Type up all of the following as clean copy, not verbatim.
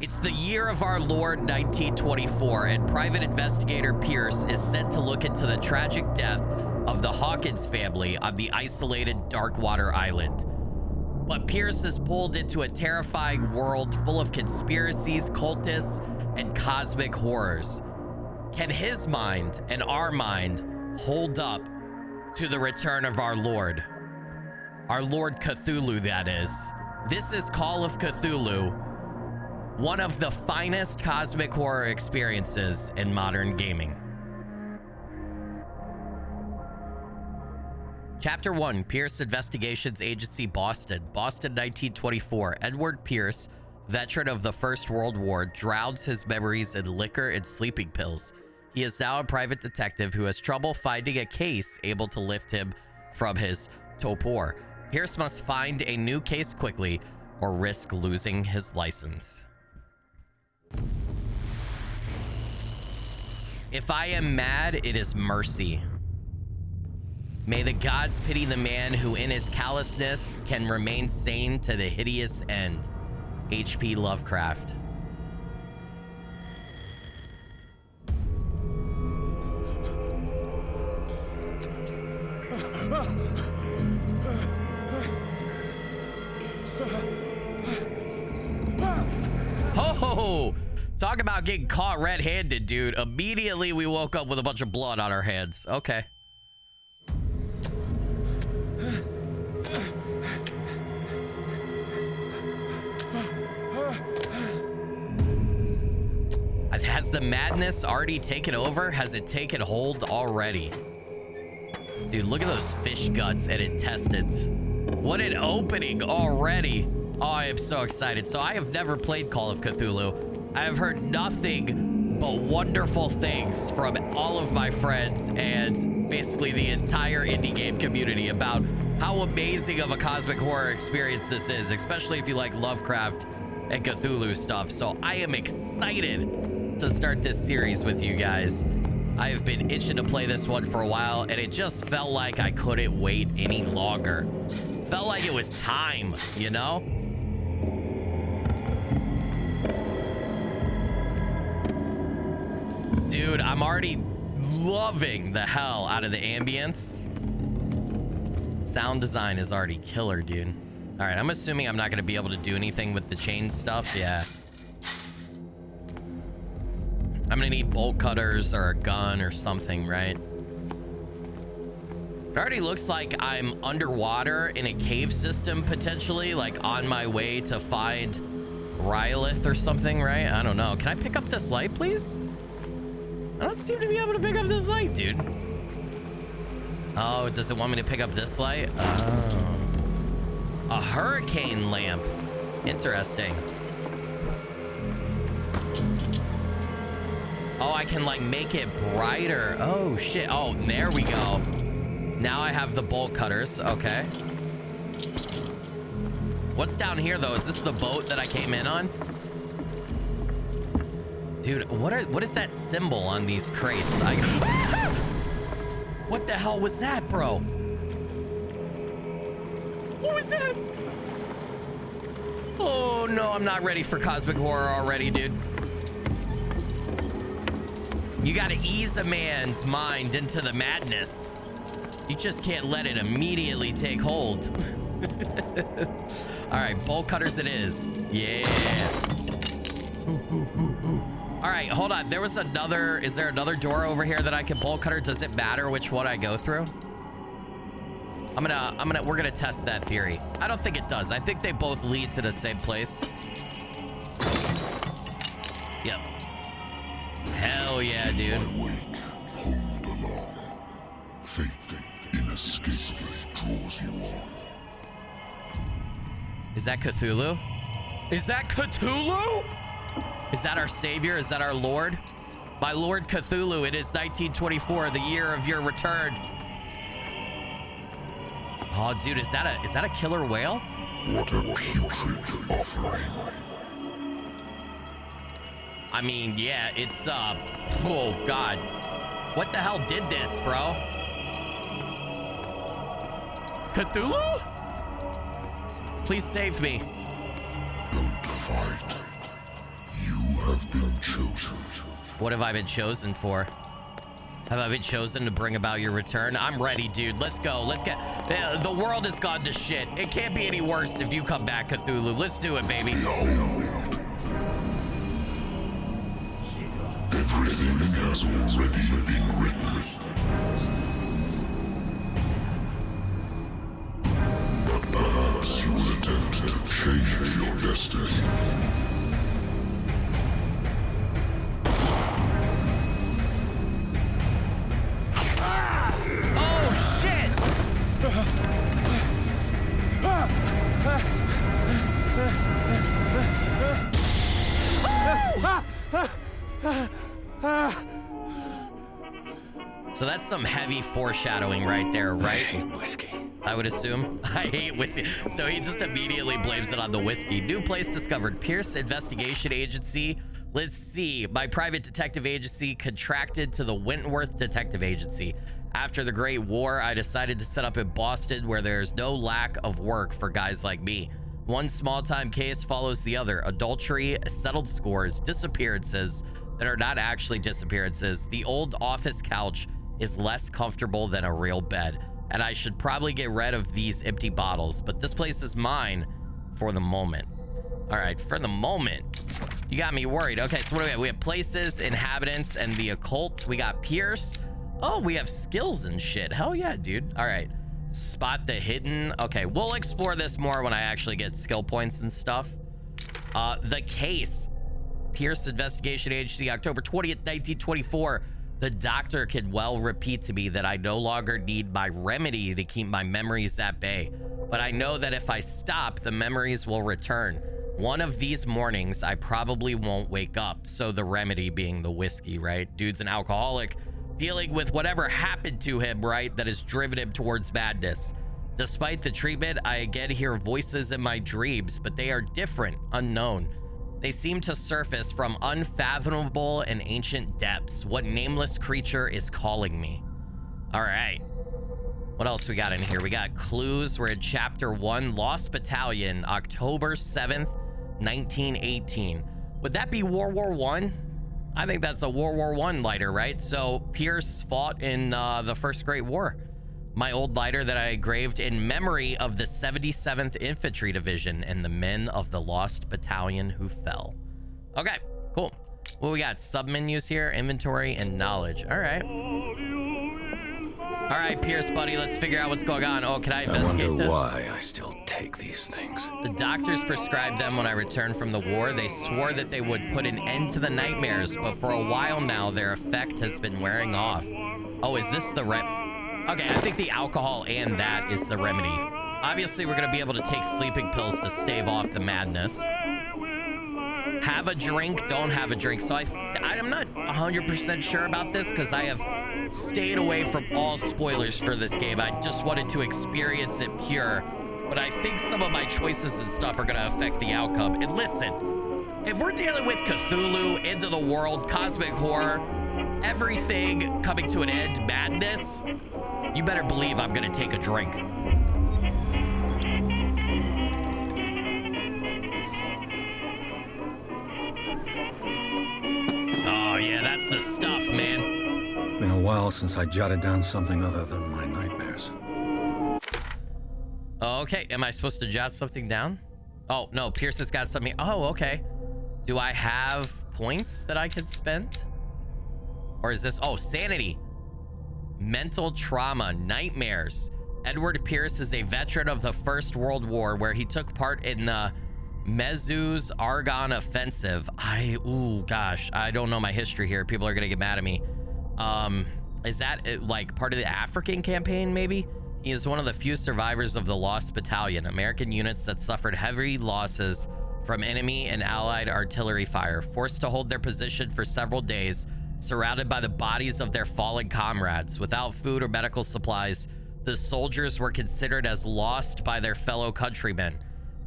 It's the year of our Lord 1924, and Private Investigator Pierce is sent to look into the tragic death of the Hawkins family on the isolated Darkwater Island. But Pierce is pulled into a terrifying world full of conspiracies, cultists, and cosmic horrors. Can his mind and our mind hold up to the return of our Lord? Our Lord Cthulhu, that is. This is Call of Cthulhu, one of the finest cosmic horror experiences in modern gaming. Chapter 1, Pierce Investigations Agency, Boston. Boston, 1924. Edward Pierce, veteran of the First World War, drowns his memories in liquor and sleeping pills. He is now a private detective who has trouble finding a case able to lift him from his torpor. Pierce must find a new case quickly or risk losing his license. If I am mad, it is mercy. May the gods pity the man who in his callousness can remain sane to the hideous end. H.P. Lovecraft. Oh, talk about getting caught red-handed, dude. Immediately we woke up with a bunch of blood on our hands. Okay. Has the madness already taken over? Has it taken hold already? Dude, look at those fish guts and intestines. What an opening already. Oh, I am so excited. So I have never played Call of Cthulhu. I have heard nothing but wonderful things from all of my friends and basically the entire indie game community about how amazing of a cosmic horror experience this is, especially if you like Lovecraft and Cthulhu stuff. So I am excited to start this series with you guys. I have been itching to play this one for a while, and it just felt like I couldn't wait any longer. Felt like it was time, you know? Dude, I'm already loving the hell out of the ambience. Sound design is already killer, dude. All right, I'm assuming I'm not going to be able to do anything with the chain stuff. Yeah. I'm gonna need bolt cutters or a gun or something, right? It already looks like I'm underwater in a cave system, potentially, like on my way to find Rylith or something, right? I don't know. Can I pick up this light, please? I don't seem to be able to pick up this light, dude. Oh, does it want me to pick up this light? Oh. A hurricane lamp. Interesting. Oh, I can like make it brighter. Oh shit. Oh, there we go. Now I have the bolt cutters. Okay. What's down here though? Is this the boat that I came in on? Dude, what is that symbol on these crates? What the hell was that, bro? What was that? Oh no, I'm not ready for cosmic horror already, dude. You gotta ease a man's mind into the madness. You just can't let it immediately take hold. All right, bolt cutters it is. Yeah. All right, hold on. There was another, is there another door over here that I can bolt cutter? Does it matter which one I go through? We're gonna test that theory. I don't think it does. I think they both lead to the same place. Yep. Hell yeah, dude. Awake, hold along. Fate inescapably draws you on. Is that Cthulhu? Is that Cthulhu? Is that our savior? Is that our Lord? My Lord Cthulhu, it is 1924, the year of your return. Oh, dude, is that a killer whale? What a putrid offering. I mean, yeah, it's, oh, God. What the hell did this, bro? Cthulhu? Please save me. Don't fight. have been chosen. What have I been chosen for? Have I been chosen to bring about your return? I'm ready, dude. Let's go. Let's get... The world has gone to shit. It can't be any worse if you come back, Cthulhu. Let's do it, baby. Everything has already been written. But perhaps you will attempt to change your destiny. Oh, shit! So that's some heavy foreshadowing right there, right? I hate whiskey. I would assume. I hate whiskey. So he just immediately blames it on the whiskey. New place discovered. Pierce Investigation Agency. Let's see. My private detective agency contracted to the Wentworth Detective Agency. After the Great War, I decided to set up in Boston where there's no lack of work for guys like me. One small-time case follows the other. Adultery, settled scores, disappearances that are not actually disappearances. The old office couch is less comfortable than a real bed, and I should probably get rid of these empty bottles, but this place is mine for the moment. All right, for the moment. You got me worried. Okay, so what do we have? We have places, inhabitants, and the occult. We got Pierce. Oh, we have skills and shit. Hell yeah, dude. All right. Spot the hidden. Okay, we'll explore this more when I actually get skill points and stuff. The case. Pierce Investigation Agency, October 20th, 1924. The doctor could well repeat to me that I no longer need my remedy to keep my memories at bay. But I know that if I stop, the memories will return. One of these mornings, I probably won't wake up. So the remedy being the whiskey, right? Dude's an alcoholic dealing with whatever happened to him, right? That has driven him towards madness. Despite the treatment, I again hear voices in my dreams, but they are different, unknown. They seem to surface from unfathomable and ancient depths. What nameless creature is calling me? All right. What else we got in here? We got clues. We're in chapter 1, Lost Battalion, October 7th, 1918. Would that be World War I? I think that's a World War I lighter, right? So Pierce fought in the First Great War. My old lighter that I engraved in memory of the 77th Infantry Division and the men of the Lost Battalion who fell. Okay, cool. Well, we got sub-menus here, inventory and knowledge. All right. All right, Pierce, buddy, let's figure out what's going on. Oh, can I investigate I wonder this? why I still take these things. The doctors prescribed them when I returned from the war. They swore that they would put an end to the nightmares, but for a while now, their effect has been wearing off. Oh, is this the Okay, I think the alcohol and that is the remedy. Obviously, we're gonna be able to take sleeping pills to stave off the madness. Have a drink, don't have a drink. So I'm not 100% sure about this because I have stayed away from all spoilers for this game. I just wanted to experience it pure. But I think some of my choices and stuff are gonna affect the outcome. And listen, if we're dealing with Cthulhu, end of the world, cosmic horror, everything coming to an end, madness, you better believe I'm gonna take a drink. Oh yeah, that's the stuff, man. Been a while since I jotted down something other than my nightmares. Okay, am I supposed to jot something down? Oh, no, Pierce has got something. Oh, okay. Do I have points that I could spend? Or is this, oh, sanity. Mental trauma, nightmares. Edward Pierce is a veteran of the First World War where he took part in the Mezuz Argonne Offensive. Ooh, gosh, I don't know my history here. People are gonna get mad at me. Is that like part of the African campaign, maybe? He is one of the few survivors of the Lost Battalion, American units that suffered heavy losses from enemy and allied artillery fire, forced to hold their position for several days, surrounded by the bodies of their fallen comrades. Without food or medical supplies, the soldiers were considered as lost by their fellow countrymen.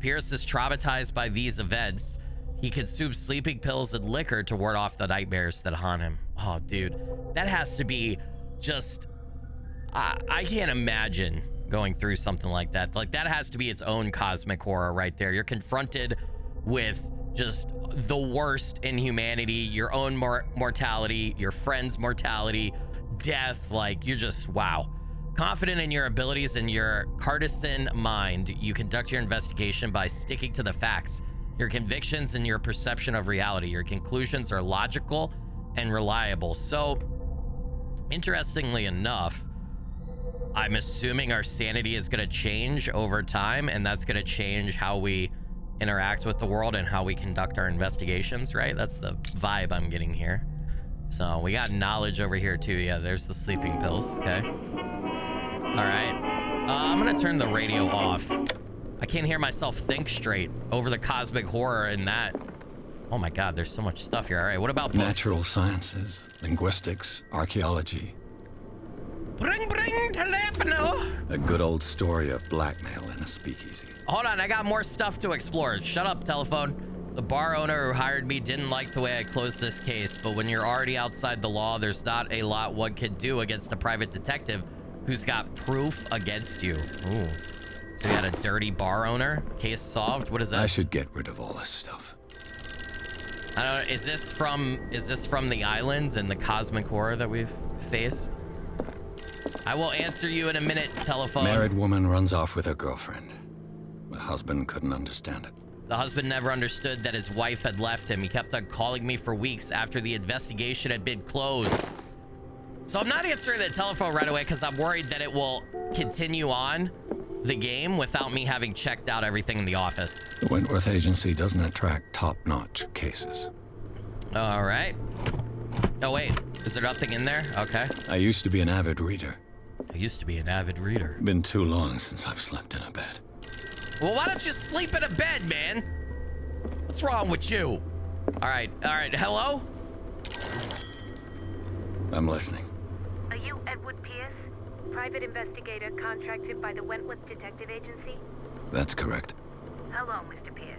Pierce is traumatized by these events. He consumes sleeping pills and liquor to ward off the nightmares that haunt him. Oh, dude, that has to be just... I can't imagine going through something like that. Like, that has to be its own cosmic horror right there. You're confronted with just the worst in humanity, your own mortality, your friend's mortality, death. Like, you're just, wow. Confident in your abilities and your partisan mind, you conduct your investigation by sticking to the facts, your convictions, and your perception of reality. Your conclusions are logical and reliable. So, interestingly enough, I'm assuming our sanity is going to change over time, and that's going to change how we interact with the world and how we conduct our investigations, right? That's the vibe I'm getting here. So we got knowledge over here too. Yeah, there's the sleeping pills. Okay. All right. I'm going to turn the radio off. I can't hear myself think straight over the cosmic horror in that. Oh my God, there's so much stuff here. All right, what about books? Natural sciences, linguistics, archaeology. Bring telephone. A good old story of blackmail in a speakeasy. Hold on, I got more stuff to explore. Shut up, telephone. The bar owner who hired me didn't like the way I closed this case, but when you're already outside the law, there's not a lot one can do against a private detective who's got proof against you. Ooh. So you had a dirty bar owner? Case solved? What is that? I should get rid of all this stuff. I don't know, is this from the island and the cosmic horror that we've faced? I will answer you in a minute, telephone. Married woman runs off with her girlfriend. The husband couldn't understand it. The husband never understood that his wife had left him. He kept on calling me for weeks after the investigation had been closed. So I'm not answering the telephone right away because I'm worried that it will continue on the game without me having checked out everything in the office. The Wentworth Agency doesn't attract top-notch cases. All right. Oh, wait. Is there nothing in there? Okay. I used to be an avid reader. Been too long since I've slept in a bed. Well, why don't you sleep in a bed, man? What's wrong with you? All right. Hello? I'm listening. Are you Edward Pierce, private investigator contracted by the Wentworth Detective Agency? That's correct. Hello, Mr. Pierce.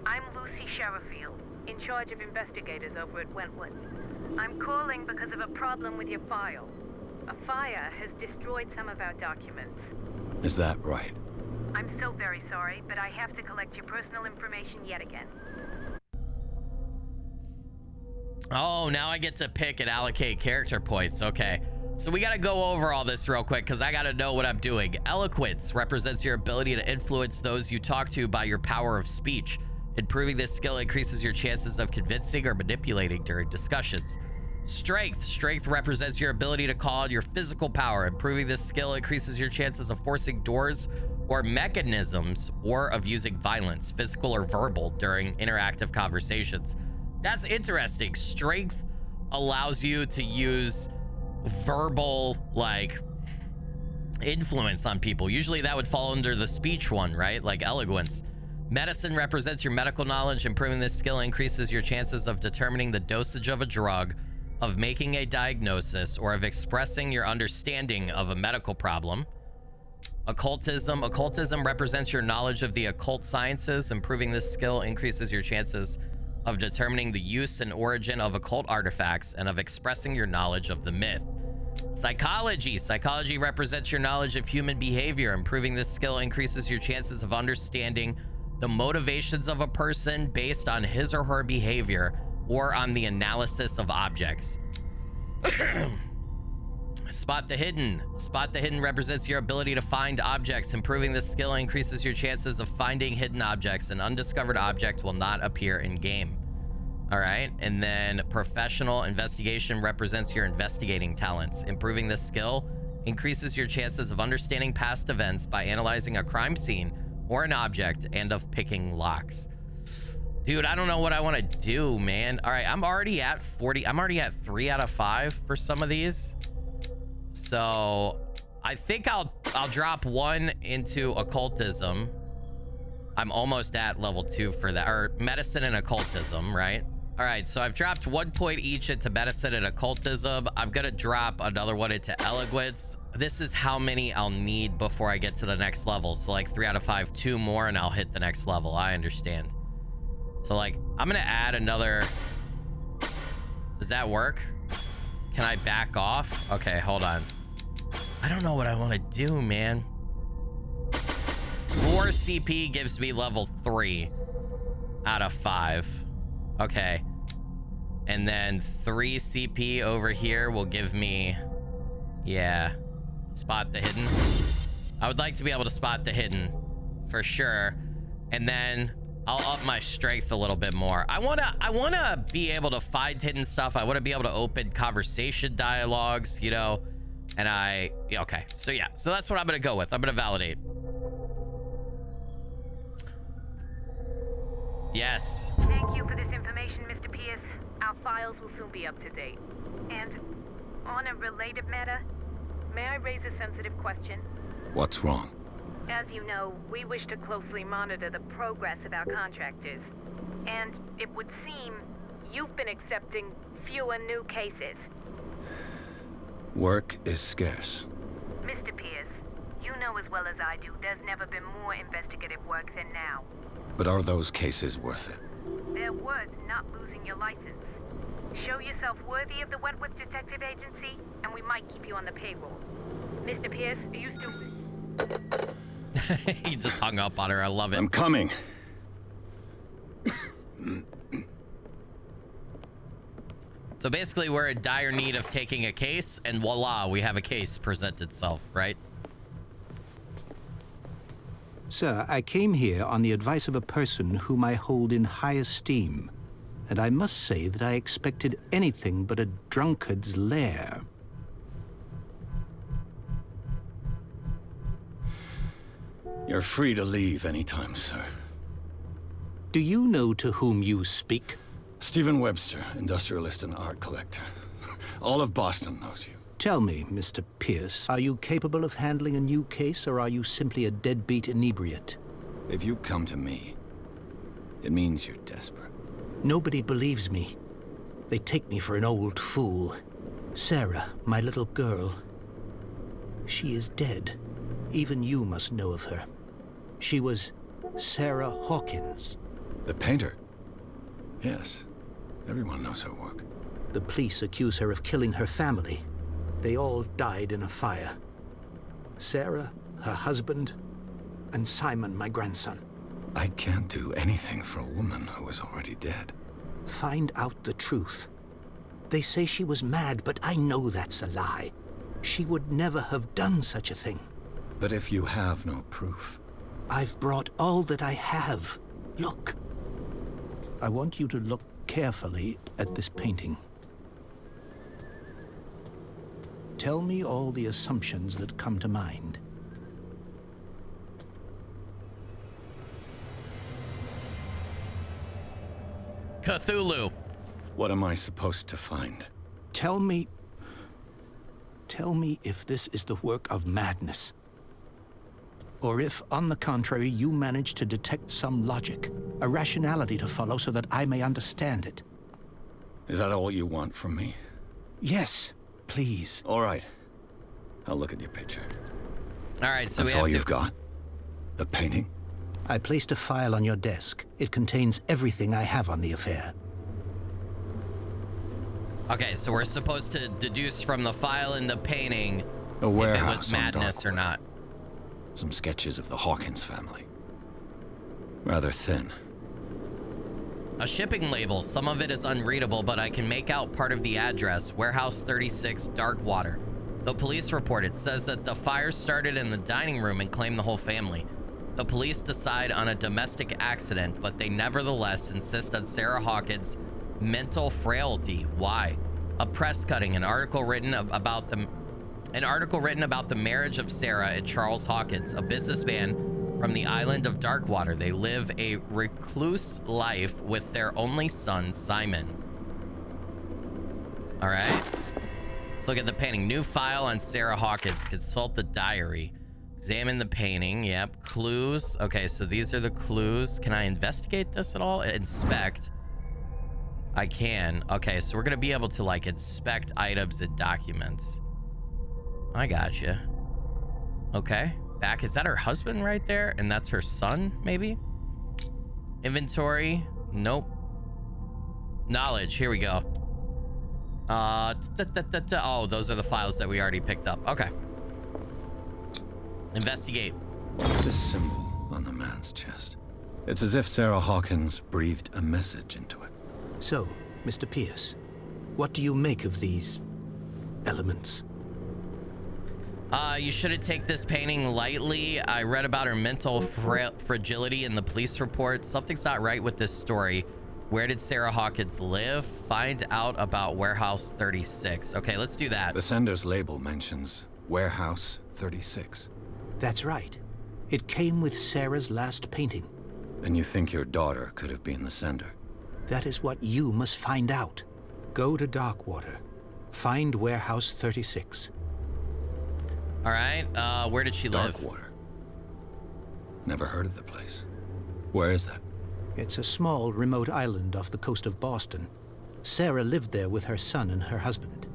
I'm Lucy Sherifield, in charge of investigators over at Wentworth. I'm calling because of a problem with your file. A fire has destroyed some of our documents. Is that right? I'm so very sorry, but I have to collect your personal information yet again. Oh, now I get to pick and allocate character points. Okay. So we got to go over all this real quick because I got to know what I'm doing. Eloquence represents your ability to influence those you talk to by your power of speech. Improving this skill increases your chances of convincing or manipulating during discussions. Strength represents your ability to call on your physical power. Improving this skill increases your chances of forcing doors or mechanisms or of using violence, physical or verbal, during interactive conversations. That's interesting. Strength allows you to use verbal, like, influence on people. Usually that would fall under the speech one, right? Like eloquence. Medicine represents your medical knowledge. Improving this skill increases your chances of determining the dosage of a drug, of making a diagnosis, or of expressing your understanding of a medical problem. Occultism represents your knowledge of the occult sciences. Improving this skill increases your chances of determining the use and origin of occult artifacts and of expressing your knowledge of the myth. Psychology represents your knowledge of human behavior. Improving this skill increases your chances of understanding the motivations of a person based on his or her behavior or on the analysis of objects. Spot the hidden represents your ability to find objects. Improving this skill increases your chances of finding hidden objects. An undiscovered object will not appear in game. All right, and then professional investigation represents your investigating talents. Improving this skill increases your chances of understanding past events by analyzing a crime scene or an object and of picking locks. Dude, I don't know what I want to do, man. All right, I'm already at 40. I'm already at 3 out of 5 for some of these. So I think I'll drop 1 into occultism. I'm almost at level 2 for that, or medicine and occultism, right? All right, so I've dropped 1 point each into medicine and occultism. I'm gonna drop another 1 into eloquence. This is how many I'll need before I get to the next level. So like 3 out of 5, 2 more, and I'll hit the next level. I understand. So like, I'm gonna add another. Does that work? Can I back off? Okay, hold on. I don't know what I want to do, man. 4 CP gives me level 3. out of 5. Okay. And then 3 CP over here will give me, yeah, spot the hidden. I would like to be able to spot the hidden for sure. And then I'll up my strength a little bit more. I wanna be able to find hidden stuff. I want to be able to open conversation dialogues, you know. And okay. So yeah, so that's what I'm gonna go with. I'm gonna validate. Yes. Thank you for this information, Mr. Pierce. Our files will soon be up to date. And on a related matter, may I raise a sensitive question? What's wrong? As you know, we wish to closely monitor the progress of our contractors. And it would seem you've been accepting fewer new cases. Work is scarce. Mr. Pierce, you know as well as I do, there's never been more investigative work than now. But are those cases worth it? They're worth not losing your license. Show yourself worthy of the Wentworth Detective Agency, and we might keep you on the payroll. Mr. Pierce, are you still... He just hung up on her. I love it. I'm coming. So basically, we're in dire need of taking a case, and voila, we have a case present itself, right? Sir, I came here on the advice of a person whom I hold in high esteem, and I must say that I expected anything but a drunkard's lair. You're free to leave anytime, sir. Do you know to whom you speak? Stephen Webster, industrialist and art collector. All of Boston knows you. Tell me, Mr. Pierce, are you capable of handling a new case, or are you simply a deadbeat inebriate? If you come to me, it means you're desperate. Nobody believes me. They take me for an old fool. Sarah, my little girl, she is dead. Even you must know of her. She was Sarah Hawkins. The painter? Yes. Everyone knows her work. The police accuse her of killing her family. They all died in a fire. Sarah, her husband, and Simon, my grandson. I can't do anything for a woman who is already dead. Find out the truth. They say she was mad, but I know that's a lie. She would never have done such a thing. But if you have no proof... I've brought all that I have. Look. I want you to look carefully at this painting. Tell me all the assumptions that come to mind. Cthulhu. What am I supposed to find? Tell me if this is the work of madness. Or if, on the contrary, you manage to detect some logic, a rationality to follow so that I may understand it. Is that all you want from me? Yes, please. All right. I'll look at your picture. All right, so That's all you've got? The painting? I placed a file on your desk. It contains everything I have on the affair. Okay, so we're supposed to deduce from the file in the painting if it was madness or not. Some sketches of the Hawkins family. Rather thin. A shipping label. Some of it is unreadable, but I can make out part of the address. Warehouse 36, Darkwater. The police report, it says that the fire started in the dining room and claimed the whole family. The police decide on a domestic accident, but they nevertheless insist on Sarah Hawkins' mental frailty. Why? A press cutting, an article written about the marriage of Sarah and Charles Hawkins, a businessman from the island of Darkwater. They live a recluse life with their only son, Simon. All right. Let's look at the painting. New file on Sarah Hawkins. Consult the diary. Examine the painting. Yep. Clues. Okay, so these are the clues. Can I investigate this at all? Inspect. I can. Okay, so we're going to be able to, like, inspect items and documents. I gotcha. Okay. Back. Is that her husband right there? And that's her son, maybe? Inventory. Nope. Knowledge. Here we go. Oh, those are the files that we already picked up. Okay. Investigate. What's this symbol on the man's chest? It's as if Sarah Hawkins breathed a message into it. So, Mr. Pierce, what do you make of these elements? You shouldn't take this painting lightly. I read about her mental fragility in the police report. Something's not right with this story. Where did Sarah Hawkins live? Find out about Warehouse 36. Okay, let's do that. The sender's label mentions Warehouse 36. That's right. It came with Sarah's last painting. And you think your daughter could have been the sender? That is what you must find out. Go to Darkwater. Find Warehouse 36. All right, where did she live? Darkwater. Never heard of the place. Where is that? It's a small, remote island off the coast of Boston. Sarah lived there with her son and her husband.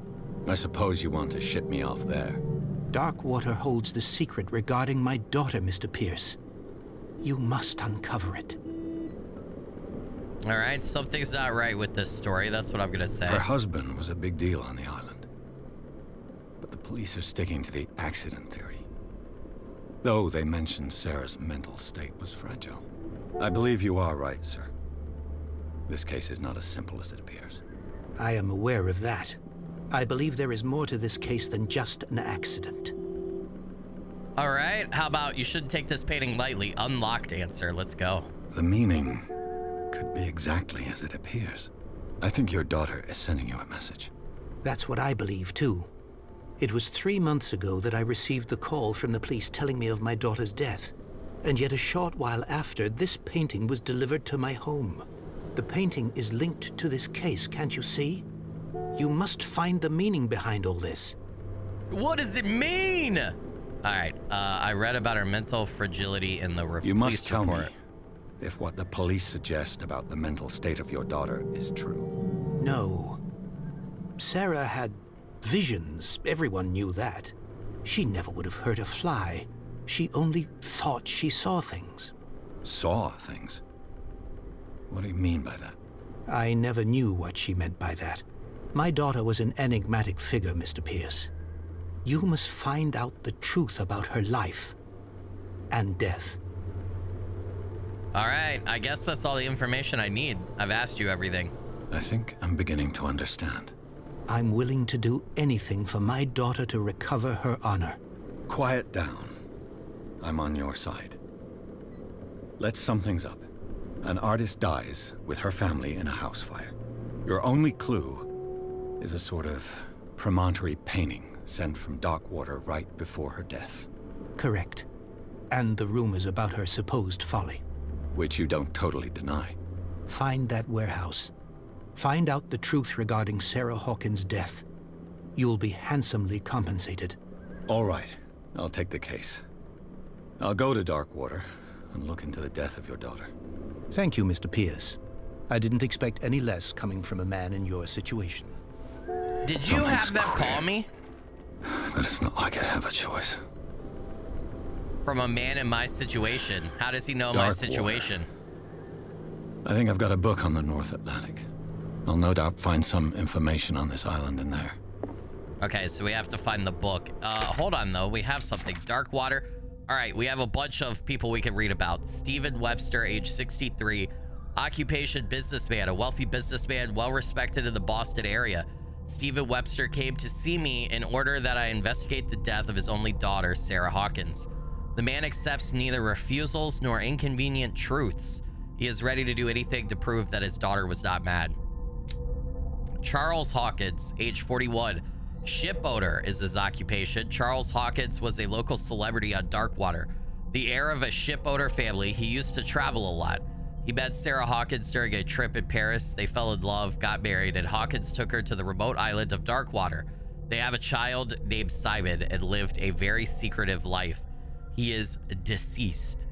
I suppose you want to ship me off there. Darkwater holds the secret regarding my daughter, Mr. Pierce. You must uncover it. All right, something's not right with this story. That's what I'm gonna say. Her husband was a big deal on the island. But the police are sticking to the accident theory. Though they mentioned Sarah's mental state was fragile. I believe you are right, sir. This case is not as simple as it appears. I am aware of that. I believe there is more to this case than just an accident. All right, how about you shouldn't take this painting lightly? Unlocked answer, let's go. The meaning could be exactly as it appears. I think your daughter is sending you a message. That's what I believe, too. It was 3 months ago that I received the call from the police telling me of my daughter's death. And yet a short while after, this painting was delivered to my home. The painting is linked to this case, can't you see? You must find the meaning behind all this. What does it mean? All right, I read about her mental fragility in the You must police tell report. me if what the police suggest about the mental state of your daughter is true. No. Sarah had visions. Everyone knew that. She never would have hurt a fly. She only thought she saw things. Saw things? What do you mean by that? I never knew what she meant by that. My daughter was an enigmatic figure, Mr. Pierce. You must find out the truth about her life and death. All right, I guess that's all the information I need. I've asked you everything. I think I'm beginning to understand. I'm willing to do anything for my daughter to recover her honor. Quiet down. I'm on your side. Let's sum things up. An artist dies with her family in a house fire. Your only clue is a sort of promontory painting sent from Darkwater right before her death. Correct. And the rumors about her supposed folly. Which you don't totally deny. Find that warehouse. Find out the truth regarding Sarah Hawkins' death. You'll be handsomely compensated. All right, I'll take the case. I'll go to Darkwater and look into the death of your daughter. Thank you, Mr. Pierce. I didn't expect any less coming from a man in your situation. Did you have them call me? But it's not like I have a choice. From a man in my situation. How does he know my situation? I think I've got a book on the North Atlantic. I'll no doubt find some information on this island in there. Okay, so we have to find the book. Hold on, though. We have something. Darkwater. All right, we have a bunch of people we can read about. Stephen Webster, age 63. Occupation, businessman. A wealthy businessman, well-respected in the Boston area. Stephen Webster came to see me in order that I investigate the death of his only daughter, Sarah Hawkins. The man accepts neither refusals nor inconvenient truths. He is ready to do anything to prove that his daughter was not mad. Charles Hawkins, age 41. Shipowner is his occupation. Charles Hawkins was a local celebrity on Darkwater. The heir of a shipowner family, he used to travel a lot. He met Sarah Hawkins during a trip in Paris. They fell in love, got married, and Hawkins took her to the remote island of Darkwater. They have a child named Simon and lived a very secretive life. He is deceased.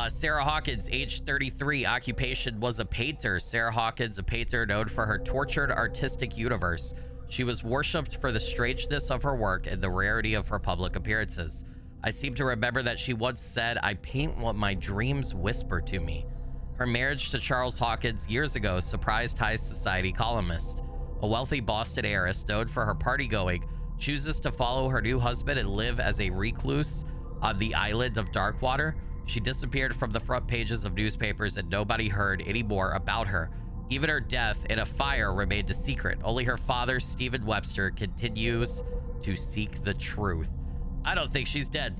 Sarah Hawkins, age 33, occupation was a painter. Sarah Hawkins, a painter known for her tortured artistic universe. She was worshipped for the strangeness of her work and the rarity of her public appearances. I seem to remember that she once said, "I paint what my dreams whisper to me." Her marriage to Charles Hawkins years ago surprised high society columnist. A wealthy Boston heiress known for her party-going chooses to follow her new husband and live as a recluse on the island of Darkwater. She disappeared from the front pages of newspapers and nobody heard any more about her. Even her death in a fire remained a secret. Only her father, Stephen Webster, continues to seek the truth. I don't think she's dead.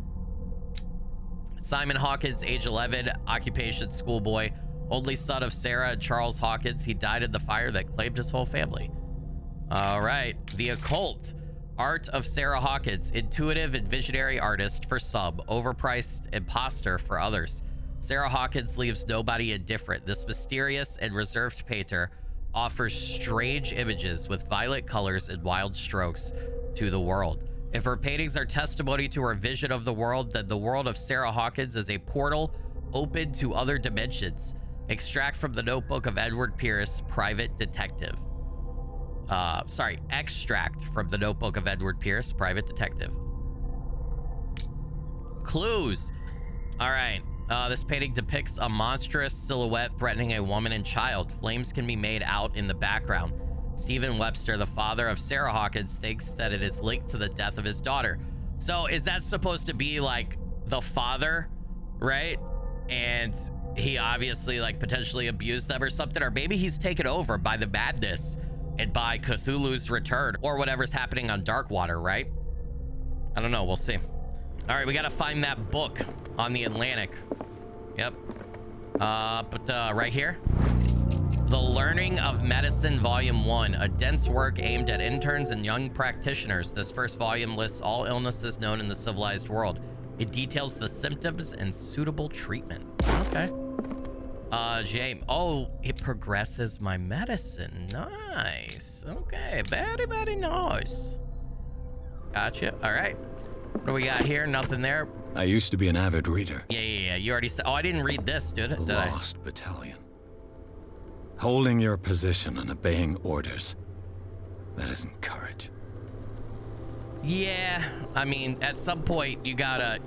Simon Hawkins, age 11, occupation schoolboy, only son of Sarah and Charles Hawkins. He died in the fire that claimed his whole family. All right, the occult. Art of Sarah Hawkins, intuitive and visionary artist for some, overpriced imposter for others. Sarah Hawkins leaves nobody indifferent. This mysterious and reserved painter offers strange images with violent colors and wild strokes to the world. If her paintings are testimony to her vision of the world, then the world of Sarah Hawkins is a portal open to other dimensions. Extract from the notebook of Edward Pierce, private detective. Extract from the notebook of Edward Pierce, private detective. Clues. All right. This painting depicts a monstrous silhouette threatening a woman and child. Flames can be made out in the background. Stephen Webster, the father of Sarah Hawkins, thinks that it is linked to the death of his daughter. So is that supposed to be like the father, right? And he obviously like potentially abused them or something, or maybe he's taken over by the madness and by Cthulhu's return or whatever's happening on Darkwater, right? I don't know. We'll see. All right, we got to find that book on the Atlantic. Yep. Right here. The Learning of Medicine, Volume 1, a dense work aimed at interns and young practitioners. This first volume lists all illnesses known in the civilized world. It details the symptoms and suitable treatment. Okay. James. Oh, it progresses my medicine. Nice. Okay. Very, very nice. Gotcha. All right. What do we got here? Nothing there. I used to be an avid reader. Yeah. You already said. Oh, I didn't read this, dude. Did I? Lost Battalion. Holding your position and obeying orders. That isn't courage. Yeah, I mean, at some point you gotta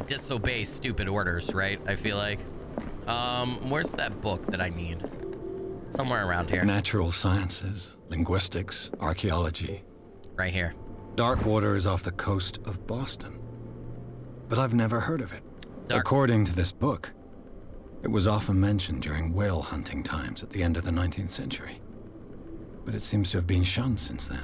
disobey stupid orders, right? I feel like. Where's that book that I need? Somewhere around here. Natural sciences, linguistics, archaeology. Right here. Darkwater is off the coast of Boston, but I've never heard of it. According to this book, it was often mentioned during whale hunting times at the end of the 19th century, but it seems to have been shunned since then.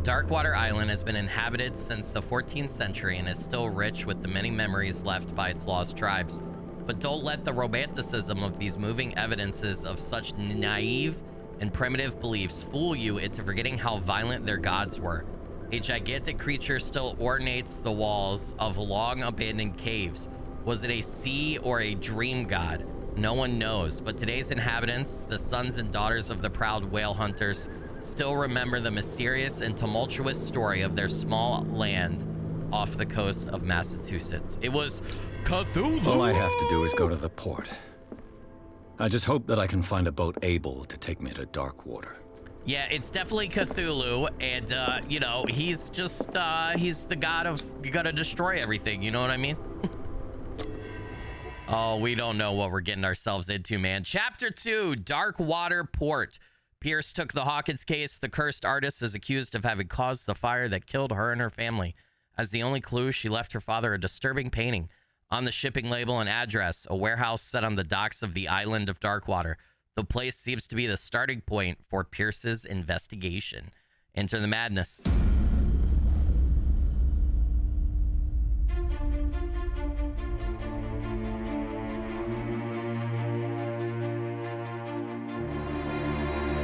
Darkwater Island has been inhabited since the 14th century and is still rich with the many memories left by its lost tribes. But don't let the romanticism of these moving evidences of such naive and primitive beliefs fool you into forgetting how violent their gods were. A gigantic creature still ornates the walls of long abandoned caves. Was it a sea or a dream god? No one knows, but today's inhabitants, the sons and daughters of the proud whale hunters, still remember the mysterious and tumultuous story of their small land off the coast of Massachusetts. It was Cthulhu. All I have to do is go to the port. I just hope that I can find a boat able to take me to Darkwater. Yeah, it's definitely Cthulhu, and you know, he's just he's the god of, you gotta destroy everything, you know what I mean? Oh, we don't know what we're getting ourselves into, man. Chapter 2, Darkwater Port. Pierce took the Hawkins case. The cursed artist is accused of having caused the fire that killed her and her family. As the only clue, she left her father a disturbing painting. On the shipping label and address, a warehouse set on the docks of the island of Darkwater. The place seems to be the starting point for Pierce's investigation. Enter the madness.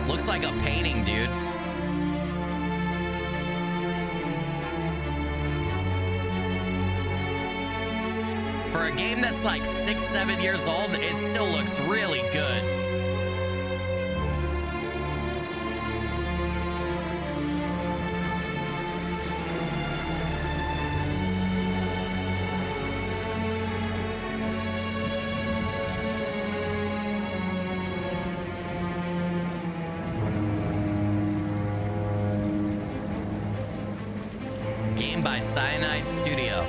Looks like a painting, dude. For a game that's like 6-7 years old, it still looks really good. Game by Cyanide Studio.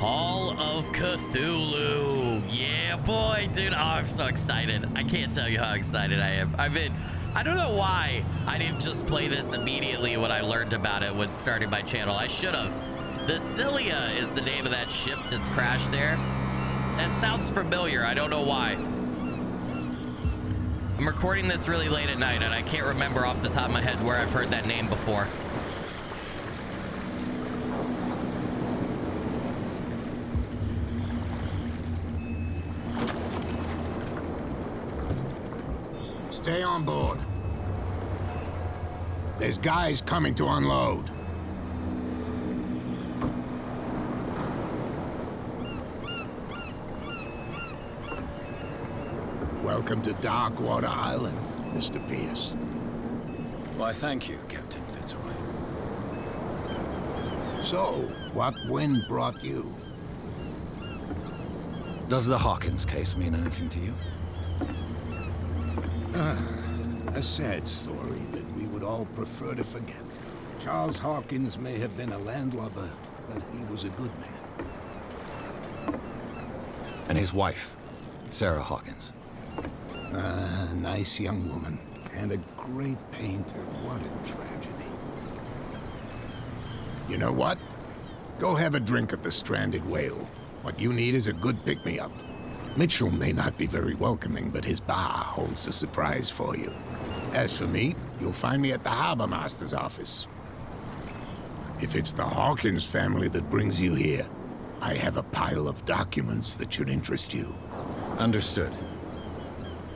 Call of Cthulhu. Yeah, boy, dude. Oh, I'm so excited. I can't tell you how excited I am. I don't know why I didn't just play this immediately when I learned about it when starting my channel. I should have. The Cilia is the name of that ship that's crashed there. That sounds familiar. I don't know why. I'm recording this really late at night, and I can't remember off the top of my head where I've heard that name before. Stay on board. There's guys coming to unload. Welcome to Darkwater Island, Mr. Pierce. Why, thank you, Captain Fitzroy. So, what wind brought you? Does the Hawkins case mean anything to you? A sad story that we would all prefer to forget. Charles Hawkins may have been a landlubber, but he was a good man. And his wife, Sarah Hawkins. A nice young woman, and a great painter. What a tragedy. You know what? Go have a drink at the Stranded Whale. What you need is a good pick-me-up. Mitchell may not be very welcoming, but his bar holds a surprise for you. As for me, you'll find me at the Harbor Master's office. If it's the Hawkins family that brings you here, I have a pile of documents that should interest you. Understood.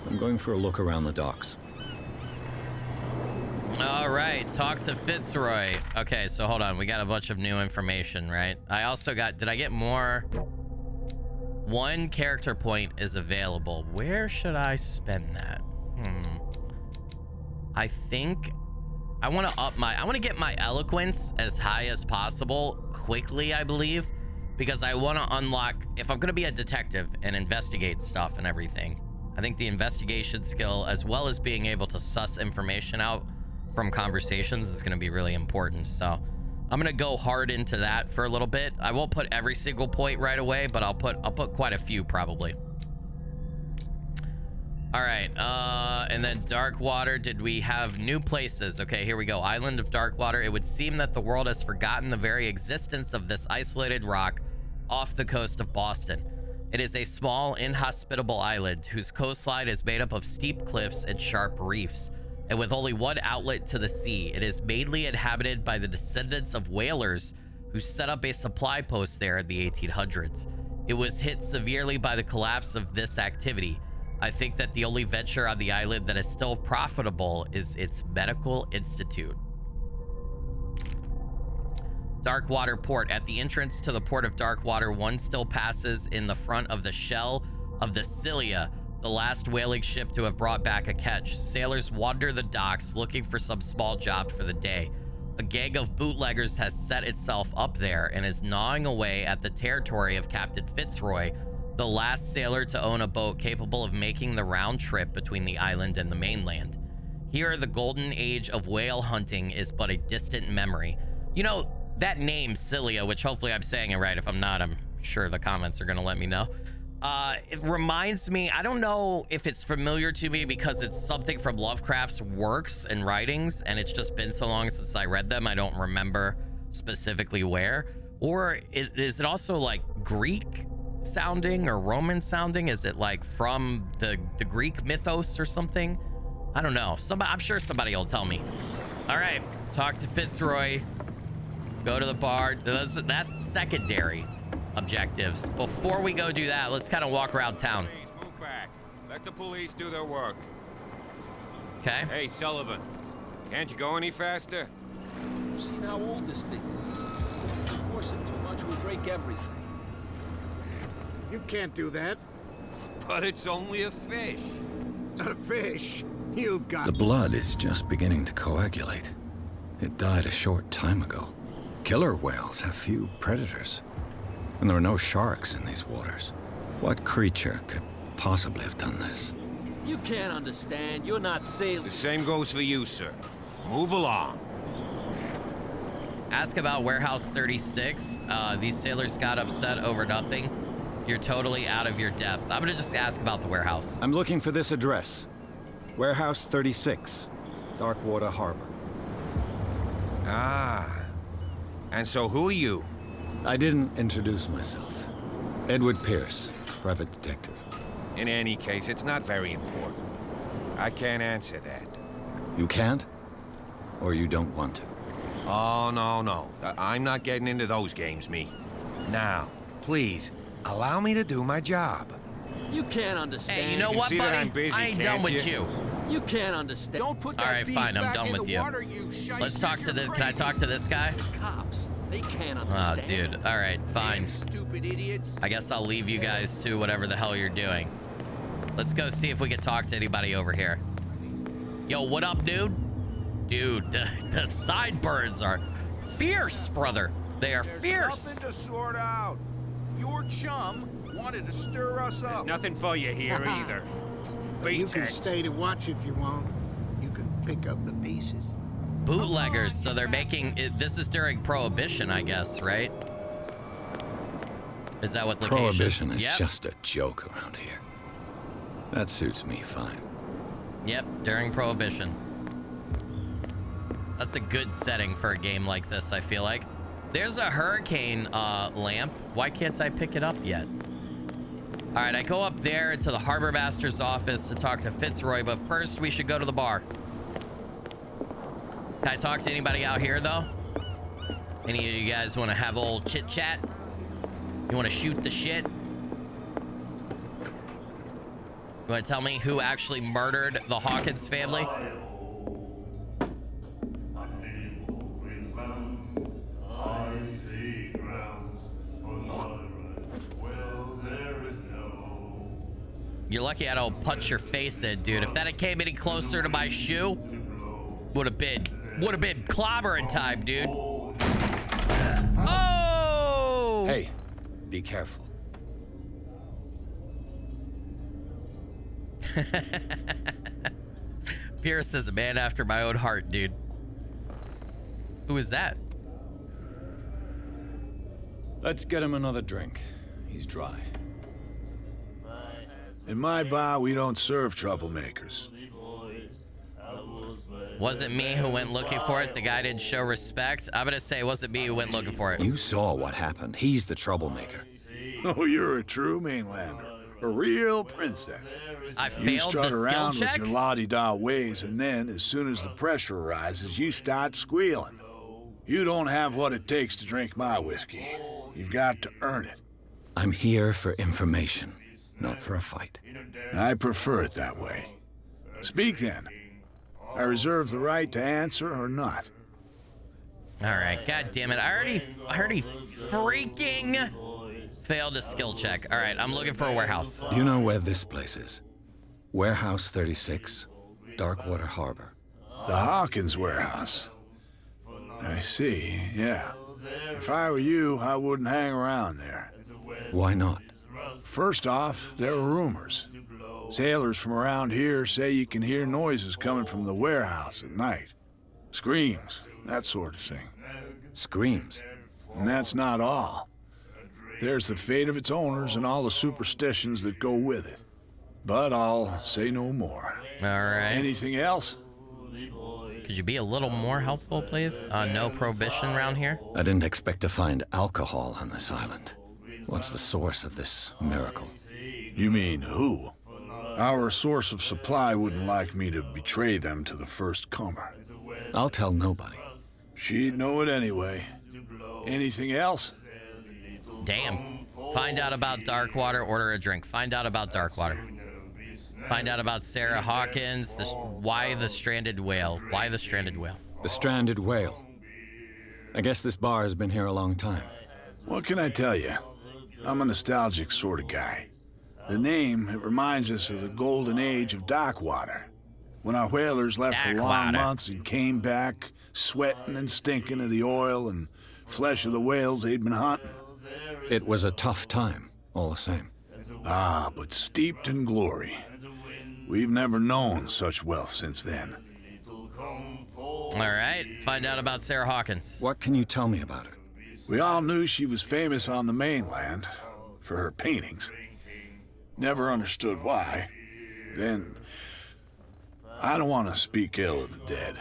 I'm going for a look around the docks. All right, talk to Fitzroy. Okay, so hold on. We got a bunch of new information, right? I also got, did I get more? 1 character point is available. Where should I spend that? I think I want to get my eloquence as high as possible quickly, I believe, because I want to unlock, if I'm going to be a detective and investigate stuff and everything, I think the investigation skill, as well as being able to suss information out from conversations, is going to be really important. So I'm going to go hard into that for a little bit. I won't put every single point right away, but I'll put quite a few probably. All right, and then Darkwater, did we have new places? Okay, here we go. Island of Darkwater. It would seem that the world has forgotten the very existence of this isolated rock off the coast of Boston. It is a small, inhospitable island whose coastline is made up of steep cliffs and sharp reefs. And with only one outlet to the sea, it is mainly inhabited by the descendants of whalers who set up a supply post there in the 1800s. It was hit severely by the collapse of this activity. I think that the only venture on the island that is still profitable is its medical institute. Darkwater Port. At the entrance to the port of Darkwater, one still passes in the front of the shell of the Cilia, the last whaling ship to have brought back a catch. Sailors wander the docks looking for some small job for the day. A gang of bootleggers has set itself up there and is gnawing away at the territory of Captain Fitzroy, the last sailor to own a boat capable of making the round trip between the island and the mainland. Here, the golden age of whale hunting is but a distant memory. You know, that name, Cilia, which hopefully I'm saying it right. If I'm not, I'm sure the comments are going to let me know. It reminds me, I don't know if it's familiar to me because it's something from Lovecraft's works and writings, and it's just been so long since I read them, I don't remember specifically where. Or is it also like Greek sounding or Roman sounding? Is it like from the Greek mythos or something? I don't know. I'm sure somebody will tell me. All right, talk to Fitzroy. Go to the bar. That's secondary objectives. Before we go do that, let's kind of walk around town. Please move back. Let the police do their work. Okay. Hey, Sullivan. Can't you go any faster? You've seen how old this thing is. If we force it too much, we'll break everything. You can't do that. But it's only a fish. A fish? You've got... The blood is just beginning to coagulate. It died a short time ago. Killer whales have few predators. And there are no sharks in these waters. What creature could possibly have done this? You can't understand. You're not sailing. The same goes for you, sir. Move along. Ask about Warehouse 36. These sailors got upset over nothing. You're totally out of your depth. I'm gonna just ask about the warehouse. I'm looking for this address. Warehouse 36, Darkwater Harbor. Ah. And so who are you? I didn't introduce myself. Edward Pierce, private detective. In any case, it's not very important. I can't answer that. You can't? Or you don't want to? Oh, no. I'm not getting into those games, me. Now, please, allow me to do my job. You can't understand. Hey, you know can what, see that buddy? I'm busy, I ain't done can't with you? you. You can't understand. Don't put that All right, beast fine. I'm back done in with the you. water, you Let's talk to this. Can I crazy. talk to this guy? Cops. They can't Oh, understand. dude. All right, fine. Damn stupid idiots. I guess I'll leave you guys to whatever the hell you're doing. Let's go see if we can talk to anybody over here. Yo, what up, dude? Dude, the sideburns are fierce, brother. They are fierce. Nothing to sort out. Your chum wanted to stir us up. Nothing for you here either. You can Betex. stay to watch if you want. You can pick up the pieces. Bootleggers, so they're making it. This is during Prohibition, I guess, right? Is that what location? Prohibition is Yep. just a joke around here. That suits me fine. Yep, during Prohibition. That's a good setting for a game like this, I feel like. There's a hurricane lamp. Why can't I pick it up yet? All right, I go up there to the harbor master's office to talk to Fitzroy, but first we should go to the bar. Can I talk to anybody out here, though? Any of you guys want to have a little chit chat? You want to shoot the shit? You want to tell me who actually murdered the Hawkins family? You're lucky I don't punch your face in, dude. If that had came any closer to my shoe, would have been clobbering time, dude. Oh! Hey, be careful. Pierce is a man after my own heart, dude. Who is that? Let's get him another drink. He's dry. In my bar, we don't serve troublemakers. Wasn't me who went looking for it. The guy didn't show respect. I'm gonna say it wasn't me who went looking for it. You saw what happened. He's the troublemaker. Oh, you're a true mainlander. A real princess. I You failed the strut skill around check? with your la-di-da ways, and then, as soon as the pressure arises, you start squealing. You don't have what it takes to drink my whiskey. You've got to earn it. I'm here for information, not for a fight. I prefer it that way. Speak then. I reserve the right to answer or not. All right, god damn it. I already freaking failed a skill check. All right, I'm looking for a warehouse. Do you know where this place is? Warehouse 36, Darkwater Harbor. The Hawkins warehouse. I see, yeah. If I were you, I wouldn't hang around there. Why not? First off, there are rumors. Sailors from around here say you can hear noises coming from the warehouse at night. Screams, that sort of thing. Screams. And that's not all. There's the fate of its owners and all the superstitions that go with it. But I'll say no more. All right. Anything else? Could you be a little more helpful, please? No prohibition around here? I didn't expect to find alcohol on this island. What's the source of this miracle? You mean who? Our source of supply wouldn't like me to betray them to the first comer. I'll tell nobody. She'd know it anyway. Anything else? Damn. Find out about Darkwater, order a drink. Find out about Darkwater. Find out about Sarah Hawkins. Why the stranded whale? Why the stranded whale? The stranded whale. I guess this bar has been here a long time. What can I tell you? I'm a nostalgic sort of guy. The name, it reminds us of the golden age of Darkwater. When our whalers left for long months and came back, sweating and stinking of the oil and flesh of the whales they'd been hunting. It was a tough time, all the same. Ah, but steeped in glory. We've never known such wealth since then. All right, find out about Sarah Hawkins. What can you tell me about her? We all knew she was famous on the mainland for her paintings. Never understood why. Then, I don't want to speak ill of the dead.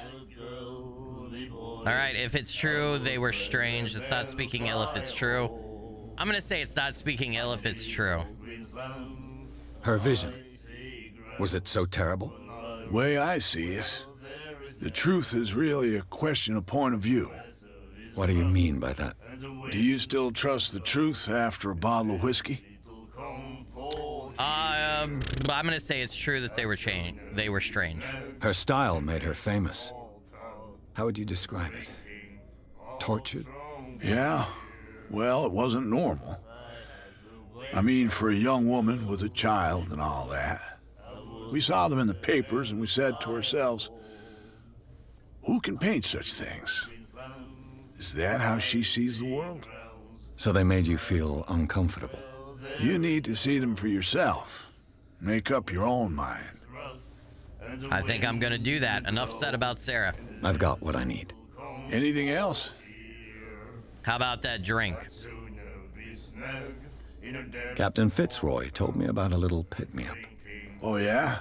All right, if it's true, they were strange. It's not speaking ill if it's true. I'm gonna say it's not speaking ill if it's true. Her vision. Was it so terrible? Way I see it, the truth is really a question of point of view. What do you mean by that? Do you still trust the truth after a bottle of whiskey? I'm gonna say it's true that they were strange. Her style made her famous. How would you describe it? Tortured? Yeah. Well, it wasn't normal. I mean, for a young woman with a child and all that. We saw them in the papers and we said to ourselves, who can paint such things? Is that how she sees the world? So they made you feel uncomfortable? You need to see them for yourself. Make up your own mind. I think I'm gonna do that. Enough said about Sarah. I've got what I need. Anything else? How about that drink? Captain Fitzroy told me about a little pick-me-up. Oh, yeah?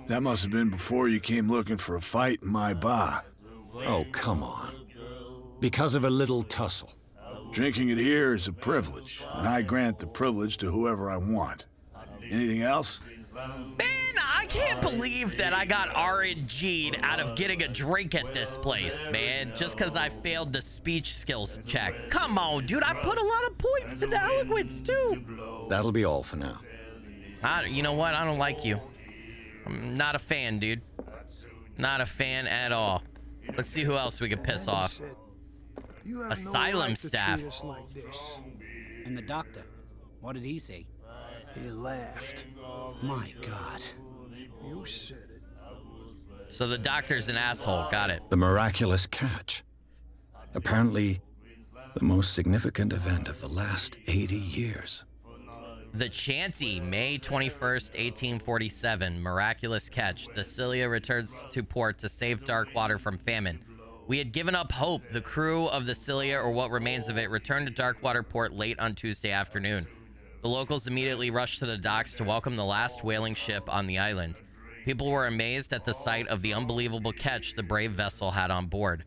That must have been before you came looking for a fight in my bar. Oh, come on. Because of a little tussle. Drinking it here is a privilege, and I grant the privilege to whoever I want. Anything else? Man, I can't believe that I got RNG'd out of getting a drink at this place, man, just because I failed the speech skills check. Come on, dude, I put a lot of points into eloquence, too. That'll be all for now. You know what? I don't like you. I'm not a fan, dude. Not a fan at all. Let's see who else we can piss off. Asylum staff. And the doctor, what did he say? He laughed. My God. You said it. So the doctor's an asshole. Got it. The miraculous catch. Apparently, the most significant event of the last 80 years. The Chanty, May 21st, 1847. Miraculous catch. The Scylla returns to port to save Darkwater from famine. We had given up hope. The crew of the Scylla, or what remains of it, returned to Darkwater port late on Tuesday afternoon. The locals immediately rushed to the docks to welcome the last whaling ship on the island. People were amazed at the sight of the unbelievable catch the brave vessel had on board.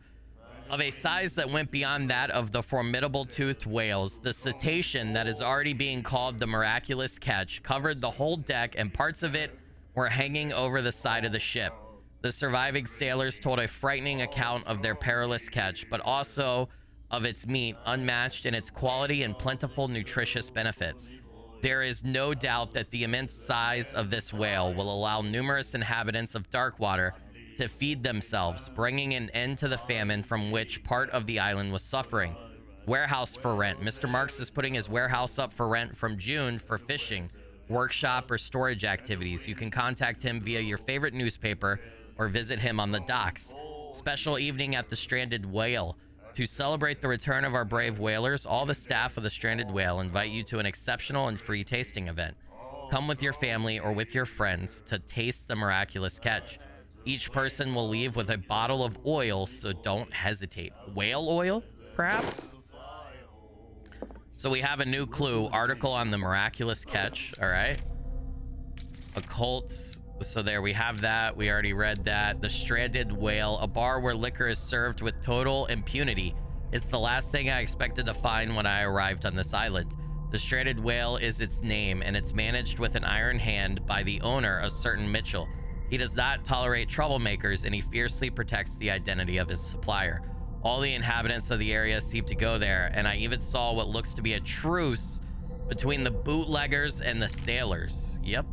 Of a size that went beyond that of the formidable toothed whales, the cetacean that is already being called the miraculous catch covered the whole deck, and parts of it were hanging over the side of the ship. The surviving sailors told a frightening account of their perilous catch, but also of its meat, unmatched in its quality and plentiful nutritious benefits. There is no doubt that the immense size of this whale will allow numerous inhabitants of Darkwater to feed themselves, bringing an end to the famine from which part of the island was suffering. Warehouse for rent. Mr. Marks is putting his warehouse up for rent from June for fishing, workshop, or storage activities. You can contact him via your favorite newspaper or visit him on the docks. Special evening at the Stranded Whale. To celebrate the return of our brave whalers, all the staff of the Stranded Whale invite you to an exceptional and free tasting event. Come with your family or with your friends to taste the miraculous catch. Each person will leave with a bottle of oil, so don't hesitate. Whale oil, perhaps? So we have a new clue. Article on the miraculous catch. All right. Occults. So there we have that. We already read that. The Stranded Whale, a bar where liquor is served with total impunity. It's the last thing I expected to find when I arrived on this island. The Stranded Whale is its name, and it's managed with an iron hand by the owner, a certain Mitchell. He does not tolerate troublemakers, and he fiercely protects the identity of his supplier. All the inhabitants of the area seem to go there, and I even saw what looks to be a truce between the bootleggers and the sailors. Yep.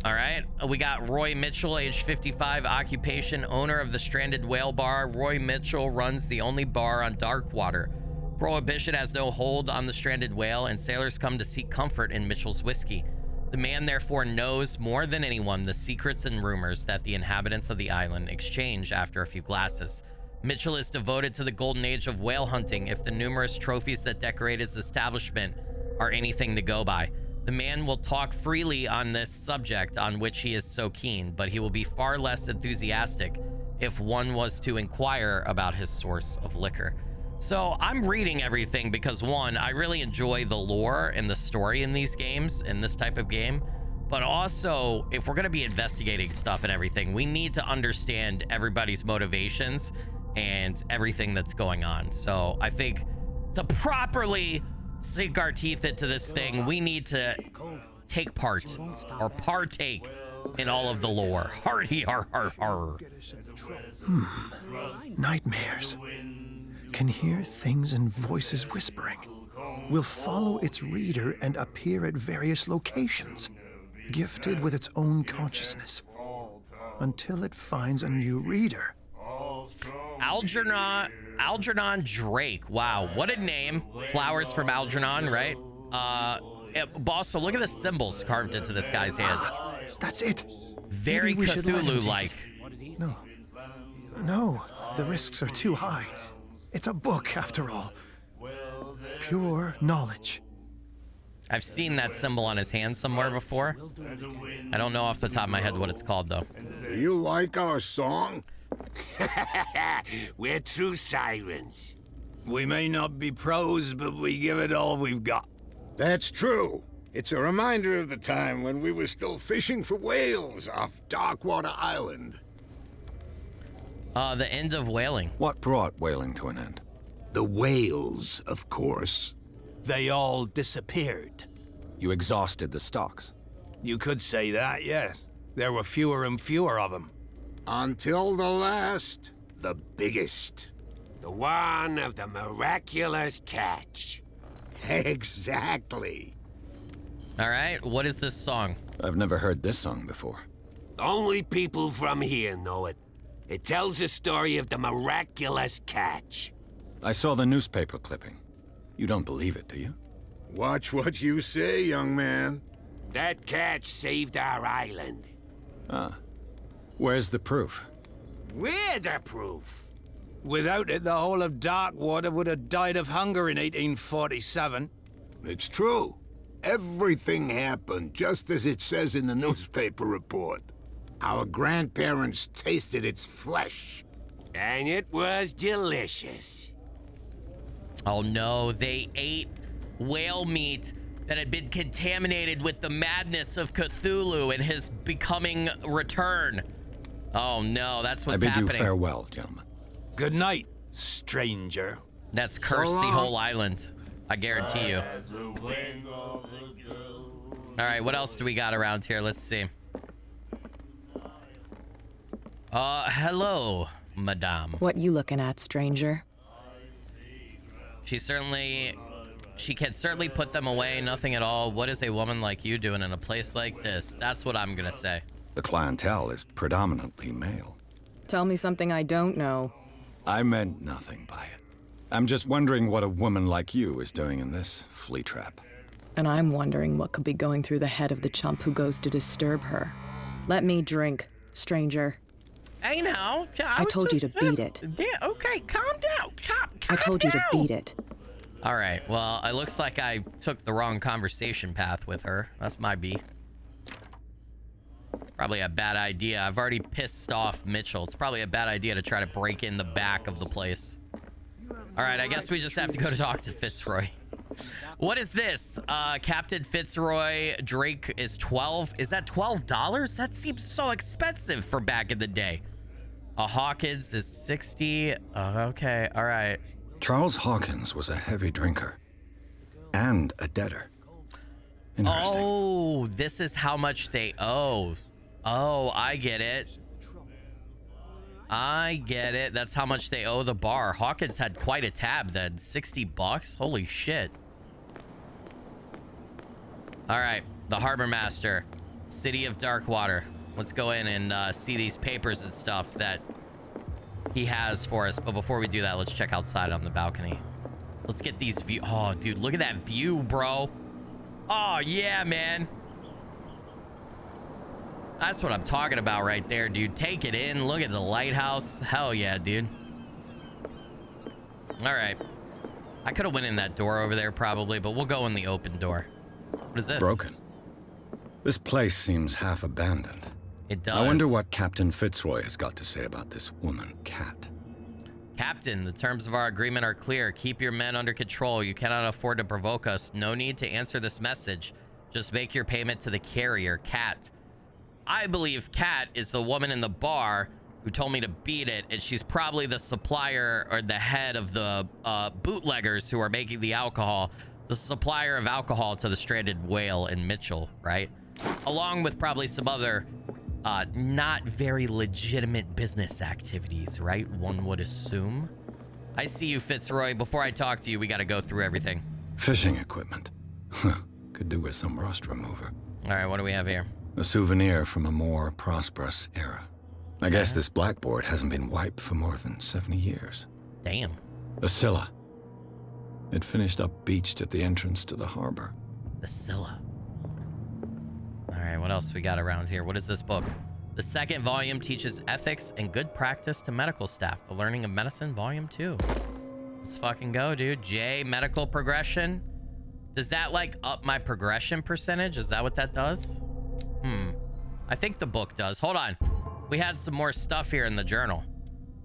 All right, we got Roy Mitchell, age 55, occupation, owner of the Stranded Whale Bar. Roy Mitchell runs the only bar on Darkwater. Prohibition has no hold on the Stranded Whale, and sailors come to seek comfort in Mitchell's whiskey. The man therefore knows more than anyone the secrets and rumors that the inhabitants of the island exchange after a few glasses. Mitchell is devoted to the golden age of whale hunting, if the numerous trophies that decorate his establishment are anything to go by. The man will talk freely on this subject on which he is so keen, but he will be far less enthusiastic if one was to inquire about his source of liquor. So I'm reading everything because, one, I really enjoy the lore and the story in these games, in this type of game. But also, if we're going to be investigating stuff and everything, we need to understand everybody's motivations and everything that's going on. So I think to properly sink our teeth into this thing, we need to take part or partake in all of the lore. Hardy har har har. Nightmares. Can hear things and voices whispering. Will follow its reader and appear at various locations, gifted with its own consciousness, until it finds a new reader. Algernon Drake. Wow, what a name. Flowers from Algernon, right? Boss, so look at the symbols carved into this guy's hand. That's it. Very Cthulhu-like. No, the risks are too high. It's a book, after all. Pure knowledge. I've seen that symbol on his hand somewhere before. I don't know off the top of my head what it's called, though. Do you like our song? We're true sirens. We may not be pros, but we give it all we've got. That's true. It's a reminder of the time when we were still fishing for whales off Darkwater Island. The end of whaling. What brought whaling to an end? The whales, of course. They all disappeared. You exhausted the stocks. You could say that, yes. There were fewer and fewer of them. Until the last, the biggest. The one of the miraculous catch. Exactly. All right, what is this song? I've never heard this song before. Only people from here know it. It tells the story of the miraculous catch. I saw the newspaper clipping. You don't believe it, do you? Watch what you say, young man. That catch saved our island. Ah. Where's the proof? We're the proof. Without it, the whole of Darkwater would have died of hunger in 1847. It's true. Everything happened just as it says in the newspaper report. Our grandparents tasted its flesh. And it was delicious. Oh no, they ate whale meat that had been contaminated with the madness of Cthulhu and his becoming return. Oh no, that's what's happening. I bid you farewell, gentlemen. Good night, stranger. That's cursed the whole island. I guarantee you. All right, what else do we got around here? Let's see. Hello, madame. What you looking at, stranger? She can certainly put them away, nothing at all. What is a woman like you doing in a place like this? That's what I'm gonna say. The clientele is predominantly male. Tell me something I don't know. I meant nothing by it. I'm just wondering what a woman like you is doing in this flea trap. And I'm wondering what could be going through the head of the chump who goes to disturb her. Let me drink, stranger. Hey now, I told you to beat it. Yeah, okay, calm down. Calm I told you to beat it. All right, well, it looks like I took the wrong conversation path with her. That's my B. Probably a bad idea. I've already pissed off Mitchell. It's probably a bad idea to try to break in the back of the place. All right, I guess we just have to go to talk to Fitzroy. What is this? Captain Fitzroy Drake is 12. Is that $12? That seems so expensive for back in the day. Hawkins is 60. Okay, all right. Charles Hawkins was a heavy drinker and a debtor. Interesting. Oh, this is how much they owe. Oh, I get it. I get it. That's how much they owe the bar. Hawkins had quite a tab then. 60 bucks? Holy shit. All right, the Harbor Master, City of Darkwater. Let's go in and see these papers and stuff that he has for us. But before we do that, let's check outside on the balcony. Let's get these view. Oh, dude, look at that view, bro. Oh, yeah, man. That's what I'm talking about right there, dude. Take it in. Look at the lighthouse. Hell yeah, dude. All right. I could have went in that door over there probably, but we'll go in the open door. What is this? Broken. This place seems half abandoned. It does. I wonder what Captain Fitzroy has got to say about this woman, Cat. Captain, the terms of our agreement are clear. Keep your men under control. You cannot afford to provoke us. No need to answer this message. Just make your payment to the carrier, Cat. I believe Cat is the woman in the bar who told me to beat it, and she's probably the supplier or the head of the bootleggers who are making the alcohol, the supplier of alcohol to the stranded whale in Mitchell, right? Along with probably some other not very legitimate business activities, right? One would assume. I see you, Fitzroy. Before I talk to you, we got to go through everything. Fishing equipment. Could do with some rust remover. All right, what do we have here? A souvenir from a more prosperous era. I guess this blackboard hasn't been wiped for more than 70 years. Damn. The Scylla. It finished up beached at the entrance to the harbor. The Scylla. All right, what else we got around here? What is this book? The second volume teaches ethics and good practice to medical staff. The Learning of Medicine, Volume 2. Let's fucking go, dude. J, medical progression. Does that, like, up my progression percentage? Is that what that does? I think the book does. Hold on. We had some more stuff here in the journal.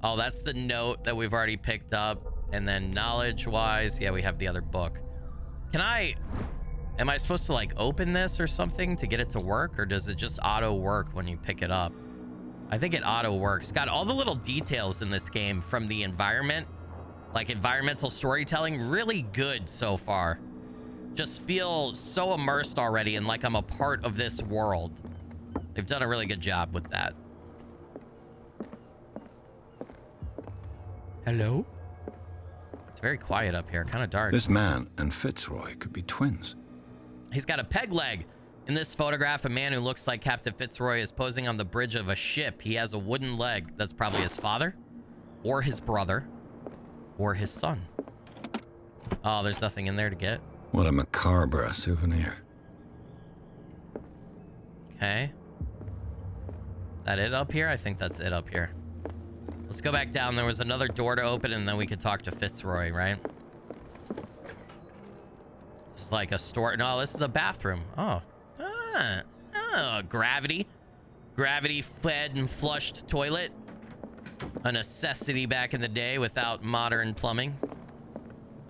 Oh, that's the note that we've already picked up. And then knowledge-wise, yeah, we have the other book. Am I supposed to, like, open this or something to get it to work? Or does it just auto-work when you pick it up? I think it auto-works. Got all the little details in this game from the environment. Like, environmental storytelling. Really good so far. Just feel so immersed already and like I'm a part of this world. They've done a really good job with that. Hello? It's very quiet up here, kind of dark. This man and Fitzroy could be twins. He's got a peg leg. In this photograph, a man who looks like Captain Fitzroy is posing on the bridge of a ship. He has a wooden leg. That's probably his father, or his brother, or his son. Oh, there's nothing in there to get. What a macabre souvenir. Okay. Is that it up here? I think that's it up here. Let's go back down. There was another door to open, and then we could talk to Fitzroy, right? This is like a store. No, this is the bathroom. Oh. Gravity. Gravity-fed and flushed toilet. A necessity back in the day without modern plumbing.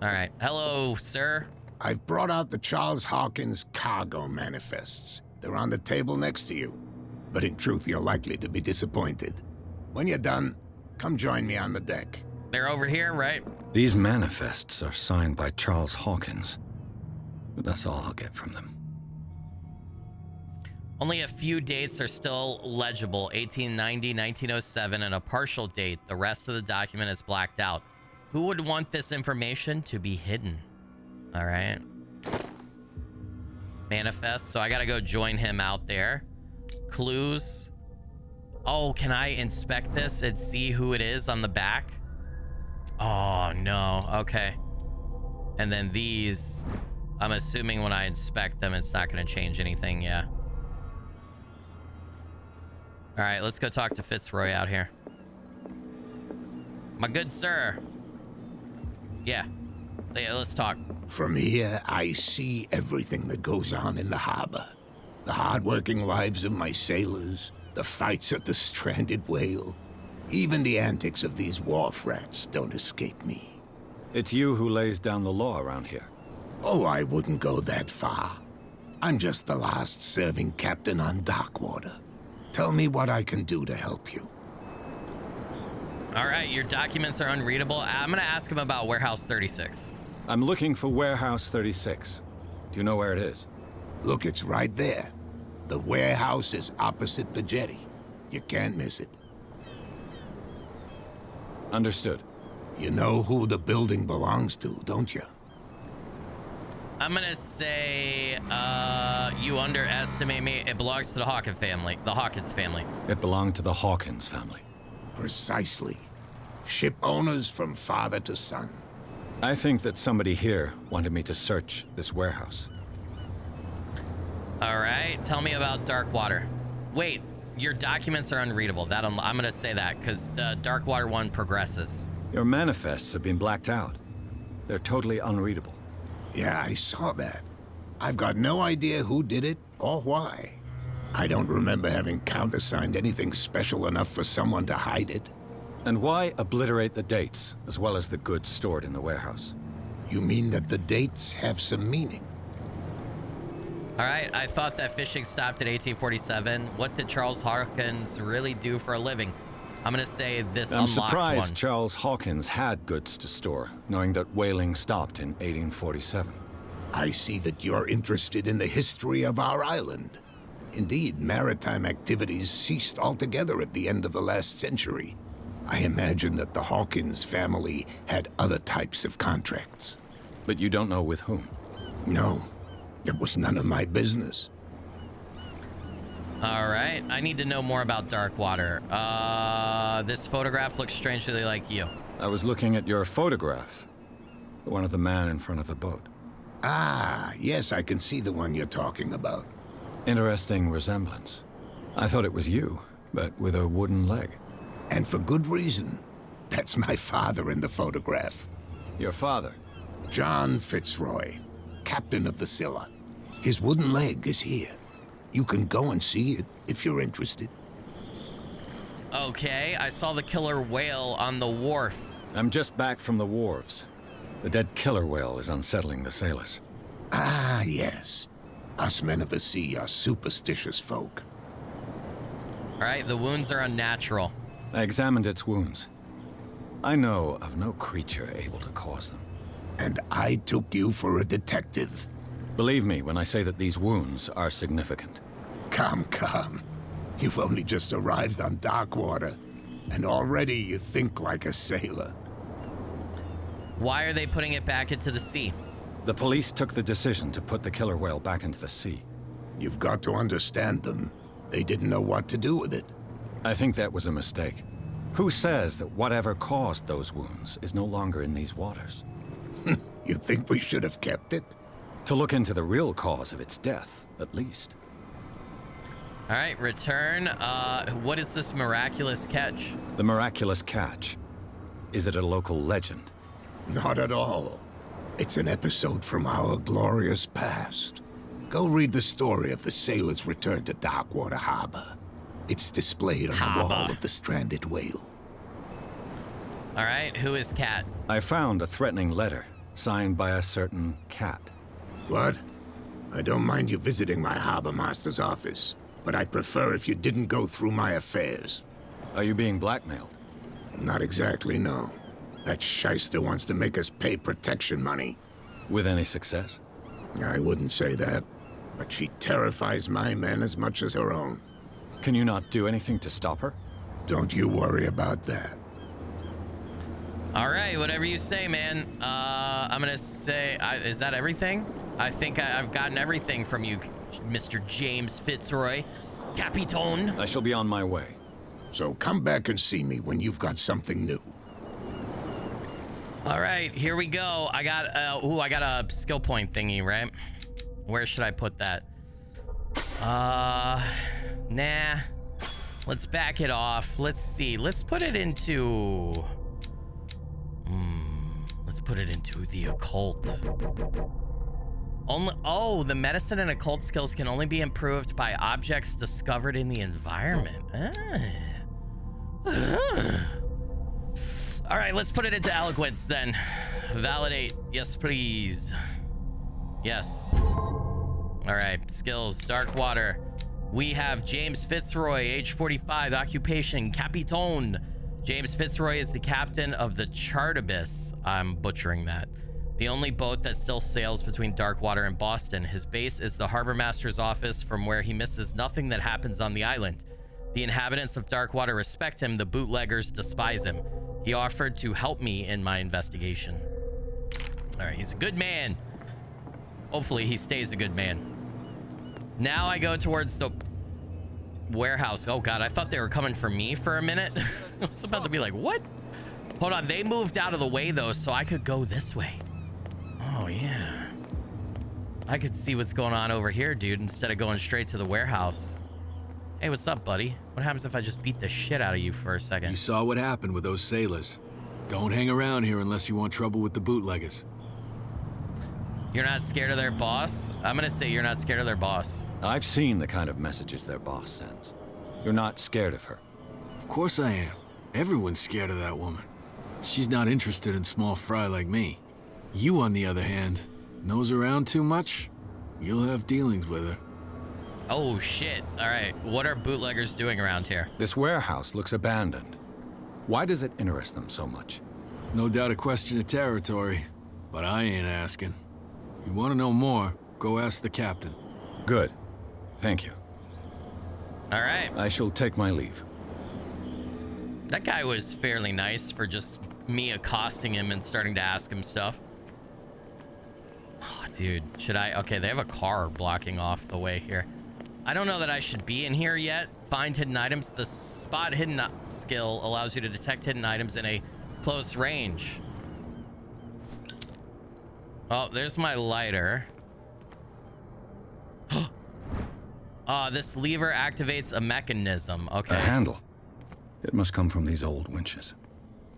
All right. Hello, sir. I've brought out the Charles Hawkins cargo manifests. They're on the table next to you. But in truth, you're likely to be disappointed. When you're done, come join me on the deck. They're over here, right? These manifests are signed by Charles Hawkins. But that's all I'll get from them. Only a few dates are still legible. 1890, 1907, and a partial date. The rest of the document is blacked out. Who would want this information to be hidden? All right. Manifest. So I got to go join him out there. Clues. Oh, can I inspect this and see who it is on the back? Oh, no. Okay. And then these, I'm assuming when I inspect them, it's not going to change anything. Yeah. All right, let's go talk to Fitzroy out here. My good sir. Yeah, let's talk. From here, I see everything that goes on in the harbor. The hard-working lives of my sailors, the fights at the stranded whale. Even the antics of these wharf rats don't escape me. It's you who lays down the law around here. Oh, I wouldn't go that far. I'm just the last serving captain on Darkwater. Tell me what I can do to help you. All right, your documents are unreadable. I'm gonna ask him about Warehouse 36. I'm looking for Warehouse 36. Do you know where it is? Look, it's right there. The warehouse is opposite the jetty. You can't miss it. Understood. You know who the building belongs to, don't you? I'm gonna say, you underestimate me. It belongs to the Hawkins family. The Hawkins family. It belonged to the Hawkins family. Precisely. Ship owners from father to son. I think that somebody here wanted me to search this warehouse. All right, tell me about Darkwater. Wait, your documents are unreadable. I'm gonna say that because the Darkwater one progresses. Your manifests have been blacked out. They're totally unreadable. Yeah, I saw that. I've got no idea who did it or why. I don't remember having countersigned anything special enough for someone to hide it. And why obliterate the dates, as well as the goods stored in the warehouse? You mean that the dates have some meaning? All right, I thought that fishing stopped at 1847. What did Charles Hawkins really do for a living? I'm gonna say this I'm unlocked surprised one. Charles Hawkins had goods to store, knowing that whaling stopped in 1847. I see that you're interested in the history of our island. Indeed, maritime activities ceased altogether at the end of the last century. I imagine that the Hawkins family had other types of contracts. But you don't know with whom? No, it was none of my business. All right, I need to know more about Darkwater. This photograph looks strangely like you. I was looking at your photograph. The one of the man in front of the boat. Ah, yes, I can see the one you're talking about. Interesting resemblance. I thought it was you, but with a wooden leg. And for good reason. That's my father in the photograph. Your father? John Fitzroy, captain of the Scylla. His wooden leg is here. You can go and see it if you're interested. Okay, I saw the killer whale on the wharf. I'm just back from the wharves. The dead killer whale is unsettling the sailors. Ah, yes. Us men of the sea are superstitious folk. All right, the wounds are unnatural. I examined its wounds. I know of no creature able to cause them. And I took you for a detective. Believe me when I say that these wounds are significant. Come. You've only just arrived on Darkwater, and already you think like a sailor. Why are they putting it back into the sea? The police took the decision to put the killer whale back into the sea. You've got to understand them. They didn't know what to do with it. I think that was a mistake. Who says that whatever caused those wounds is no longer in these waters? You think we should have kept it? To look into the real cause of its death, at least. All right, return. What is this miraculous catch? The miraculous catch. Is it a local legend? Not at all. It's an episode from our glorious past. Go read the story of the sailor's return to Darkwater Harbor. It's displayed on the wall of the stranded whale. All right, who is Cat? I found a threatening letter signed by a certain Cat. What? I don't mind you visiting my harbor master's office, but I'd prefer if you didn't go through my affairs. Are you being blackmailed? Not exactly, no. That shyster wants to make us pay protection money. With any success? I wouldn't say that, but she terrifies my men as much as her own. Can you not do anything to stop her? Don't you worry about that. All right, whatever you say, man. I'm gonna say, is that everything? I think I've gotten everything from you, Mr. James Fitzroy. Capitan. I shall be on my way. So come back and see me when you've got something new. All right, here we go. I got a skill point thingy, right? Where should I put that? Nah. Let's back it off. Let's see. Let's put it into... let's put it into the occult. The medicine and occult skills can only be improved by objects discovered in the environment. All right, let's put it into eloquence then. Validate. Yes, please. Yes. All right, skills. Darkwater. We have James Fitzroy, age 45, occupation Capitan. James Fitzroy is the captain of the Chartibus. I'm butchering that. The only boat that still sails between Darkwater and Boston. His base is the harbor master's office, from where he misses nothing that happens on the island. The inhabitants of Darkwater respect him. The bootleggers despise him. He offered to help me in my investigation. All right, he's a good man. Hopefully he stays a good man. Now I go towards the warehouse. Oh God, I thought they were coming for me for a minute. I was about to be like, what? Hold on, they moved out of the way though, so I could go this way. Oh yeah. I could see what's going on over here, dude, instead of going straight to the warehouse. Hey, what's up, buddy? What happens if I just beat the shit out of you for a second? You saw what happened with those sailors. Don't hang around here unless you want trouble with the bootleggers. You're not scared of their boss? I'm gonna say you're not scared of their boss. I've seen the kind of messages their boss sends. You're not scared of her. Of course I am. Everyone's scared of that woman. She's not interested in small fry like me. You, on the other hand, nose around too much, you'll have dealings with her. Oh shit. All right, what are bootleggers doing around here? This warehouse looks abandoned. Why does it interest them so much? No doubt a question of territory, but I ain't asking. You want to know more, go ask the captain. Good. Thank you. All right. I shall take my leave. That guy was fairly nice for just me accosting him and starting to ask him stuff. Oh, dude, should I? Okay, they have a car blocking off the way here. I don't know that I should be in here yet. Find hidden items. The spot hidden skill allows you to detect hidden items in a close range. Oh, there's my lighter. This lever activates a mechanism. Okay. A handle. It must come from these old winches.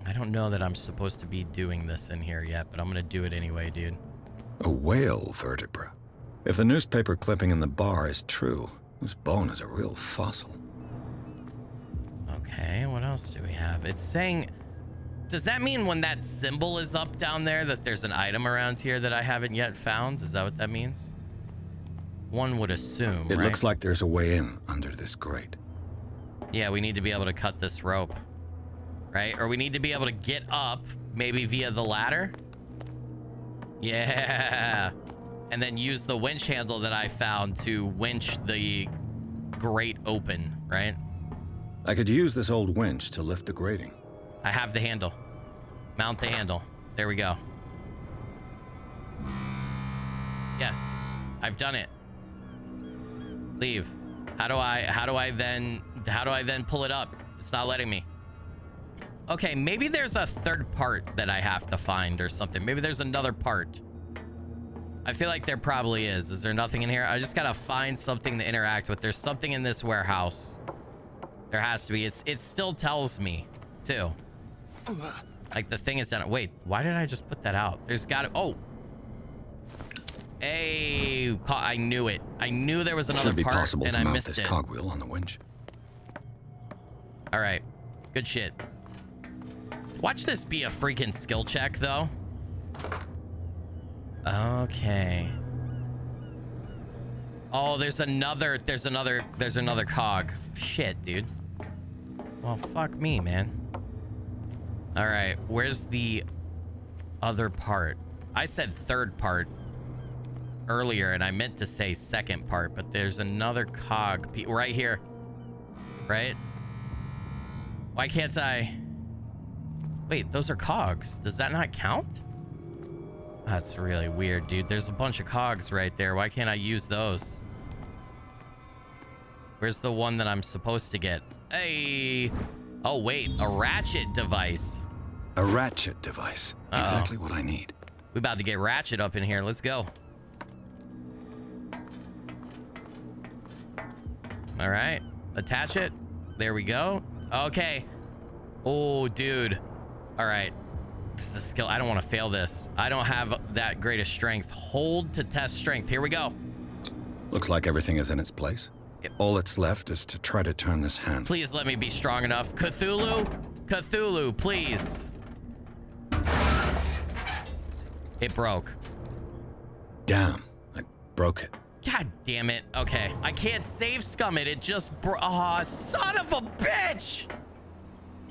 I don't know that I'm supposed to be doing this in here yet, but I'm gonna do it anyway, dude. A whale vertebra. If the newspaper clipping in the bar is true, this bone is a real fossil. Okay, what else do we have? It's saying... Does that mean when that symbol is up down there that there's an item around here that I haven't yet found? Is that what that means? One would assume, It right? looks like there's a way in under this grate. Yeah, we need to be able to cut this rope, right? Or we need to be able to get up, maybe via the ladder. Yeah. And then use the winch handle that I found to winch the grate open, right? I could use this old winch to lift the grating. I have the handle. Mount the handle. There we go. Yes, I've done it. Leave. How do I then pull it up? It's not letting me. Okay, maybe there's a third part that I have to find or something. Maybe there's another part. I feel like there probably is. Is there nothing in here? I just gotta find something to interact with. There's something in this warehouse. There has to be. It still tells me too. Like the thing is done. Wait, why did I just put that out? There's gotta, oh. Hey, I knew it. I knew there was another Should be part possible and to I mount missed this it. cogwheel on the winch. All right, good shit. Watch this be a freaking skill check though. Okay. Oh, there's another cog. Shit, dude. Well, fuck me, man. All right, where's the other part? I said third part earlier, and I meant to say second part, but there's another cog right here, right? Why can't I? Wait, those are cogs. Does that not count? That's really weird, dude. There's a bunch of cogs right there. Why can't I use those? Where's the one that I'm supposed to get? Hey. Oh, wait. A ratchet device. A ratchet device. Uh-oh. Exactly what I need. We about to get ratchet up in here. Let's go. All right. Attach it. There we go. Okay. Oh, dude. All right. This is a skill. I don't want to fail this. I don't have that great of strength. Hold to test strength. Here we go. Looks like everything is in its place. Yep. All that's left is to try to turn this handle. Please let me be strong enough. Cthulhu? Cthulhu, please. It broke. Damn, I broke it. God damn it. Okay. I can't save scum it. It just oh, son of a bitch.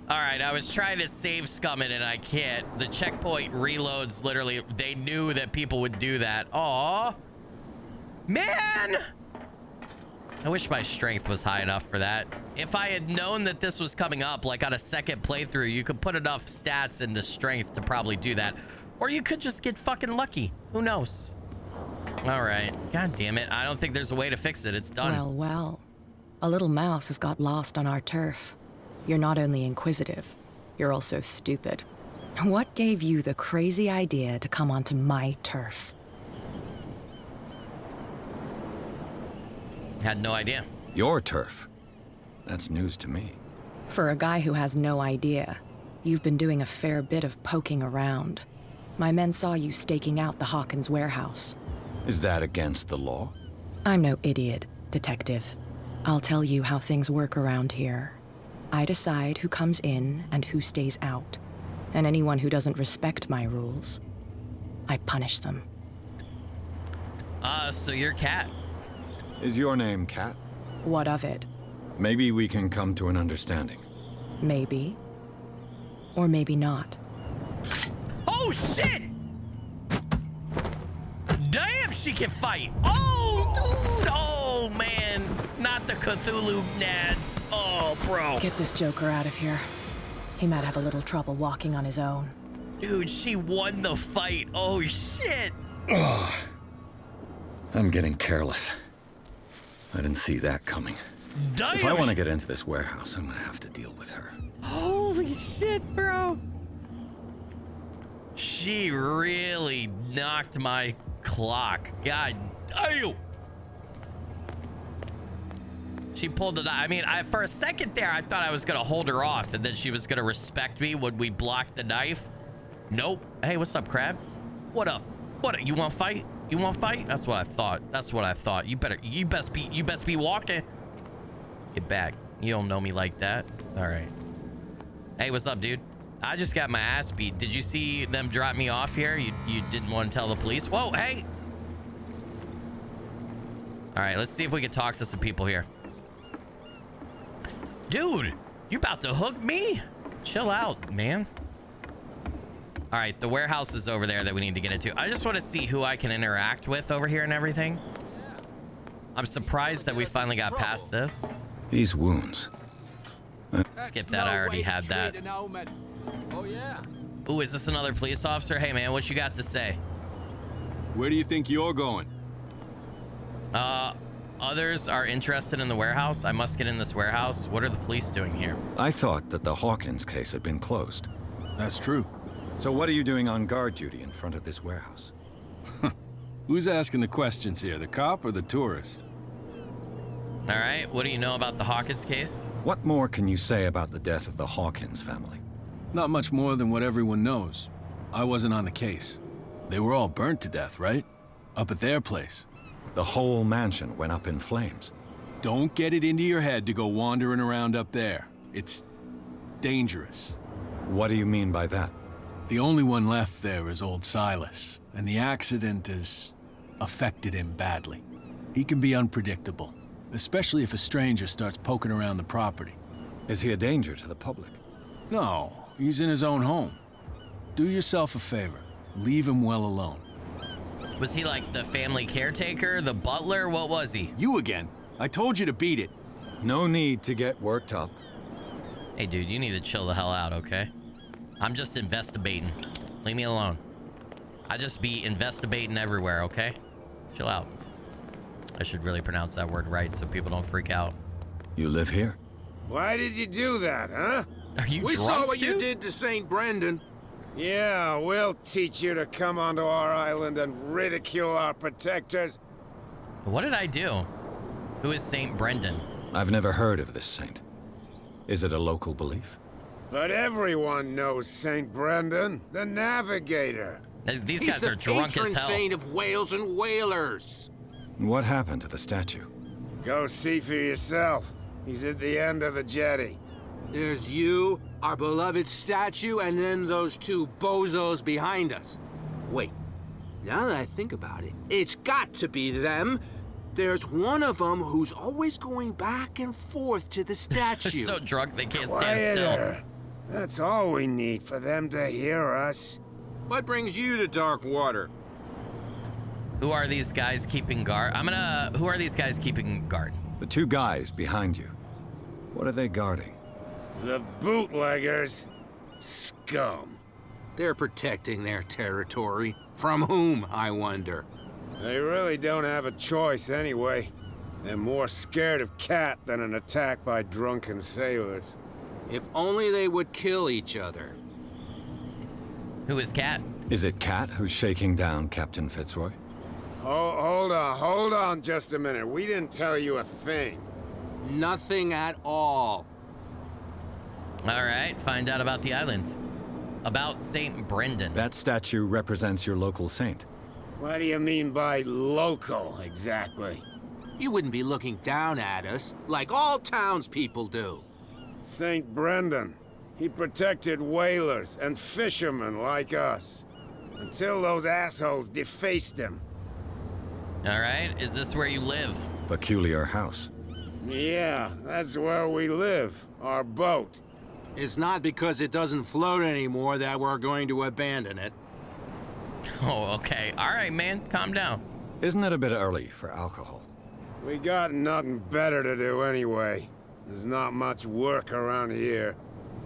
All right. I was trying to save scum it and I can't. The checkpoint reloads literally. They knew that people would do that. Aw. Man. I wish my strength was high enough for that. If I had known that this was coming up, like on a second playthrough, you could put enough stats into strength to probably do that. Or you could just get fucking lucky. Who knows? All right. God damn it. I don't think there's a way to fix it. It's done. Well, well. A little mouse has got lost on our turf. You're not only inquisitive, you're also stupid. What gave you the crazy idea to come onto my turf? Had no idea. Your turf? That's news to me. For a guy who has no idea, you've been doing a fair bit of poking around. My men saw you staking out the Hawkins warehouse. Is that against the law? I'm no idiot, Detective. I'll tell you how things work around here. I decide who comes in and who stays out. And anyone who doesn't respect my rules, I punish them. So you're Cat. Is your name Cat? What of it? Maybe we can come to an understanding. Maybe. Or maybe not. Oh, shit! Damn, she can fight. Oh, dude. Oh, man. Not the Cthulhu nads. Oh, bro. Get this joker out of here. He might have a little trouble walking on his own. Dude, she won the fight. Oh, shit. Oh, I'm getting careless. I didn't see that coming. Damn. If I want to get into this warehouse, I'm gonna have to deal with her. Holy shit, bro. She really knocked my clock. God damn. She pulled it out. I mean, for a second there, I thought I was gonna hold her off and then she was gonna respect me when we blocked the knife. Nope. Hey, what's up, Crab? What up? What? You want to fight? You want to fight? That's what I thought. That's what I thought. You best be walking. Get back. You don't know me like that. All right. Hey, what's up, dude? I just got my ass beat. Did you see them drop me off here? You didn't want to tell the police? Whoa, hey. All right, let's see if we can talk to some people here. Dude, you about to hook me? Chill out, man. All right, the warehouse is over there that we need to get into. I just want to see who I can interact with over here and everything. I'm surprised that we finally got past this. These wounds. Skip that, I already had that. Oh, yeah. Ooh, is this another police officer? Hey, man, what you got to say? Where do you think you're going? Others are interested in the warehouse. I must get in this warehouse. What are the police doing here? I thought that the Hawkins case had been closed. That's true. So what are you doing on guard duty in front of this warehouse? Who's asking the questions here, the cop or the tourist? All right, what do you know about the Hawkins case? What more can you say about the death of the Hawkins family? Not much more than what everyone knows. I wasn't on the case. They were all burnt to death, right? Up at their place. The whole mansion went up in flames. Don't get it into your head to go wandering around up there. It's dangerous. What do you mean by that? The only one left there is old Silas, and the accident has affected him badly. He can be unpredictable, especially if a stranger starts poking around the property. Is he a danger to the public? No, he's in his own home. Do yourself a favor. Leave him well alone. Was he like the family caretaker, the butler? What was he? You again. I told you to beat it. No need to get worked up. Hey, dude, you need to chill the hell out, okay? I'm just investigating. Leave me alone. I just be investigating everywhere, okay? Chill out. I should really pronounce that word right so people don't freak out. You live here? Why did you do that, huh? Are you We drunk, saw what dude? you did to St. Brendan. Yeah, we'll teach you to come onto our island and ridicule our protectors. What did I do? Who is St. Brendan? I've never heard of this saint. Is it a local belief? But everyone knows St. Brendan, the navigator. These He's guys the are drunk patron as hell. saint of whales and whalers. What happened to the statue? Go see for yourself. He's at the end of the jetty. There's you, our beloved statue, and then those two bozos behind us. Wait, now that I think about it, it's got to be them. There's one of them who's always going back and forth to the statue. They're so drunk they can't stand still. Quieter. That's all we need for them to hear us. What brings you to Darkwater? Who are these guys keeping guard? Who are these guys keeping guard? The two guys behind you. What are they guarding? The bootleggers. Scum. They're protecting their territory. From whom, I wonder? They really don't have a choice anyway. They're more scared of Cat than an attack by drunken sailors. If only they would kill each other. Who is Cat? Is it Cat who's shaking down Captain Fitzroy? Hold on just a minute. We didn't tell you a thing. Nothing at all. All right, find out about the island. About Saint Brendan. That statue represents your local saint. What do you mean by local, exactly? You wouldn't be looking down at us, like all townspeople do. St. Brendan. He protected whalers and fishermen like us. Until those assholes defaced him. All right, is this where you live? Peculiar house. Yeah, that's where we live. Our boat. It's not because it doesn't float anymore that we're going to abandon it. Oh, okay. All right, man, calm down. Isn't it a bit early for alcohol? We got nothing better to do anyway. There's not much work around here.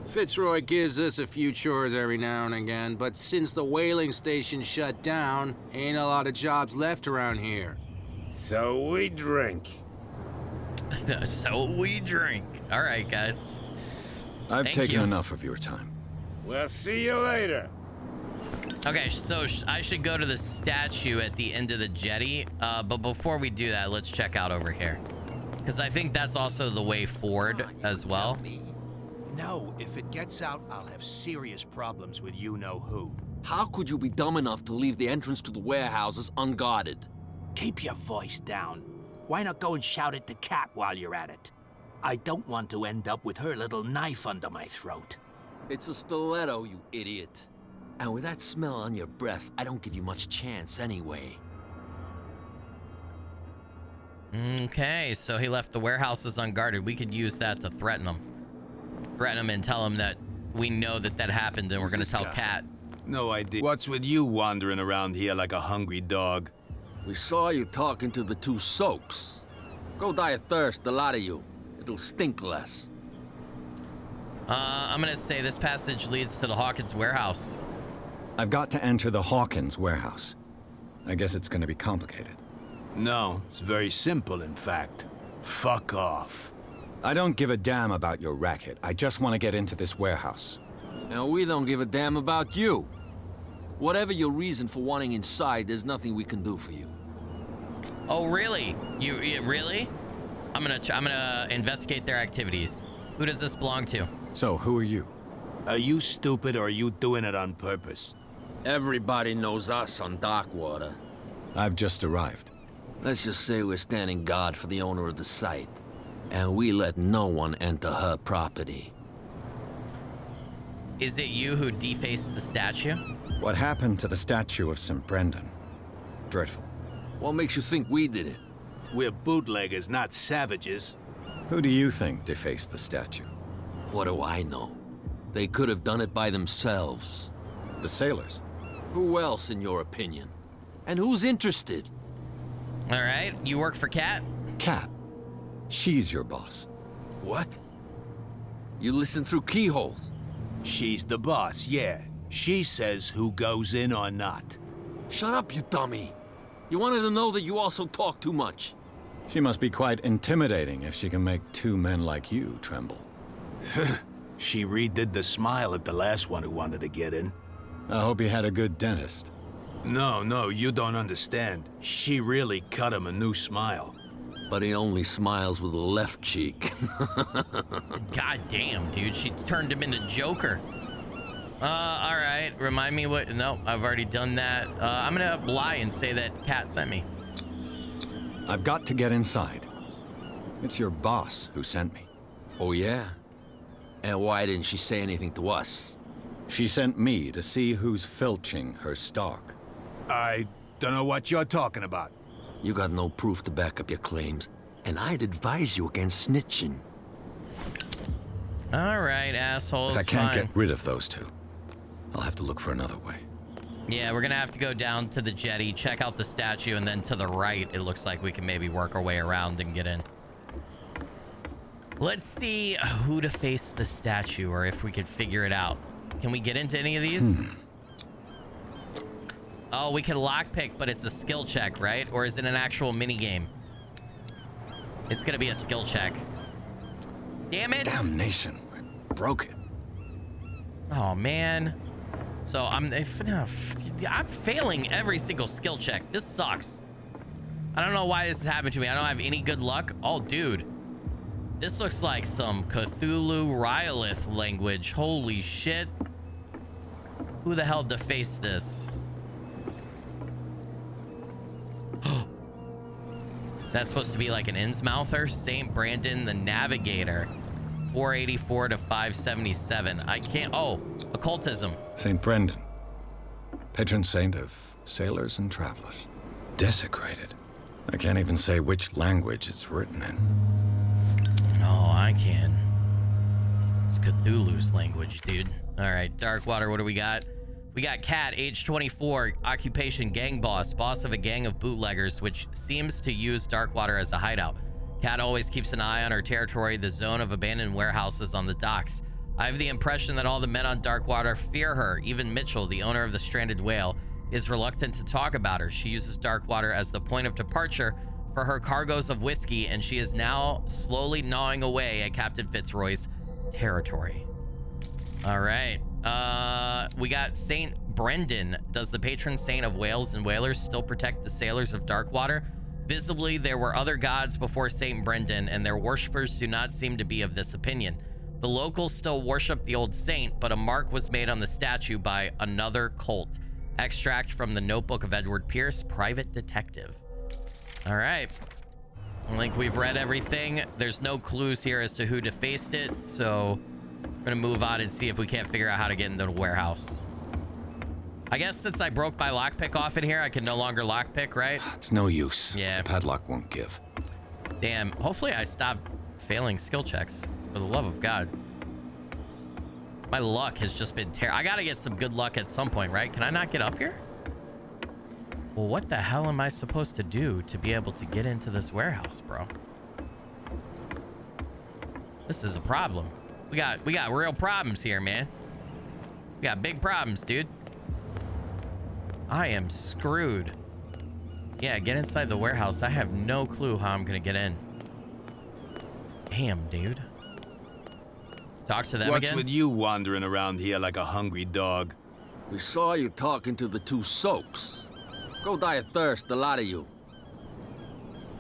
Fitzroy gives us a few chores every now and again, but since the whaling station shut down, ain't a lot of jobs left around here. So we drink. So we drink. All right, guys. I've taken enough of your time. We'll see you later. Okay, so I should go to the statue at the end of the jetty, but before we do that, let's check out over here. Because I think that's also the way forward as well. No, if it gets out, I'll have serious problems with you-know-who. How could you be dumb enough to leave the entrance to the warehouses unguarded? Keep your voice down. Why not go and shout at the cat while you're at it? I don't want to end up with her little knife under my throat. It's a stiletto, you idiot. And with that smell on your breath, I don't give you much chance anyway. Okay, so he left the warehouses unguarded. We could use that to threaten him. Threaten him and tell him that we know that that happened and we're gonna tell Kat. No idea. What's with you wandering around here like a hungry dog? We saw you talking to the two soaks. Go die of thirst, the lot of you. It'll stink less. I'm gonna say this passage leads to the Hawkins warehouse. I've got to enter the Hawkins warehouse. I guess it's gonna be complicated. No, it's very simple, in fact. Fuck off. I don't give a damn about your racket. I just want to get into this warehouse. And we don't give a damn about you. Whatever your reason for wanting inside, there's nothing we can do for you. Oh, really? You really? I'm gonna investigate their activities. Who does this belong to? So, who are you? Are you stupid or are you doing it on purpose? Everybody knows us on Darkwater. I've just arrived. Let's just say we're standing guard for the owner of the site. And we let no one enter her property. Is it you who defaced the statue? What happened to the statue of St. Brendan? Dreadful. What makes you think we did it? We're bootleggers, not savages. Who do you think defaced the statue? What do I know? They could have done it by themselves. The sailors? Who else, in your opinion? And who's interested? All right, you work for Kat? Kat? She's your boss. What? You listen through keyholes? She's the boss, yeah. She says who goes in or not. Shut up, you dummy. You wanted to know that you also talk too much. She must be quite intimidating if she can make two men like you tremble. She redid the smile at the last one who wanted to get in. I hope he had a good dentist. No, you don't understand. She really cut him a new smile. But he only smiles with the left cheek. God damn, dude. She turned him into Joker. All right. Remind me what... No, I've already done that. I'm gonna lie and say that Kat sent me. I've got to get inside. It's your boss who sent me. Oh, yeah? And why didn't she say anything to us? She sent me to see who's filching her stock. I don't know what you're talking about. You got no proof to back up your claims, and I'd advise you against snitching. All right, assholes. If I can't get rid of those two, I'll have to look for another way. Yeah, we're gonna have to go down to the jetty, check out the statue, and then to the right, it looks like we can maybe work our way around and get in. Let's see who to face the statue, or if we could figure it out. Can we get into any of these? Oh, we can lockpick, but it's a skill check, right? Or is it an actual mini game? It's gonna be a skill check. Damn it! Damnation! I broke it. Oh man. So I'm failing every single skill check. This sucks. I don't know why this has happened to me. I don't have any good luck. Oh, dude. This looks like some Cthulhu Rylith language. Holy shit. Who the hell defaced this? Is that supposed to be like an Innsmouther? St. Brandon the Navigator. 484 to 577. I can't. Oh, occultism. St. Brendan, patron saint of sailors and travelers. Desecrated. I can't even say which language it's written in. Oh, I can. It's Cthulhu's language, dude. All right, Darkwater, what do we got? We got Cat, age 24, occupation gang boss of a gang of bootleggers, which seems to use Darkwater as a hideout. Cat always keeps an eye on her territory, the zone of abandoned warehouses on the docks. I have the impression that all the men on Darkwater fear her. Even Mitchell, the owner of the stranded whale, is reluctant to talk about her. She uses Darkwater as the point of departure for her cargoes of whiskey, and she is now slowly gnawing away at Captain Fitzroy's territory. All right. We got St. Brendan. Does the patron saint of whales and whalers still protect the sailors of Darkwater? Visibly, there were other gods before St. Brendan, and their worshippers do not seem to be of this opinion. The locals still worship the old saint, but a mark was made on the statue by another cult. Extract from the notebook of Edward Pierce, private detective. All right. I think we've read everything. There's no clues here as to who defaced it, so we're gonna move on and see if we can't figure out how to get into the warehouse. I guess since I broke my lockpick off in here, I can no longer lockpick, right? It's no use. Yeah. The padlock won't give. Damn. Hopefully I stop failing skill checks, for the love of God. My luck has just been terrible. I gotta get some good luck at some point, right? Can I not get up here? Well, what the hell am I supposed to do to be able to get into this warehouse, bro? This is a problem. We got real problems here, man. We got big problems, dude. I am screwed. Yeah, get inside the warehouse. I have no clue how I'm gonna get in. Damn, dude. Talk to them again? What's with you wandering around here like a hungry dog? We saw you talking to the two soaks. Go die of thirst, the lot of you.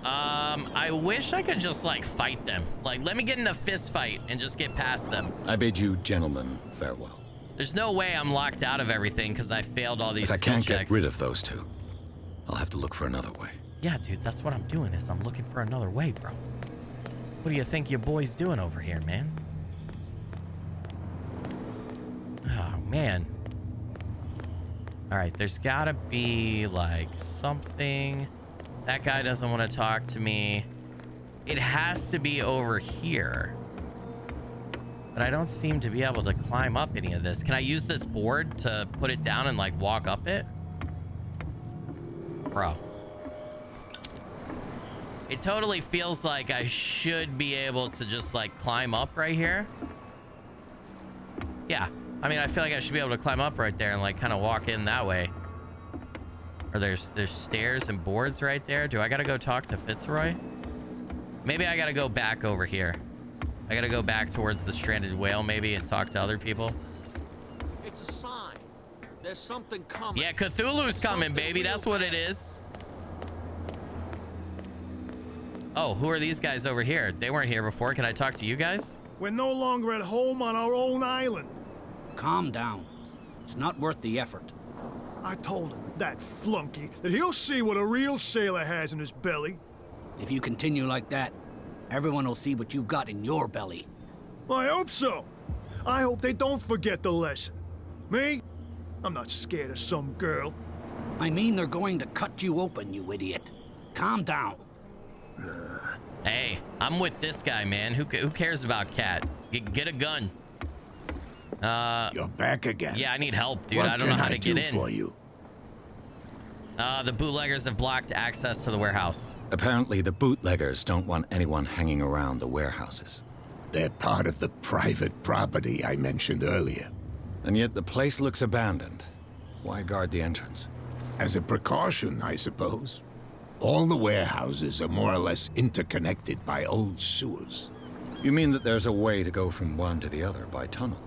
I wish I could just, like, fight them. Like, let me get in a fist fight and just get past them. I bid you gentlemen farewell. There's no way I'm locked out of everything because I failed all these If I skill can't checks. get rid of those two, I'll have to look for another way. Yeah, dude, that's what I'm doing is I'm looking for another way, bro. What do you think your boy's doing over here, man? Oh, man. All right, there's gotta be, like, something. That guy doesn't want to talk to me. It has to be over here. But I don't seem to be able to climb up any of this. Can I use this board to put it down and, like, walk up it? Bro. It totally feels like I should be able to just, like, climb up right here. Yeah. I mean, I feel like I should be able to climb up right there and, like, kind of walk in that way. Or there's stairs and boards right there. Do I gotta go talk to Fitzroy? Maybe I gotta go back over here. I gotta go back towards the stranded whale maybe and talk to other people. It's a sign. There's something coming. Yeah, Cthulhu's coming, baby. That's what it is. Oh, who are these guys over here? They weren't here before. Can I talk to you guys? We're no longer at home on our own island. Calm down. It's not worth the effort. I told him, that flunky, that he'll see what a real sailor has in his belly. If you continue like that, everyone will see what you've got in your belly. I hope so. I hope they don't forget the lesson. Me? I'm not scared of some girl. I mean they're going to cut you open, you idiot. Calm down. Hey, I'm with this guy, man. Who cares about Cat? Get a gun. You're back again. Yeah, I need help, dude. What I don't know how to get in. for you? The bootleggers have blocked access to the warehouse. Apparently, the bootleggers don't want anyone hanging around the warehouses. They're part of the private property I mentioned earlier. And yet the place looks abandoned. Why guard the entrance? As a precaution, I suppose. All the warehouses are more or less interconnected by old sewers. You mean that there's a way to go from one to the other by tunnel?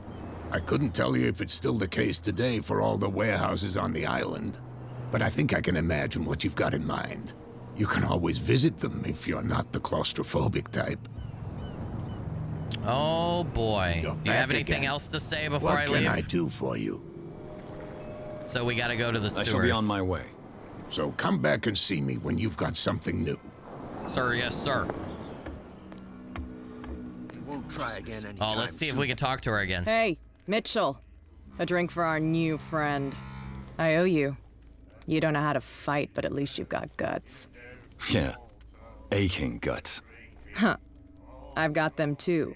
I couldn't tell you if it's still the case today for all the warehouses on the island, but I think I can imagine what you've got in mind. You can always visit them if you're not the claustrophobic type. Oh boy. Do you have anything else to say before I leave? What can I do for you? So we gotta go to the sewers. I shall be on my way. So come back and see me when you've got something new. Sir, yes, sir. Won't try again anytime Oh, let's see if we can talk to her again. Hey, Mitchell. A drink for our new friend. I owe you. You don't know how to fight, but at least you've got guts. Yeah. Aching guts. Huh. I've got them too.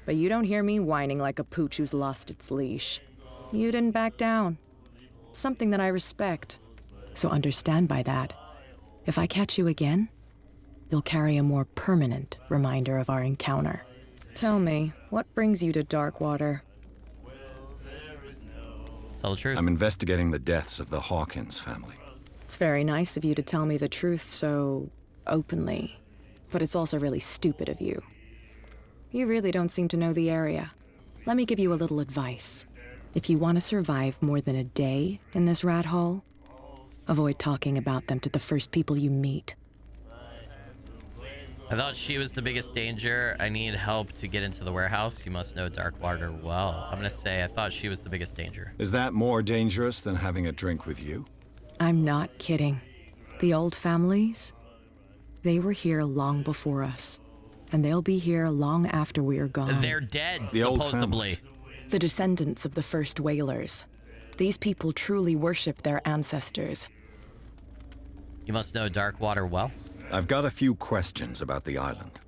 But you don't hear me whining like a pooch who's lost its leash. You didn't back down. Something that I respect. So understand by that, if I catch you again, you'll carry a more permanent reminder of our encounter. Tell me, what brings you to Darkwater? Tell the truth. I'm investigating the deaths of the Hawkins family. It's very nice of you to tell me the truth so openly, but it's also really stupid of you. You really don't seem to know the area. Let me give you a little advice. If you want to survive more than a day in this rat hole, avoid talking about them to the first people you meet. I thought she was the biggest danger. I need help to get into the warehouse. You must know Darkwater well. I'm gonna say I thought she was the biggest danger. Is that more dangerous than having a drink with you? I'm not kidding. The old families, they were here long before us. And they'll be here long after we are gone. They're dead, supposedly. The descendants of the first whalers. These people truly worship their ancestors. You must know Darkwater well. I've got a few questions about the island.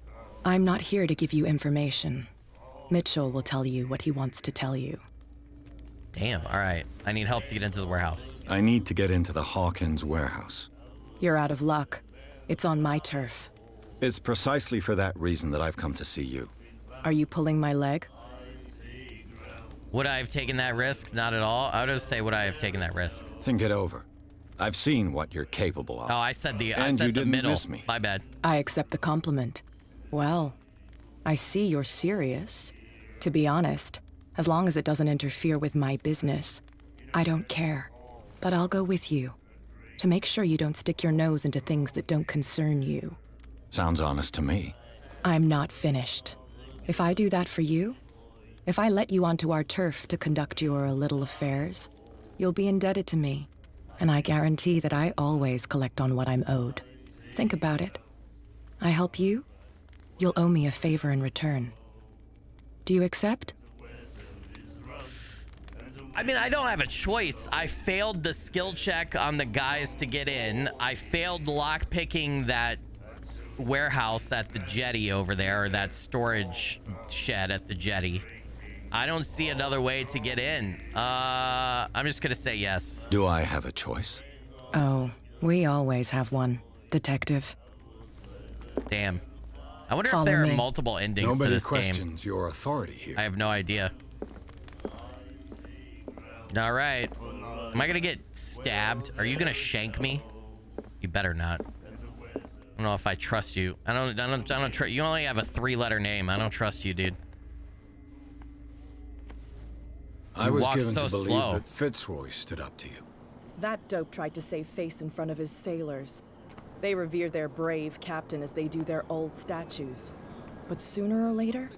I'm not here to give you information. Mitchell will tell you what he wants to tell you. Damn, all right. I need help to get into the warehouse. I need to get into the Hawkins warehouse. You're out of luck. It's on my turf. It's precisely for that reason that I've come to see you. Are you pulling my leg? Would I have taken that risk? Not at all. I would just say, would I have taken that risk? Think it over. I've seen what you're capable of. Oh, I said the didn't middle. Miss me. My bad. I accept the compliment. Well, I see you're serious. To be honest, as long as it doesn't interfere with my business, I don't care. But I'll go with you, to make sure you don't stick your nose into things that don't concern you. Sounds honest to me. I'm not finished. If I do that for you, if I let you onto our turf to conduct your little affairs, you'll be indebted to me, and I guarantee that I always collect on what I'm owed. Think about it. I help you, you'll owe me a favor in return. Do you accept? I mean, I don't have a choice. I failed the skill check on the guys to get in. I failed lockpicking that warehouse at the jetty over there, or that storage shed at the jetty. I don't see another way to get in. I'm just gonna say yes. Do I have a choice? Oh, we always have one, Detective. Damn. I wonder Follow if there me. are multiple endings Nobody to this questions your authority here. I have no idea. All right. Am I gonna get stabbed? Are you gonna shank me? You better not. I don't know if I trust you. I don't trust you. Only have a 3-letter name. I don't trust you, dude. I was given so to believe slow. that Fitzroy stood up to you. That dope tried to save face in front of his sailors. They revere their brave captain as they do their old statues. But sooner or later,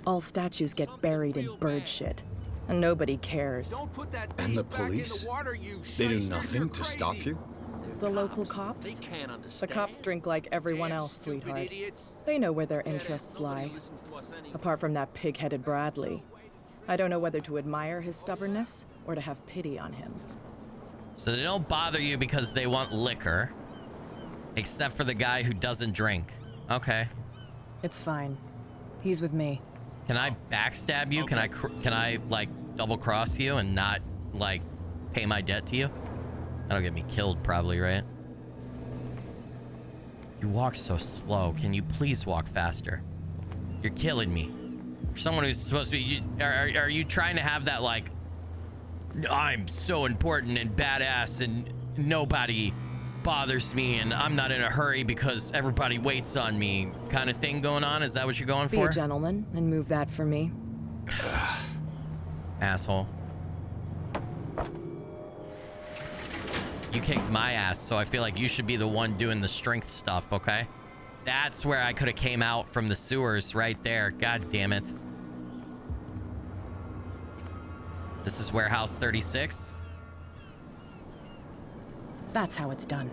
all statues get buried in bird shit. And nobody cares. And the police? They do nothing to stop you? The local cops? The cops drink like everyone else, sweetheart. They know where their interests lie. Apart from that pig-headed Bradley. I don't know whether to admire his stubbornness or to have pity on him. So they don't bother you because they want liquor, except for the guy who doesn't drink. Okay. It's fine. He's with me. Can I backstab you? Okay. Can I like double cross you and not like pay my debt to you? That'll get me killed probably, right? You walk so slow. Can you please walk faster? You're killing me. For someone who's supposed to be, are you trying to have that like, I'm so important and badass and nobody bothers me and I'm not in a hurry because everybody waits on me kind of thing going on? Is that what you're going Be for? a gentleman and move that for me. Asshole. You kicked my ass, so I feel like you should be the one doing the strength stuff, okay? That's where I could have came out from the sewers right there. God damn it. This is warehouse 36. That's how it's done.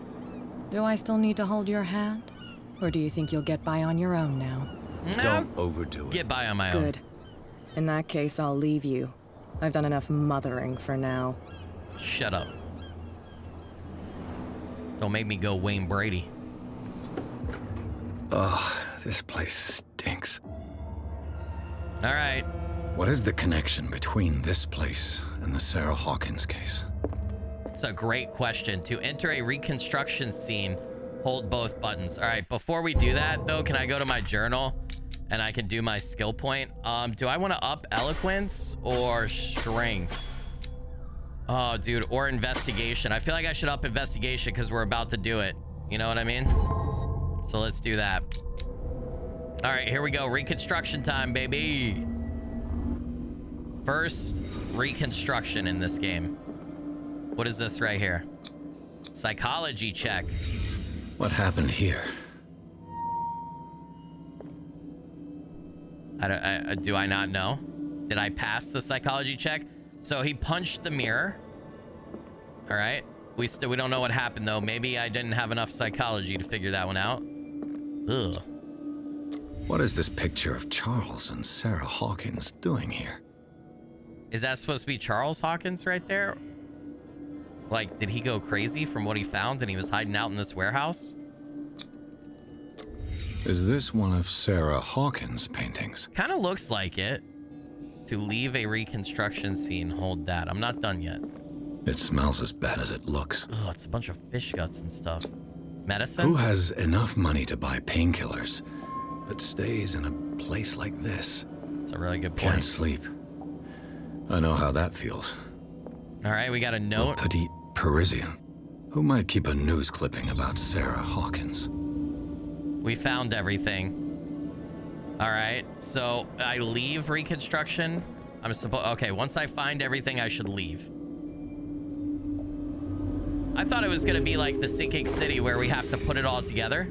Do I still need to hold your hand? Or do you think you'll get by on your own now? Don't overdo it. Get by on my own. Good. In that case, I'll leave you. I've done enough mothering for now. Shut up. Don't make me go Wayne Brady. Ugh, this place stinks. All right. What is the connection between this place and the Sarah Hawkins case? It's a great question. To enter a reconstruction scene, hold both buttons. All right, before we do that, though, can I go to my journal and I can do my skill point? Do I want to up eloquence or strength? Oh, dude, or investigation. I feel like I should up investigation because we're about to do it. You know what I mean? So let's do that. All right, here we go. Reconstruction time, baby. First reconstruction in this game. What is this right here? Psychology check. What happened here? Do I not know? Did I pass the psychology check? So he punched the mirror. All right. We don't know what happened though. Maybe I didn't have enough psychology to figure that one out. Ugh. What is this picture of Charles and Sarah Hawkins doing here? Is that supposed to be Charles Hawkins right there? Like, did he go crazy from what he found and he was hiding out in this warehouse? Is this one of Sarah Hawkins' paintings? Kind of looks like it. To leave a reconstruction scene, hold that. I'm not done yet. It smells as bad as it looks. Oh, it's a bunch of fish guts and stuff. Medicine? Who has enough money to buy painkillers, but stays in a place like this? It's a really good point. Can't sleep. I know how that feels. All right, we got a note. A petite Parisian. Who might keep a news clipping about Sarah Hawkins? We found everything. All right, so I leave reconstruction. Okay, once I find everything, I should leave. I thought it was gonna be like the sinking city where we have to put it all together.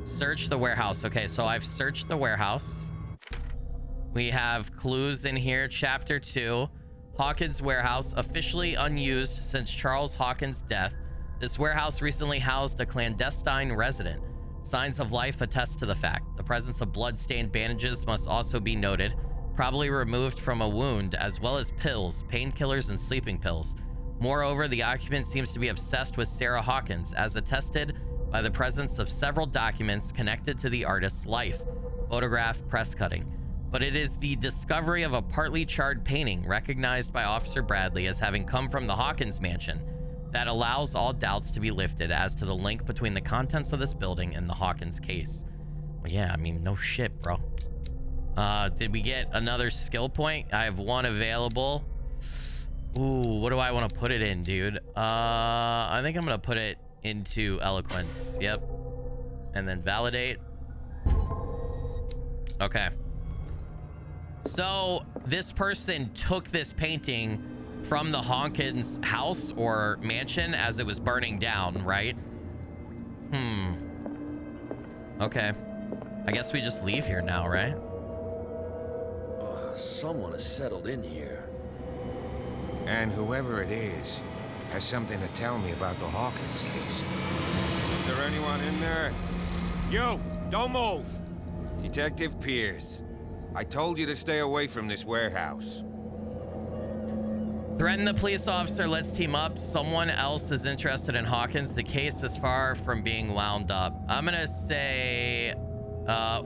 Search the warehouse. Okay, so I've searched the warehouse. We have clues in here. Chapter 2, Hawkins warehouse, officially unused since Charles Hawkins' death. This warehouse recently housed a clandestine resident. Signs of life attest to the fact. The presence of blood-stained bandages must also be noted, probably removed from a wound, as well as pills, painkillers, and sleeping pills. Moreover, the occupant seems to be obsessed with Sarah Hawkins, as attested by the presence of several documents connected to the artist's life, photograph, press cutting. But it is the discovery of a partly charred painting recognized by Officer Bradley as having come from the Hawkins mansion that allows all doubts to be lifted as to the link between the contents of this building and the Hawkins case. Well, yeah, I mean, no shit, bro. Did we get another skill point? I have one available. Ooh, what do I want to put it in, dude? I think I'm gonna put it into eloquence. Yep. And then validate. Okay. So this person took this painting from the Hawkins house or mansion as it was burning down, right? Okay. I guess we just leave here now, right? Someone has settled in here. And whoever it is has something to tell me about the Hawkins case. Is there anyone in there? You! Don't move! Detective Pierce. I told you to stay away from this warehouse. Threaten the police officer, let's team up. Someone else is interested in Hawkins. The case is far from being wound up. I'm gonna say,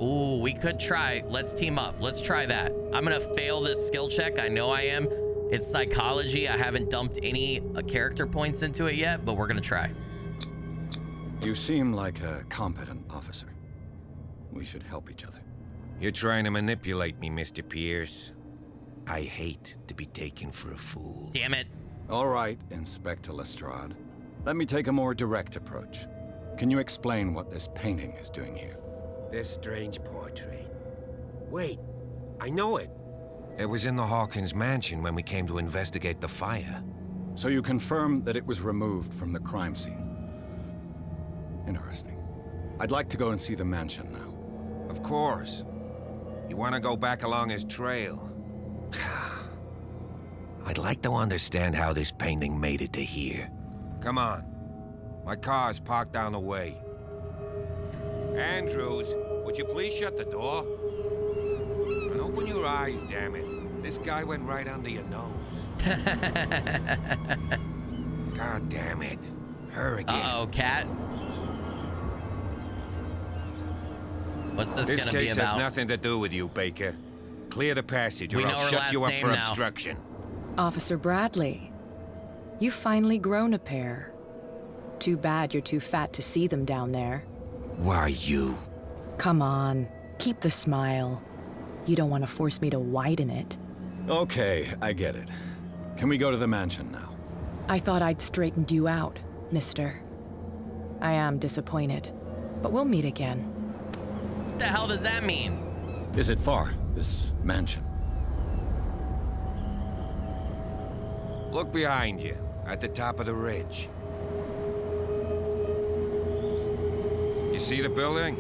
ooh, we could try. Let's team up. Let's try that. I'm gonna fail this skill check. I know I am. It's psychology. I haven't dumped any character points into it yet, but we're gonna try. You seem like a competent officer. We should help each other. You're trying to manipulate me, Mr. Pierce. I hate to be taken for a fool. Damn it. All right, Inspector Lestrade. Let me take a more direct approach. Can you explain what this painting is doing here? This strange portrait. Wait, I know it. It was in the Hawkins mansion when we came to investigate the fire. So you confirm that it was removed from the crime scene? Interesting. I'd like to go and see the mansion now. Of course. You want to go back along his trail? I'd like to understand how this painting made it to here. Come on, My car's parked down the way. Andrews, would you please shut the door? And open your eyes, damn it. This guy went right under your nose. God damn it. Her again. Uh-oh, Cat. What's this gonna be about? This case has nothing to do with you, Baker. Clear the passage, or I'll shut you up for obstruction. Officer Bradley, you've finally grown a pair. Too bad you're too fat to see them down there. Why, you? Come on, keep the smile. You don't want to force me to widen it. Okay, I get it. Can we go to the mansion now? I thought I'd straightened you out, mister. I am disappointed, but we'll meet again. What the hell does that mean? Is it far, this mansion? Look behind you, at the top of the ridge. You see the building?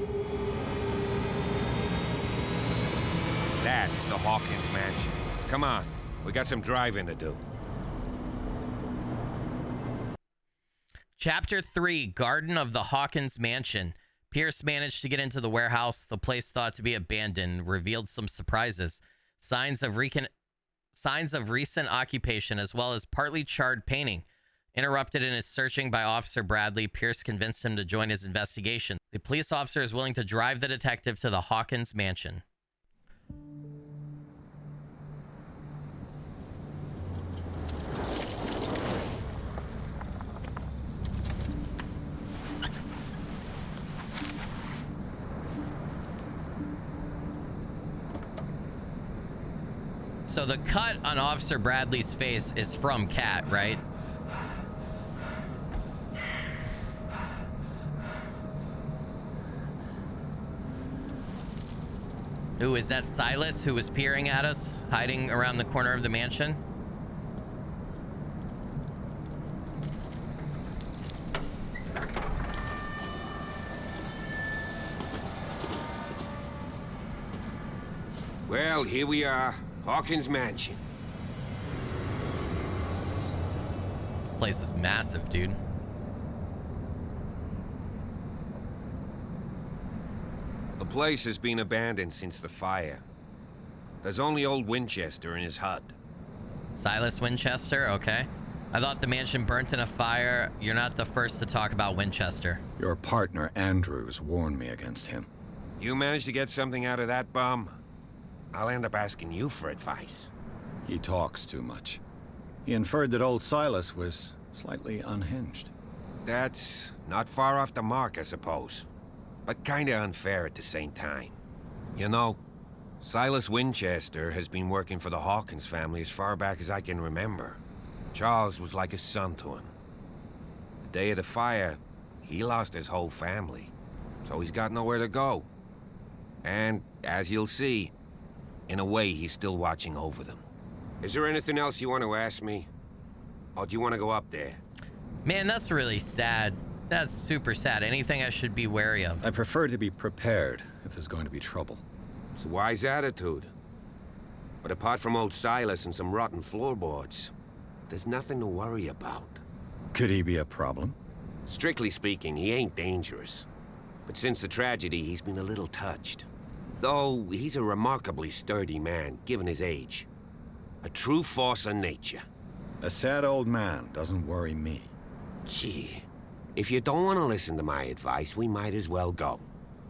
That's the Hawkins mansion. Come on, we got some driving to do. Chapter 3, Garden of the Hawkins Mansion. Pierce managed to get into the warehouse. The place thought to be abandoned revealed some surprises. Signs of recent occupation, as well as partly charred painting. Interrupted in his searching by Officer Bradley, Pierce convinced him to join his investigation. The police officer is willing to drive the detective to the Hawkins mansion. So the cut on Officer Bradley's face is from Cat, right? Ooh, is that Silas who was peering at us, hiding around the corner of the mansion? Well, here we are. Hawkins Mansion. This place is massive, dude. The place has been abandoned since the fire. There's only old Winchester in his hut. Silas Winchester, okay. I thought the mansion burnt in a fire. You're not the first to talk about Winchester. Your partner, Andrews, warned me against him. You managed to get something out of that bum? I'll end up asking you for advice. He talks too much. He inferred that old Silas was slightly unhinged. That's not far off the mark, I suppose. But kinda unfair at the same time. You know, Silas Winchester has been working for the Hawkins family as far back as I can remember. Charles was like a son to him. The day of the fire, he lost his whole family. So he's got nowhere to go. And, as you'll see, in a way, he's still watching over them. Is there anything else you want to ask me? Or do you want to go up there? Man, that's really sad. That's super sad. Anything I should be wary of? I prefer to be prepared if there's going to be trouble. It's a wise attitude. But apart from old Silas and some rotten floorboards, there's nothing to worry about. Could he be a problem? Strictly speaking, he ain't dangerous. But since the tragedy, he's been a little touched. Though he's a remarkably sturdy man, given his age. A true force of nature. A sad old man doesn't worry me. Gee, if you don't want to listen to my advice, we might as well go.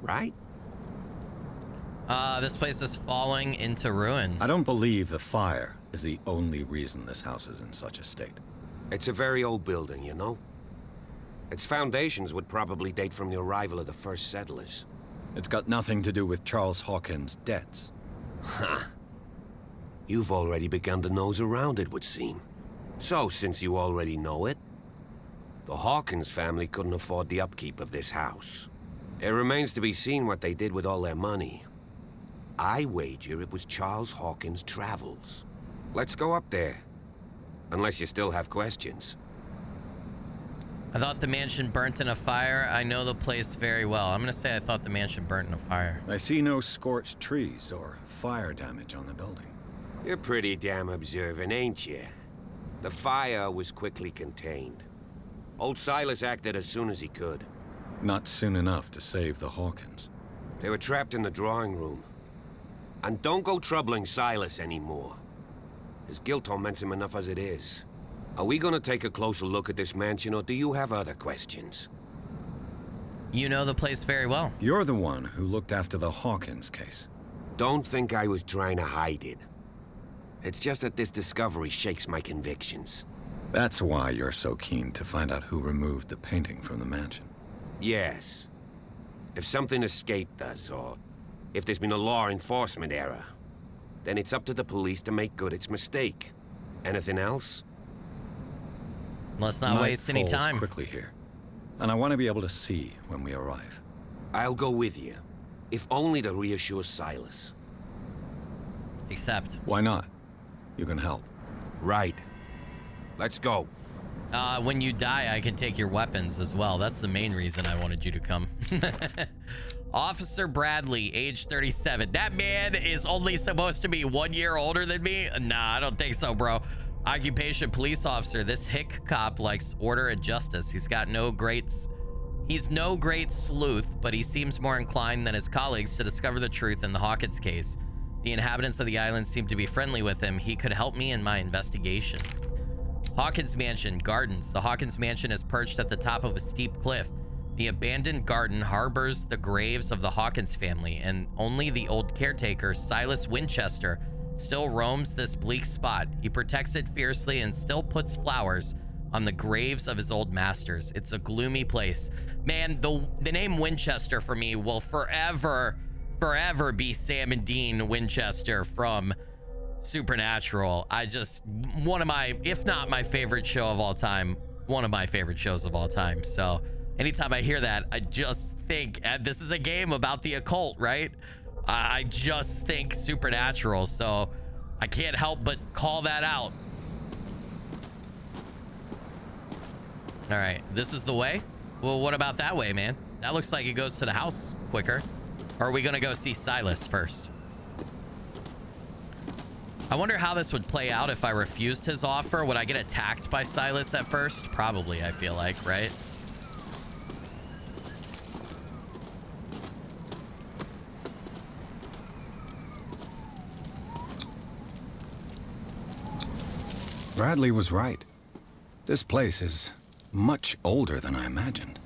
Right? This place is falling into ruin. I don't believe the fire is the only reason this house is in such a state. It's a very old building, you know? Its foundations would probably date from the arrival of the first settlers. It's got nothing to do with Charles Hawkins' debts. Huh. You've already begun to nose around, it would seem. So, since you already know it, the Hawkins family couldn't afford the upkeep of this house. It remains to be seen what they did with all their money. I wager it was Charles Hawkins' travels. Let's go up there. Unless you still have questions. I thought the mansion burnt in a fire. I know the place very well. I'm gonna say I thought the mansion burnt in a fire. I see no scorched trees or fire damage on the building. You're pretty damn observant, ain't you? The fire was quickly contained. Old Silas acted as soon as he could. Not soon enough to save the Hawkins. They were trapped in the drawing room. And don't go troubling Silas anymore. His guilt torments him enough as it is. Are we gonna take a closer look at this mansion, or do you have other questions? You know the place very well. You're the one who looked after the Hawkins case. Don't think I was trying to hide it. It's just that this discovery shakes my convictions. That's why you're so keen to find out who removed the painting from the mansion. Yes. If something escaped us, or if there's been a law enforcement error, then it's up to the police to make good its mistake. Anything else? Let's not waste any time. Quickly here, and I want to be able to see when we arrive. I'll go with you, if only to reassure Silas. Except. Why not? You can help. Right. Let's go. When you die, I can take your weapons as well. That's the main reason I wanted you to come. Officer Bradley, age 37. That man is only supposed to be 1 year older than me? Nah, I don't think so, bro. Occupation, police officer. This hick cop likes order and justice. He's no great sleuth, but he seems more inclined than his colleagues to discover the truth in the Hawkins case. The inhabitants of the island seem to be friendly with him. He could help me in my investigation. Hawkins Mansion, gardens. The Hawkins Mansion is perched at the top of a steep cliff. The abandoned garden harbors the graves of the Hawkins family, and only the old caretaker, Silas Winchester, still roams this bleak spot. He protects it fiercely and still puts flowers on the graves of his old masters. It's a gloomy place. Man, the name Winchester for me will forever be Sam and Dean Winchester from Supernatural. One of my, if not my favorite show of all time, one of my favorite shows of all time. So anytime I hear that, I just think, and this is a game about the occult, right? I just think Supernatural, so I can't help but call that out. All right, this is the way. Well, what about that way, man? That looks like it goes to the house quicker. Or are we gonna go see Silas first? I wonder how this would play out if I refused his offer. Would I get attacked by Silas at first? Probably, I feel like, right? Bradley was right. This place is much older than I imagined.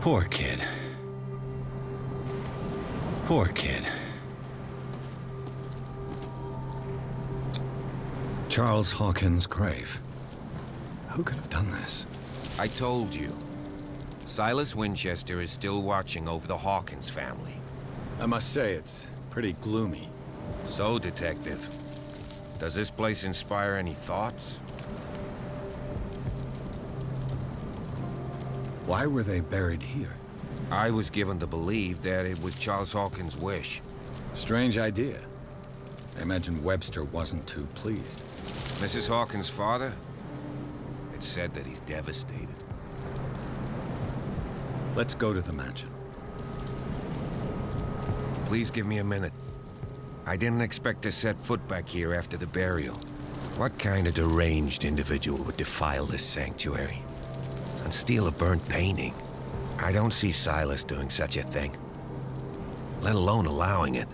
Poor kid. Poor kid. Charles Hawkins' grave. Who could have done this? I told you. Silas Winchester is still watching over the Hawkins family. I must say, it's pretty gloomy. So, Detective, does this place inspire any thoughts? Why were they buried here? I was given to believe that it was Charles Hawkins' wish. Strange idea. I imagine Webster wasn't too pleased. Mrs. Hawkins' father? It's said that he's devastated. Let's go to the mansion. Please give me a minute. I didn't expect to set foot back here after the burial. What kind of deranged individual would defile this sanctuary? And steal a burnt painting? I don't see Silas doing such a thing. Let alone allowing it.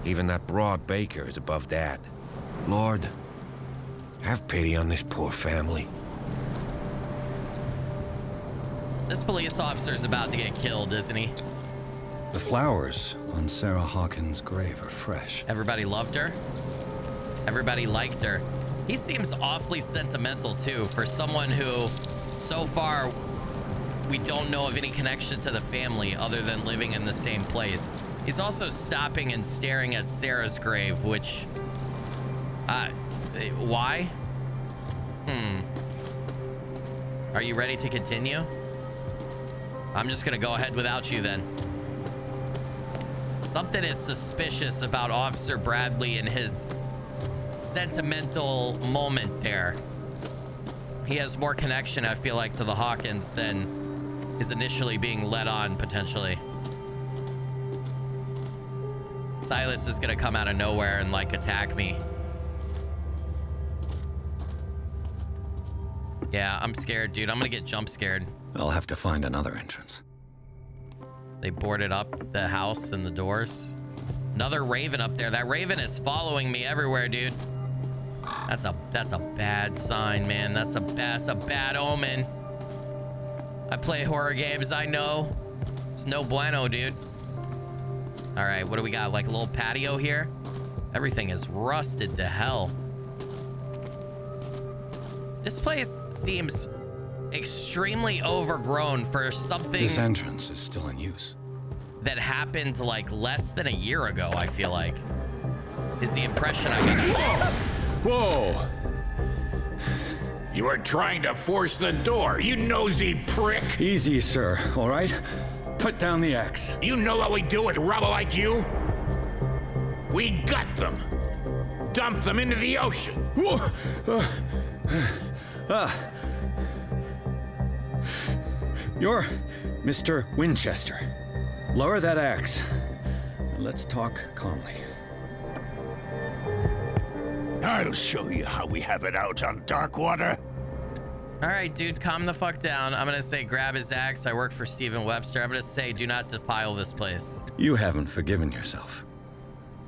Even that broad baker is above that. Lord, have pity on this poor family. This police officer's about to get killed, isn't he? The flowers on Sarah Hawkins' grave are fresh. Everybody loved her. Everybody liked her. He seems awfully sentimental, too, for someone who, so far, we don't know of any connection to the family other than living in the same place. He's also stopping and staring at Sarah's grave, which... why? Are you ready to continue? I'm just gonna go ahead without you then. Something is suspicious about Officer Bradley and his sentimental moment there. He has more connection, I feel like, to the Hawkins than is initially being led on, potentially. Silas is gonna come out of nowhere and, like, attack me. Yeah, I'm scared, dude. I'm gonna get jump scared. I'll have to find another entrance. They boarded up the house and the doors. Another raven up there. That raven is following me everywhere, dude. That's a bad sign, man. That's a bad omen. I play horror games, I know. It's no bueno, dude. All right, what do we got? Like a little patio here? Everything is rusted to hell. This place seems extremely overgrown for something. This entrance is still in use. That happened like less than a year ago, I feel like. Is the impression I got. Whoa! You are trying to force the door, you nosy prick! Easy, sir, all right? Put down the axe. You know what we do with rubble like you? We gut them. Dump them into the ocean. Whoa! You're Mr. Winchester. Lower that axe. Let's talk calmly. I'll show you how we have it out on Darkwater. All right, dude, calm the fuck down. I'm gonna say grab his axe. I work for Stephen Webster. I'm gonna say do not defile this place. You haven't forgiven yourself.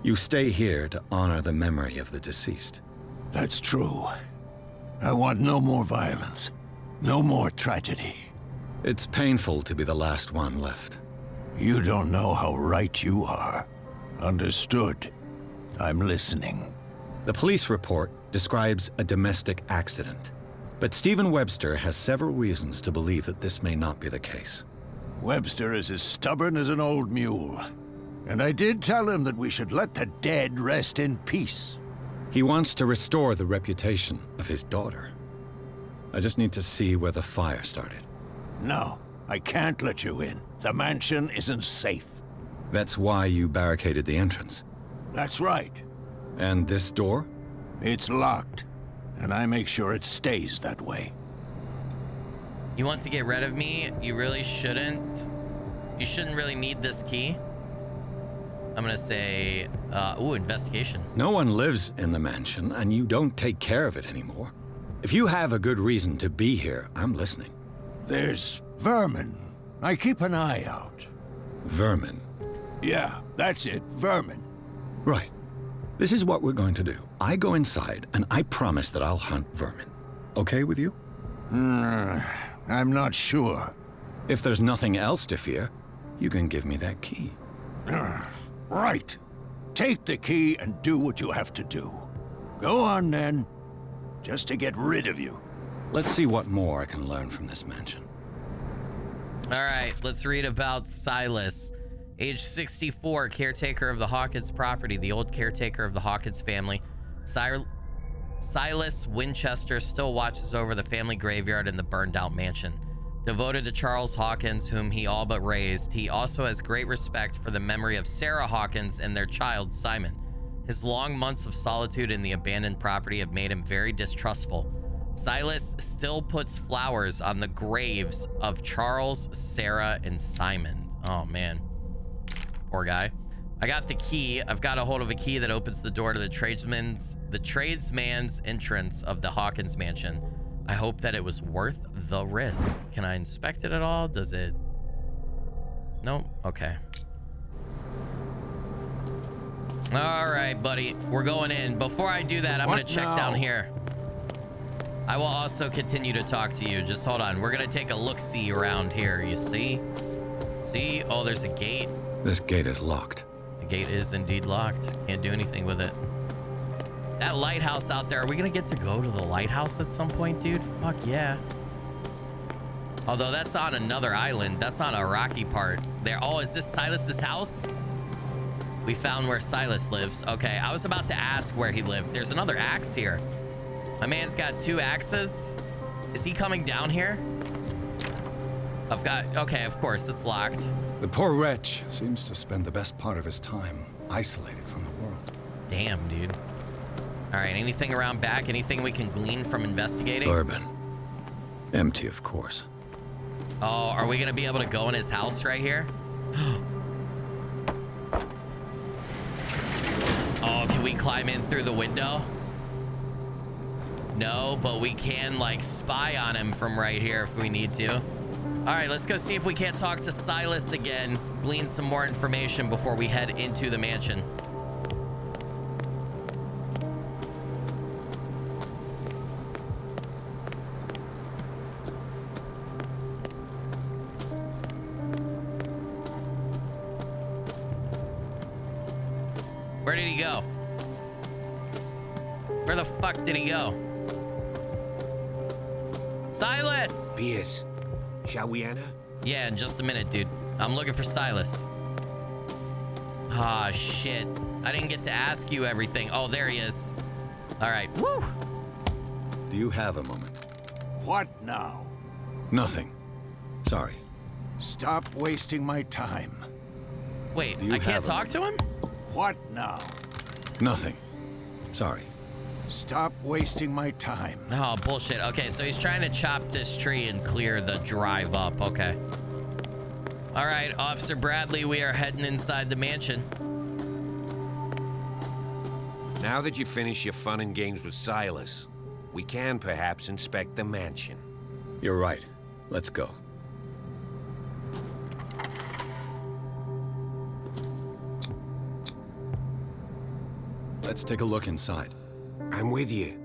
You stay here to honor the memory of the deceased. That's true. I want no more violence. No more tragedy. It's painful to be the last one left. You don't know how right you are. Understood. I'm listening. The police report describes a domestic accident, but Stephen Webster has several reasons to believe that this may not be the case. Webster is as stubborn as an old mule, and I did tell him that we should let the dead rest in peace. He wants to restore the reputation of his daughter. I just need to see where the fire started. No, I can't let you in. The mansion isn't safe. That's why you barricaded the entrance. That's right. And this door? It's locked, and I make sure it stays that way. You want to get rid of me? You really shouldn't. You shouldn't really need this key. I'm gonna say, investigation. No one lives in the mansion, and you don't take care of it anymore. If you have a good reason to be here, I'm listening. There's vermin. I keep an eye out. Vermin? Yeah, that's it, vermin. Right. This is what we're going to do. I go inside, and I promise that I'll hunt vermin. Okay with you? I'm not sure. If there's nothing else to fear, you can give me that key. Right. Take the key and do what you have to do. Go on, then. Just to get rid of you. Let's see what more I can learn from this mansion. All right, let's read about Silas. Age 64, caretaker of the Hawkins property, the old caretaker of the Hawkins family. Silas Winchester still watches over the family graveyard in the burned-out mansion. Devoted to Charles Hawkins, whom he all but raised, he also has great respect for the memory of Sarah Hawkins and their child, Simon. His long months of solitude in the abandoned property have made him very distrustful. Silas still puts flowers on the graves of Charles, Sarah, and Simon. Oh, man. Poor guy. I got the key. I've got a hold of a key that opens the door to the tradesman's entrance of the Hawkins mansion. I hope that it was worth the risk. Can I inspect it at all? Does it? Nope. Okay. All right, buddy. We're going in. Before I do that, I'm going to check down here. I will also continue to talk to you. Just hold on. We're going to take a look-see around here. You see? See? Oh, there's a gate. This gate is locked. The gate is indeed locked. Can't do anything with it. That lighthouse out there. Are we going to get to go to the lighthouse at some point, dude? Fuck yeah. Although that's on another island. That's on a rocky part. There. Oh, is this Silas's house? We found where Silas lives. Okay, I was about to ask where he lived. There's another axe here. My man's got 2 axes. Is he coming down here? I've got, okay, of course, it's locked. The poor wretch seems to spend the best part of his time isolated from the world. Damn, dude. All right, anything around back? Anything we can glean from investigating? Bourbon. Empty, of course. Oh, are we gonna be able to go in his house right here? Oh, can we climb in through the window? No, but we can like spy on him from right here if we need to. All right, let's go see if we can't talk to Silas again, glean some more information before we head into the mansion. Where did he go? Where the fuck did he go? Silas! Pierce, shall we enter? Yeah, in just a minute, dude. I'm looking for Silas. Ah, shit. I didn't get to ask you everything. Oh, there he is. All right. Woo! Do you have a moment? What now? Nothing. Sorry. Stop wasting my time. Wait, I can't talk to him? What now? Nothing. Sorry. Stop wasting my time. Oh, bullshit. Okay, so he's trying to chop this tree and clear the drive up. Okay. All right, Officer Bradley, we are heading inside the mansion. Now that you finish your fun and games with Silas, we can perhaps inspect the mansion. You're right. Let's go. Let's take a look inside. I'm with you.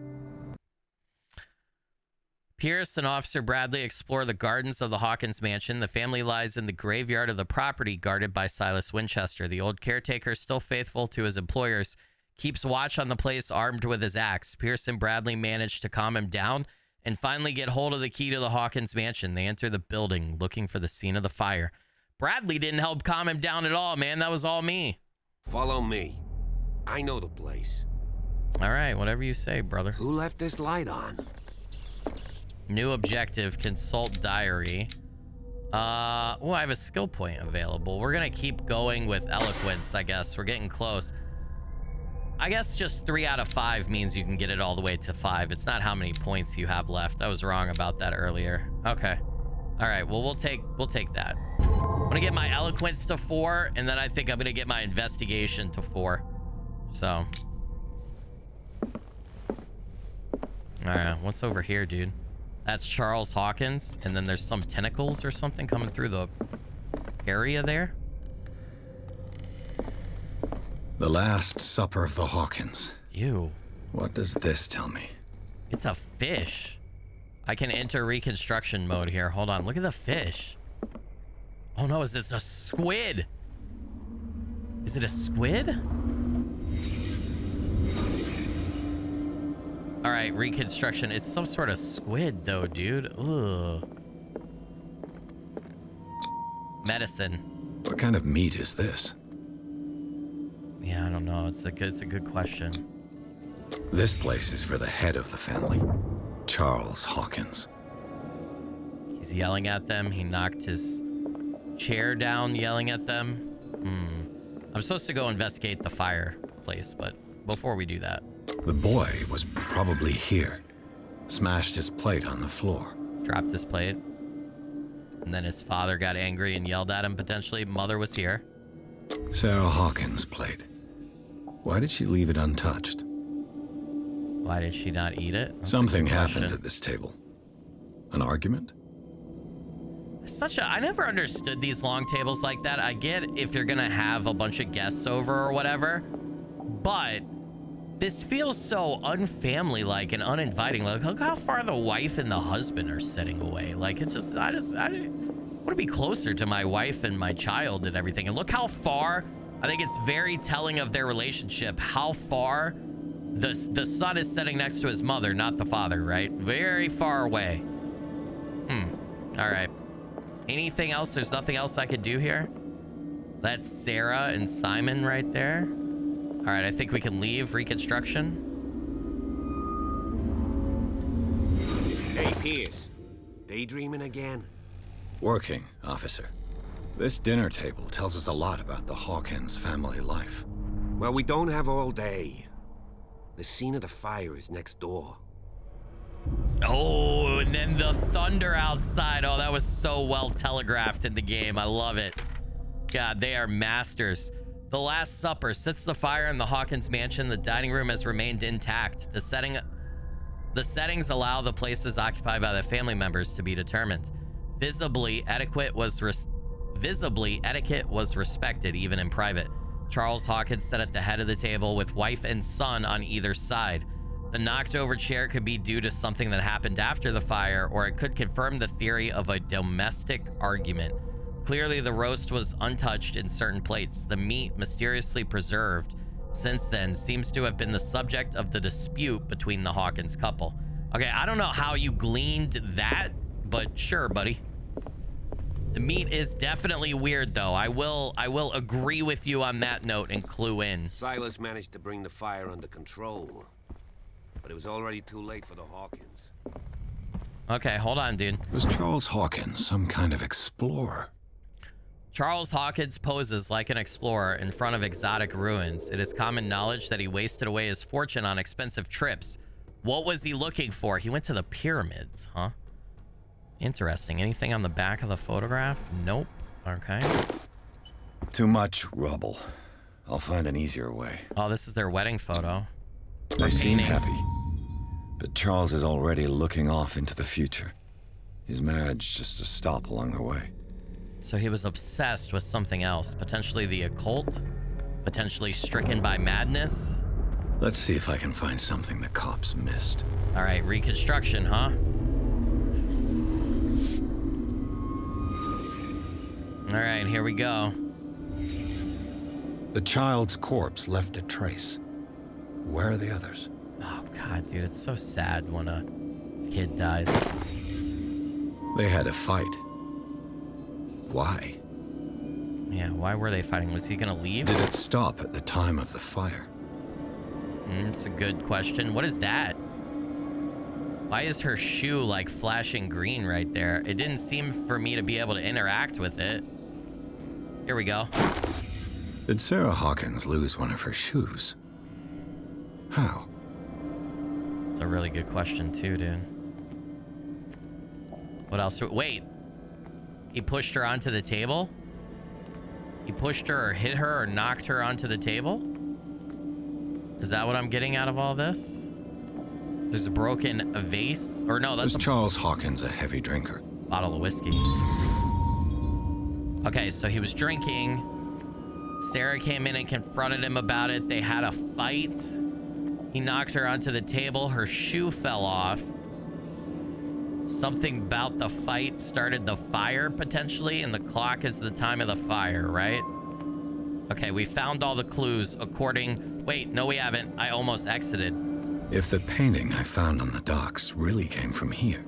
Pierce and Officer Bradley explore the gardens of the Hawkins mansion. The family lies in the graveyard of the property guarded by Silas Winchester. The old caretaker, still faithful to his employers, keeps watch on the place armed with his axe. Pierce and Bradley manage to calm him down and finally get hold of the key to the Hawkins mansion. They enter the building looking for the scene of the fire. Bradley didn't help calm him down at all, man. That was all me. Follow me. I know the place. All right, whatever you say, brother. Who left this light on? New objective, consult diary. Oh, I have a skill point available. We're gonna keep going with eloquence, I guess. We're getting close. I guess just 3 out of 5 means you can get it all the way to 5. It's not how many points you have left. I was wrong about that earlier. Okay. All right, well, we'll take that. I'm gonna get my eloquence to 4, and then I think I'm gonna get my investigation to 4. So. All right, what's over here, dude? That's Charles Hawkins, and then there's some tentacles or something coming through the area there. The Last Supper of the Hawkins. Ew. What does this tell me? It's a fish. I can enter reconstruction mode here. Hold on, look at the fish. Oh no, is it a squid? Is it a squid? All right, reconstruction. It's some sort of squid though, dude. Ugh. Medicine. What kind of meat is this? Yeah, I don't know. It's a good question. This place is for the head of the family, Charles Hawkins. He's yelling at them. He knocked his chair down yelling at them. I'm supposed to go investigate the fireplace, but before we do that. The boy was probably here. Smashed his plate on the floor. Dropped his plate. And then his father got angry and yelled at him, potentially. Mother was here. Sarah Hawkins' plate. Why did she leave it untouched? Why did she not eat it? Something happened at this table. An argument? I never understood these long tables like that. I get if you're gonna have a bunch of guests over or whatever, but this feels so unfamily-like and uninviting. Like, look how far the wife and the husband are sitting away. Like, I want to be closer to my wife and my child and everything. And look how far. I think it's very telling of their relationship how far the son is sitting next to his mother, not the father, right? Very far away. All right. Anything else? There's nothing else I could do here. That's Sarah and Simon right there. All right, I think we can leave reconstruction. Hey, Pierce. Daydreaming again? Working, officer. This dinner table tells us a lot about the Hawkins family life. Well, we don't have all day. The scene of the fire is next door. Oh, and then the thunder outside. Oh, that was so well telegraphed in the game. I love it. God, they are masters. The Last Supper sits the fire in the Hawkins mansion. The dining room has remained intact. The settings allow the places occupied by the family members to be determined. Visibly, etiquette was respected, even in private. Charles Hawkins sat at the head of the table with wife and son on either side. The knocked over chair could be due to something that happened after the fire, or it could confirm the theory of a domestic argument. Clearly, the roast was untouched in certain plates. The meat, mysteriously preserved since then, seems to have been the subject of the dispute between the Hawkins couple. Okay, I don't know how you gleaned that, but sure, buddy. The meat is definitely weird, though. I will agree with you on that note and clue in. Silas managed to bring the fire under control, but it was already too late for the Hawkins. Okay, hold on, dude. Was Charles Hawkins some kind of explorer? Charles Hawkins poses like an explorer in front of exotic ruins. It is common knowledge that he wasted away his fortune on expensive trips. What was he looking for? He went to the pyramids, huh? Interesting. Anything on the back of the photograph? Nope. Okay. Too much rubble. I'll find an easier way. Oh, this is their wedding photo. They seem happy, but Charles is already looking off into the future. His marriage just a stop along the way. So he was obsessed with something else, potentially the occult, potentially stricken by madness. Let's see if I can find something the cops missed. All right, reconstruction, huh? All right, here we go. The child's corpse left a trace. Where are the others? Oh, God, dude, it's so sad when a kid dies. They had a fight. Why? Yeah, why were they fighting? Was he gonna leave? Did it stop at the time of the fire? It's a good question. What is that? Why is her shoe like flashing green right there? It didn't seem for me to be able to interact with it. Here we go. Did Sarah Hawkins lose one of her shoes? How? It's a really good question too, dude. What else? Wait. He pushed her onto the table? He pushed her or hit her or knocked her onto the table? Is that what I'm getting out of all this? There's a broken vase? Or no, that's Charles Hawkins a heavy drinker? Bottle of whiskey. Okay, so he was drinking. Sarah came in and confronted him about it. They had a fight. He knocked her onto the table. Her shoe fell off. Something about the fight started the fire, potentially, and the clock is the time of the fire, right? Okay, we found all the clues according... Wait, no, we haven't. I almost exited. If the painting I found on the docks really came from here,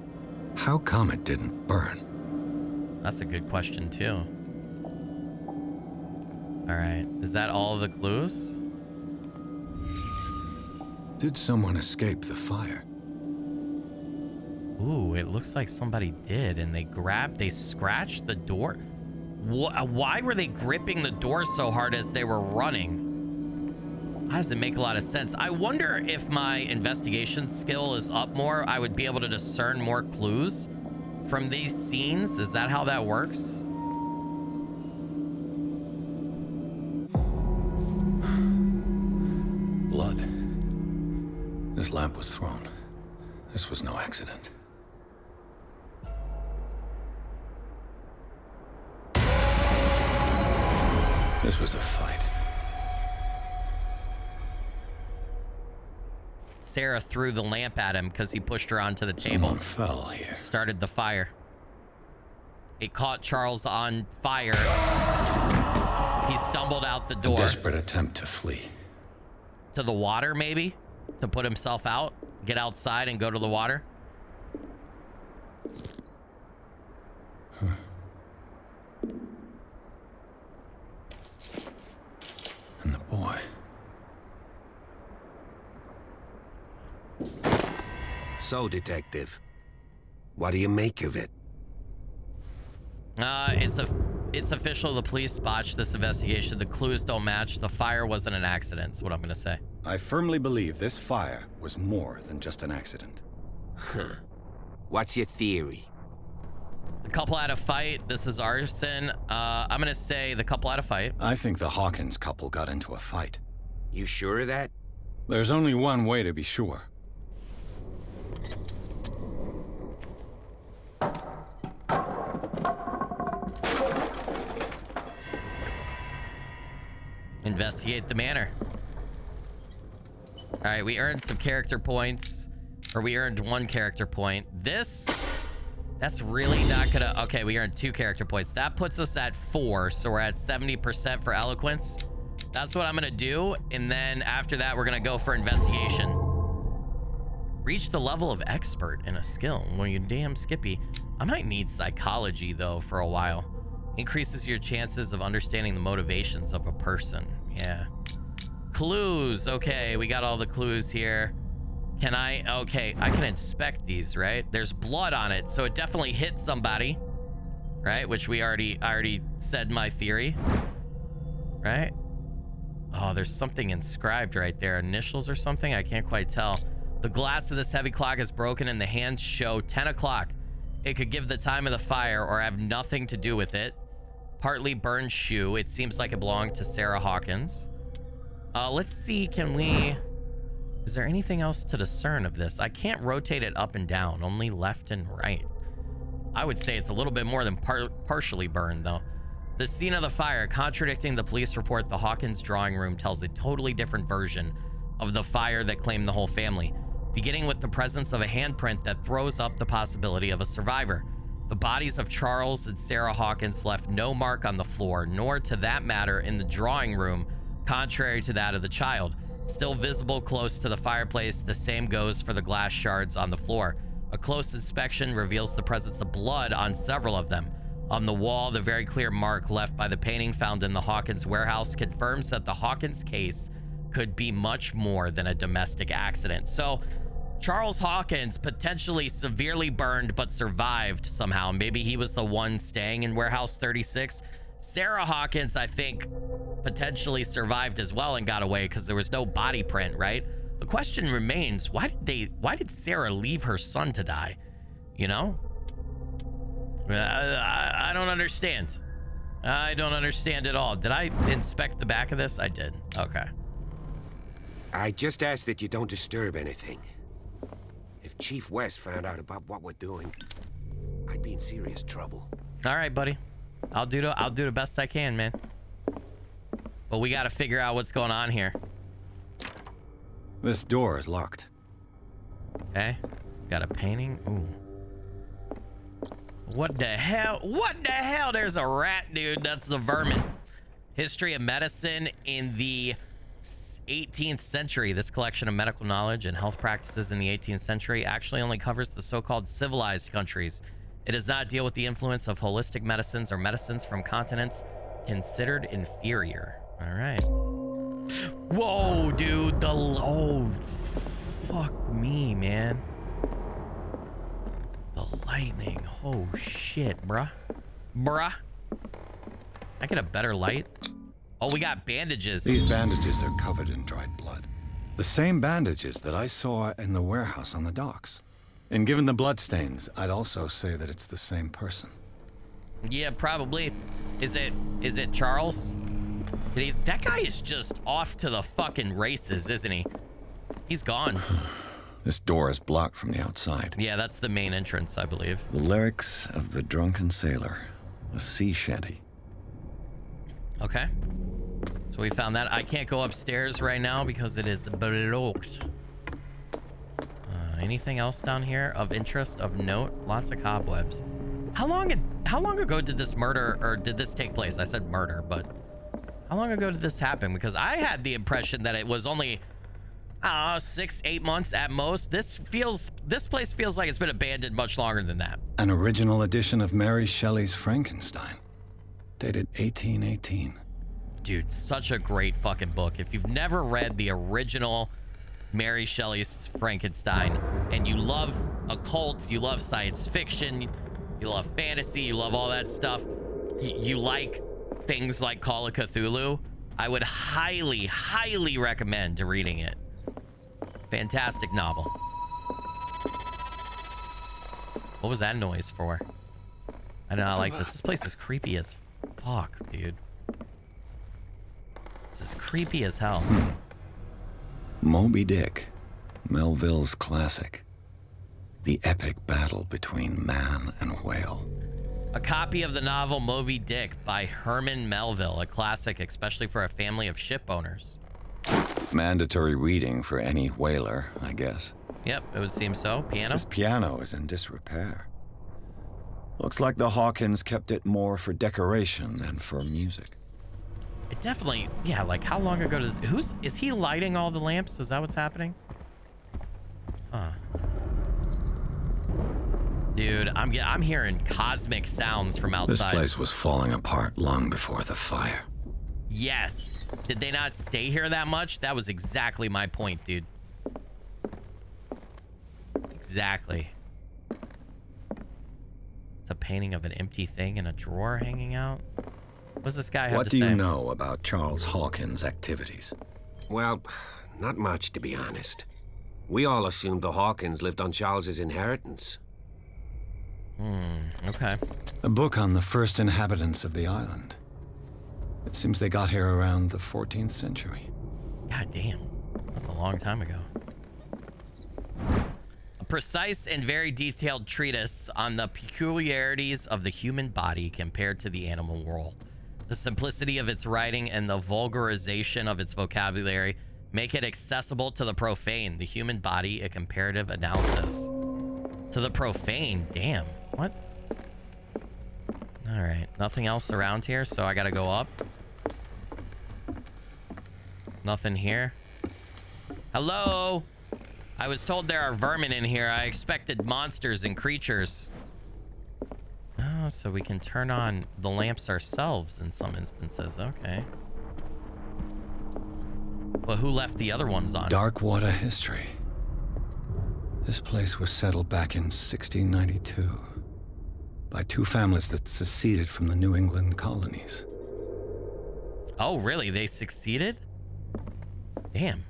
how come it didn't burn? That's a good question, too. All right, is that all of the clues? Did someone escape the fire? Ooh, it looks like somebody did, and they scratched the door. Why were they gripping the door so hard as they were running? That doesn't make a lot of sense. I wonder if my investigation skill is up more, I would be able to discern more clues from these scenes. Is that how that works? Blood. This lamp was thrown. This was no accident. This was a fight. Sarah threw the lamp at him because he pushed her onto the table. Someone fell here. Started the fire. It caught Charles on fire. He stumbled out the door. A desperate attempt to flee. To the water, maybe? To put himself out? Get outside and go to the water? Huh. And the boy. So, Detective, what do you make of it? It's official. The police botched this investigation. The clues don't match. The fire wasn't an accident, is what I'm gonna say. I firmly believe this fire was more than just an accident. What's your theory? The couple had a fight. This is arson. I'm gonna say the couple had a fight. I think the Hawkins couple got into a fight. You sure of that? There's only one way to be sure. Investigate the manor. All right, we earned some character points, or we earned 1 character point. That's really not gonna, okay, we earned 2 character points. That puts us at 4, so we're at 70% for eloquence. That's what I'm gonna do, and then after that, we're gonna go for investigation. Reach the level of expert in a skill. Well, you damn Skippy. I might need psychology, though, for a while. Increases your chances of understanding the motivations of a person. Yeah. Clues. Okay, we got all the clues here. Can I? Okay, I can inspect these, right? There's blood on it, so it definitely hit somebody, right? Which I already said my theory, right? Oh, there's something inscribed right there. Initials or something? I can't quite tell. The glass of this heavy clock is broken and the hands show 10 o'clock. It could give the time of the fire or have nothing to do with it. Partly burned shoe. It seems like it belonged to Sarah Hawkins. Let's see, is there anything else to discern of this? I can't rotate it up and down, only left and right. I would say it's a little bit more than partially burned, though. The scene of the fire, contradicting the police report, the Hawkins drawing room tells a totally different version of the fire that claimed the whole family, beginning with the presence of a handprint that throws up the possibility of a survivor. The bodies of Charles and Sarah Hawkins left no mark on the floor, nor to that matter in the drawing room, contrary to that of the child. Still visible close to the fireplace, the same goes for the glass shards on the floor. A close inspection reveals the presence of blood on several of them. On the wall, the very clear mark left by the painting found in the Hawkins warehouse confirms that the Hawkins case could be much more than a domestic accident. So Charles Hawkins potentially severely burned but survived somehow. Maybe he was the one staying in warehouse 36. Sarah Hawkins, I think, potentially survived as well and got away because there was no body print, right? The question remains, why did Sarah leave her son to die? You know? I don't understand. I don't understand at all. Did I inspect the back of this? I did. Okay. I just ask that you don't disturb anything. If Chief West found out about what we're doing, I'd be in serious trouble. All right, buddy. I'll do the best I can, man. But we got to figure out what's going on here. This door is locked. Okay. Got a painting. Ooh. What the hell? What the hell? There's a rat, dude. That's the vermin. History of medicine in the 18th century. This collection of medical knowledge and health practices in the 18th century actually only covers the so-called civilized countries. It does not deal with the influence of holistic medicines or medicines from continents considered inferior. All right. Whoa, dude. Oh, fuck me, man. The lightning. Oh, shit, bruh. Bruh. I get a better light? Oh, we got bandages. These bandages are covered in dried blood. The same bandages that I saw in the warehouse on the docks. And given the bloodstains, I'd also say that it's the same person. Yeah, probably. Is it Charles? That guy is just off to the fucking races, isn't he? He's gone. This door is blocked from the outside. Yeah, that's the main entrance, I believe. The lyrics of the drunken sailor. A sea shanty. Okay. So we found that. I can't go upstairs right now because it is blocked. Anything else down here of interest, of note? Lots of cobwebs. How long ago did this murder, or did this take place? I said murder, but how long ago did this happen? Because I had the impression that it was only 6-8 months at most. This place feels like it's been abandoned much longer than that. An original edition of Mary Shelley's Frankenstein, dated 1818. Dude, such a great fucking book. If you've never read the original Mary Shelley's Frankenstein and you love occult, you love science fiction, you love fantasy, you love all that stuff, you like things like Call of Cthulhu, I would highly, highly recommend reading it. Fantastic novel. What was that noise for? I know, I like this. This place is creepy as fuck, dude. This is creepy as hell. Moby Dick, Melville's classic. The epic battle between man and whale. A copy of the novel Moby Dick by Herman Melville, a classic especially for a family of ship owners. Mandatory reading for any whaler, I guess. Yep, it would seem so. Piano? This piano is in disrepair. Looks like the Hawkins kept it more for decoration than for music. It definitely, yeah, like how long ago does, is he lighting all the lamps? Is that what's happening? Huh. Dude, I'm hearing cosmic sounds from outside. This place was falling apart long before the fire. Yes. Did they not stay here that much? That was exactly my point, dude. Exactly. It's a painting of an empty thing in a drawer hanging out. What's this guy have to say? What do you know about Charles Hawkins' activities? Well, not much, to be honest. We all assumed the Hawkins lived on Charles's inheritance. Okay. A book on the first inhabitants of the island. It seems they got here around the 14th century. God damn. That's a long time ago. A precise and very detailed treatise on the peculiarities of the human body compared to the animal world. The simplicity of its writing and the vulgarization of its vocabulary make it accessible to the profane. The human body, a comparative analysis. To the profane, damn. What? All right, nothing else around here, so I gotta go up. Nothing here. Hello? I was told there are vermin in here. I expected monsters and creatures. Oh, so we can turn on the lamps ourselves in some instances. Okay. But who left the other ones on? Darkwater history. This place was settled back in 1692 by two families that seceded from the New England colonies. Oh, really? They succeeded? Damn.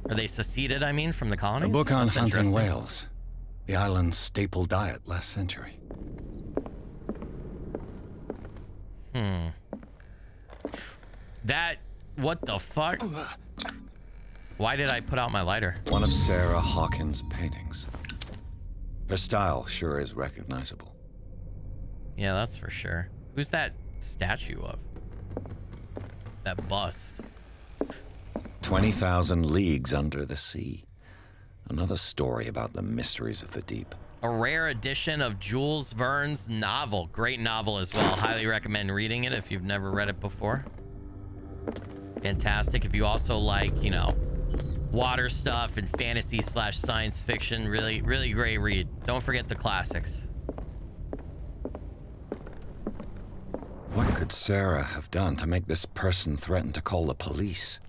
Or they seceded, I mean, from the colonies? A book on That's hunting interesting. whales, the island's staple diet last century. What the fuck? Why did I put out my lighter? One of Sarah Hawkins' paintings. Her style sure is recognizable. Yeah, that's for sure. Who's that statue of? That bust. 20,000 leagues under the sea. Another story about the mysteries of the deep. A rare edition of Jules Verne's novel. Great novel as well. Highly recommend reading it if you've never read it before. Fantastic. If you also like, you know, water stuff and fantasy / science fiction, really, really great read. Don't forget the classics. What could Sarah have done to make this person threaten to call the police?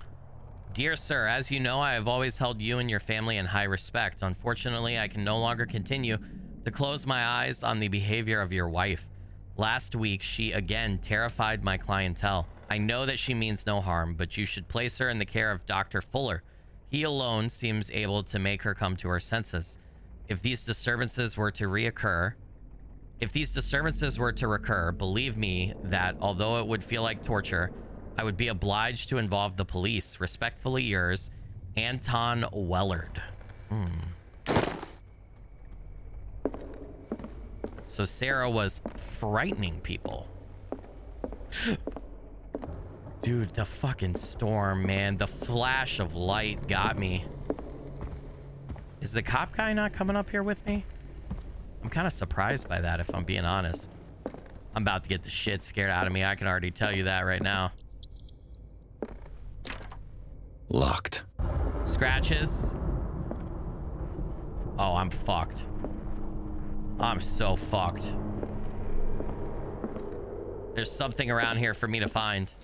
Dear sir, as you know, I have always held you and your family in high respect. Unfortunately, I can no longer continue to close my eyes on the behavior of your wife. Last week, she again terrified my clientele. I know that she means no harm, but you should place her in the care of Dr. Fuller. He alone seems able to make her come to her senses. If these disturbances were to recur, believe me that although it would feel like torture, I would be obliged to involve the police. Respectfully yours, Anton Wellard. So Sarah was frightening people. Dude, the fucking storm, man. The flash of light got me. Is the cop guy not coming up here with me? I'm kind of surprised by that, if I'm being honest. I'm about to get the shit scared out of me. I can already tell you that right now. Locked. Scratches. Oh, I'm fucked. I'm so fucked. There's something around here for me to find.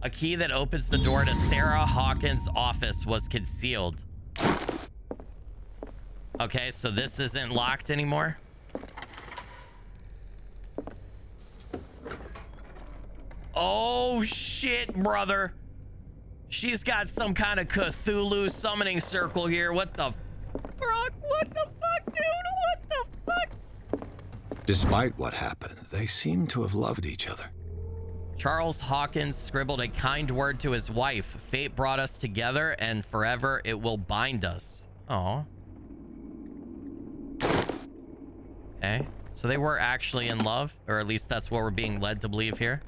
A key that opens the door to Sarah Hawkins' office was concealed. Okay, so this isn't locked anymore. Oh shit, brother. She's got some kind of Cthulhu summoning circle here. What the fuck? What the fuck, dude? What the fuck? Despite what happened, they seem to have loved each other. Charles Hawkins scribbled a kind word to his wife. Fate brought us together, and forever it will bind us. Aw. Okay, so they were actually in love, or at least that's what we're being led to believe here.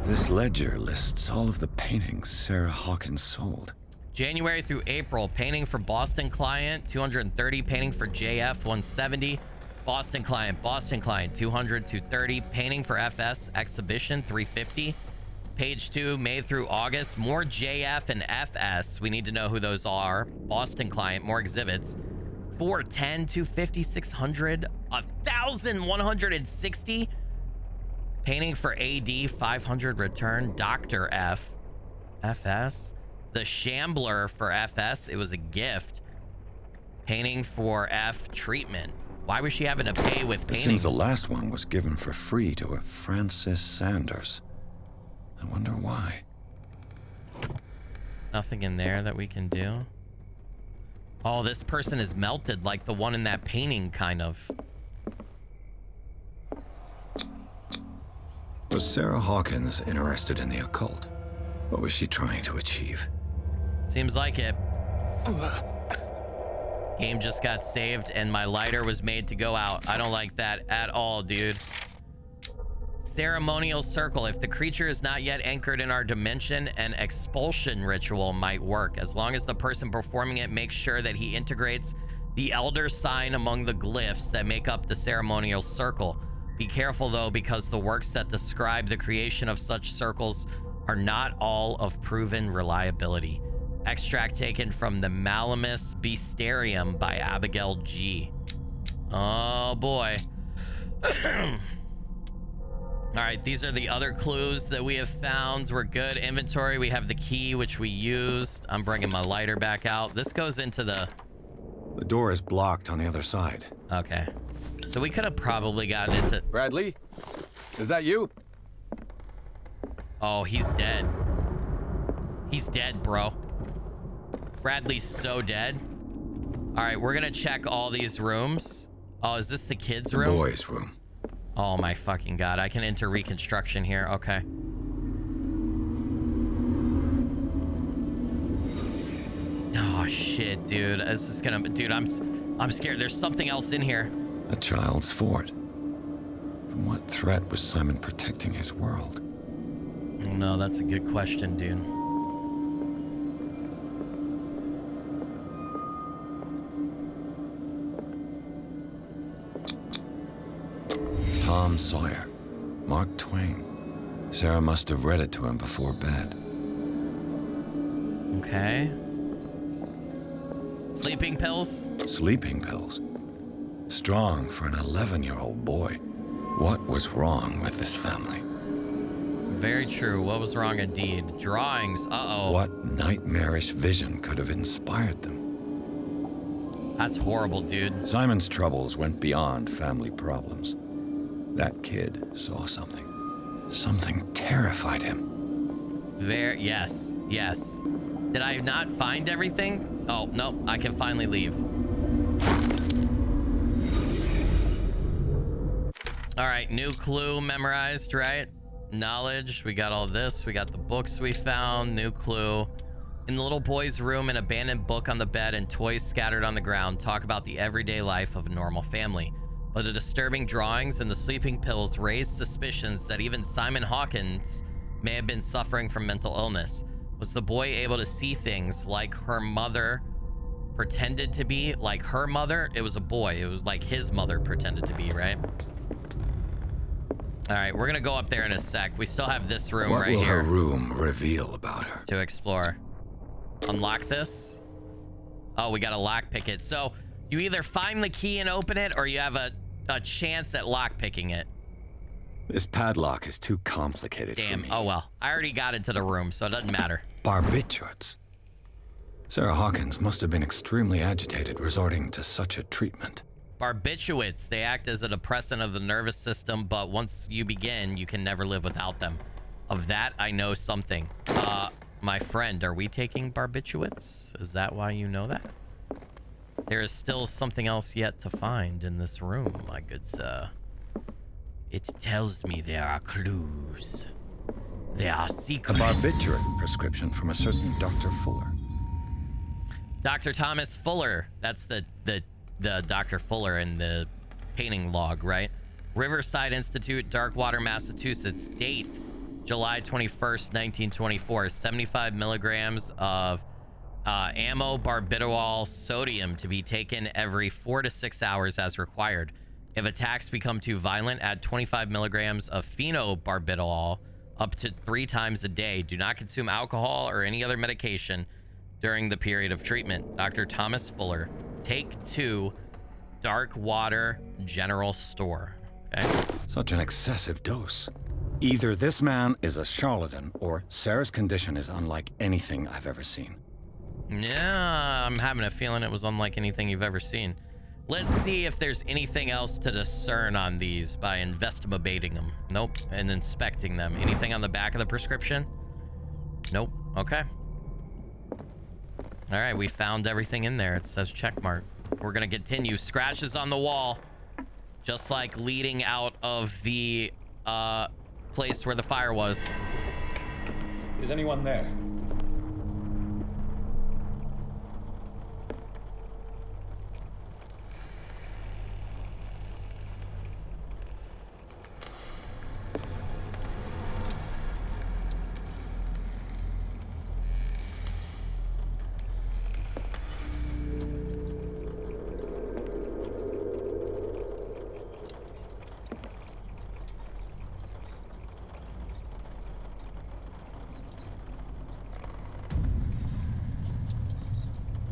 This ledger lists all of the paintings Sarah Hawkins sold. January through April, painting for Boston client, 230. Painting for JF, 170. Boston client, 200 to 30. Painting for FS, exhibition, 350. Page 2, May through August, more JF and FS. We need to know who those are. Boston client, more exhibits. 410, 250, 600, 1,160. Painting for AD, 500 return. Dr. F, FS. The Shambler for FS, it was a gift. Painting for F, treatment. Why was she having to pay with paintings? It seems the last one was given for free to a Francis Sanders. I wonder why. Nothing in there that we can do. Oh, this person is melted like the one in that painting, kind of. Was Sarah Hawkins interested in the occult? What was she trying to achieve? Seems like it. Game just got saved and my lighter was made to go out. I don't like that at all, dude. Ceremonial circle. If the creature is not yet anchored in our dimension, an expulsion ritual might work. As long as the person performing it makes sure that he integrates the elder sign among the glyphs that make up the ceremonial circle. Be careful though, because the works that describe the creation of such circles are not all of proven reliability. Extract taken from the Malamus Beastarium by Abigail G. Oh boy. All right, these are the other clues that we have found. We're good. Inventory, we have the key, which we used. I'm bringing my lighter back out. This goes into the... The door is blocked on the other side. Okay. So we could have probably gotten into... Bradley? Is that you? Oh, he's dead. He's dead, bro. Bradley's so dead. All right, we're gonna check all these rooms. Oh, is this the kids' room? The boys' room. Oh my fucking god, I can enter reconstruction here. Okay. Oh shit, dude. This is gonna... Dude, I'm scared. There's something else in here. A child's fort. From what threat was Simon protecting his world? Oh no, that's a good question, dude. Tom Sawyer. Mark Twain. Sarah must have read it to him before bed. Okay. Sleeping pills? Sleeping pills. Strong for an 11-year-old boy. What was wrong with this family? Very true. What was wrong indeed? Drawings. Uh-oh. What nightmarish vision could have inspired them? That's horrible, dude. Simon's troubles went beyond family problems. That kid saw something. Something terrified him. Yes. Did I not find everything? Oh, nope. I can finally leave. All right, new clue memorized, right? Knowledge, we got all this. We got the books we found, new clue. In the little boy's room, an abandoned book on the bed and toys scattered on the ground talk about the everyday life of a normal family. But the disturbing drawings and the sleeping pills raised suspicions that even Simon Hawkins may have been suffering from mental illness. Was the boy able to see things like her mother pretended to be? Like her mother? It was a boy. It was like his mother pretended to be, right? All right, we're gonna go up there in a sec. We still have this room right here. What will her room reveal about her? To explore. Unlock this. Oh, we gotta lockpick it. So you either find the key and open it, or you have a chance at lockpicking it. This padlock is too complicated for me. Oh well, I already got into the room, so it doesn't matter. Barbiturates. Sarah Hawkins must have been extremely agitated resorting to such a treatment. Barbiturates, they act as a depressant of the nervous system, but once you begin, you can never live without them. Of that, I know something. My friend, are we taking barbiturates? Is that why you know that? There is still something else yet to find in this room, my good sir. It tells me there are clues. There are secrets. A barbiturate prescription from a certain Dr. Fuller. Dr. Thomas Fuller. That's the Dr. Fuller in the painting log, right? Riverside Institute, Darkwater, Massachusetts. Date, July 21st, 1924. 75 milligrams of ammobarbital sodium to be taken every 4 to 6 hours as required. If attacks become too violent, add 25 milligrams of phenobarbital up to 3 times a day. Do not consume alcohol or any other medication during the period of treatment. Dr. Thomas Fuller. Take 2, Darkwater General Store. Okay. Such an excessive dose. Either this man is a charlatan or Sarah's condition is unlike anything I've ever seen. Yeah, I'm having a feeling it was unlike anything you've ever seen. Let's see if there's anything else to discern on these by investigating them. Nope. And inspecting them. Anything on the back of the prescription? Nope. Okay. All right, we found everything in there. It says check mark. We're gonna continue. Scratches on the wall, just like leading out of the place where the fire was. Is anyone there?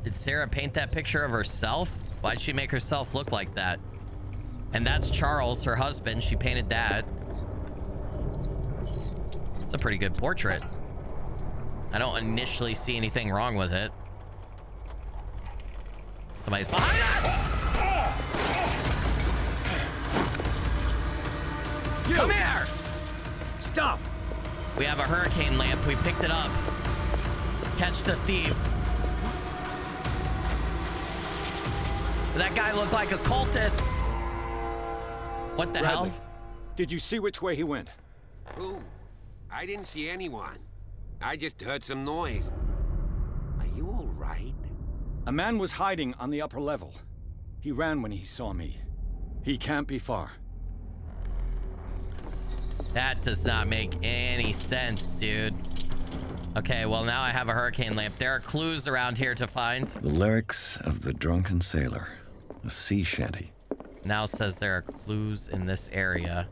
Did Sarah paint that picture of herself? Why'd she make herself look like that? And that's Charles, her husband. She painted that. It's a pretty good portrait. I don't initially see anything wrong with it. Somebody's behind us! Come here! Stop! We have a hurricane lamp. We picked it up. Catch the thief. That guy looked like a cultist. What the Bradley, hell? Did you see which way he went? Who? I didn't see anyone. I just heard some noise. Are you all right? A man was hiding on the upper level. He ran when he saw me. He can't be far. That does not make any sense, dude. Okay, well now I have a hurricane lamp. There are clues around here to find. The lyrics of the drunken sailor. A sea shanty. Now says there are clues in this area.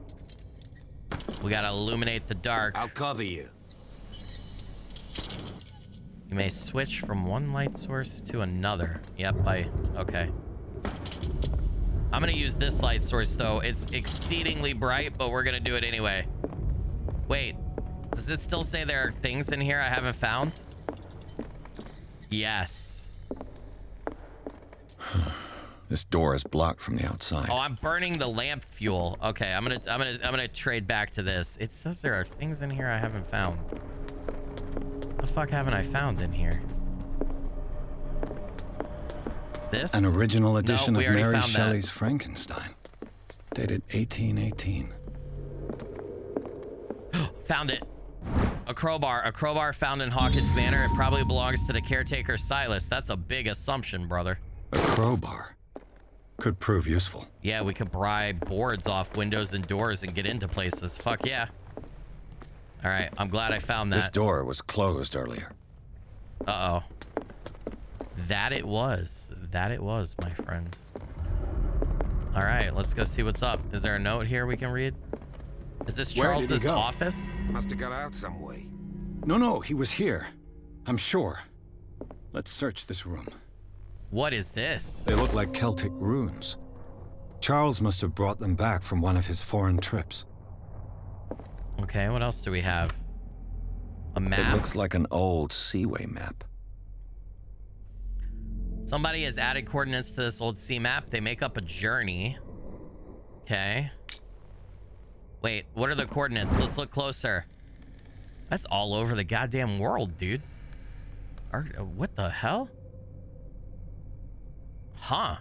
We gotta illuminate the dark. I'll cover you. You may switch from one light source to another. Yep, okay. I'm gonna use this light source though. It's exceedingly bright, but we're gonna do it anyway. Wait, does it still say there are things in here I haven't found? Yes. This door is blocked from the outside. Oh, I'm burning the lamp fuel. Okay, I'm gonna trade back to this. It says there are things in here I haven't found. What the fuck haven't I found in here? This? An original edition No, of we already Mary found that. Shelley's Frankenstein, dated 1818. Found it. A crowbar found in Hawkins Manor. It probably belongs to the caretaker Silas. That's a big assumption, brother. A crowbar could prove useful. Yeah, we could pry boards off windows and doors and get into places. Fuck yeah. All right, I'm glad I found that. This door was closed earlier. Uh-oh. That it was, my friend. All right, let's go see what's up. Is there a note here we can read? Is this Where did he Charles's go? office? Must have got out some way. No, he was here. I'm sure. Let's search this room. What is this? They look like Celtic runes. Charles must have brought them back from one of his foreign trips. Okay, what else do we have? A map? It looks like an old seaway map. Somebody has added coordinates to this old sea map. They make up a journey. Okay. Wait, what are the coordinates? Let's look closer. That's all over the goddamn world, dude. What the hell? Huh.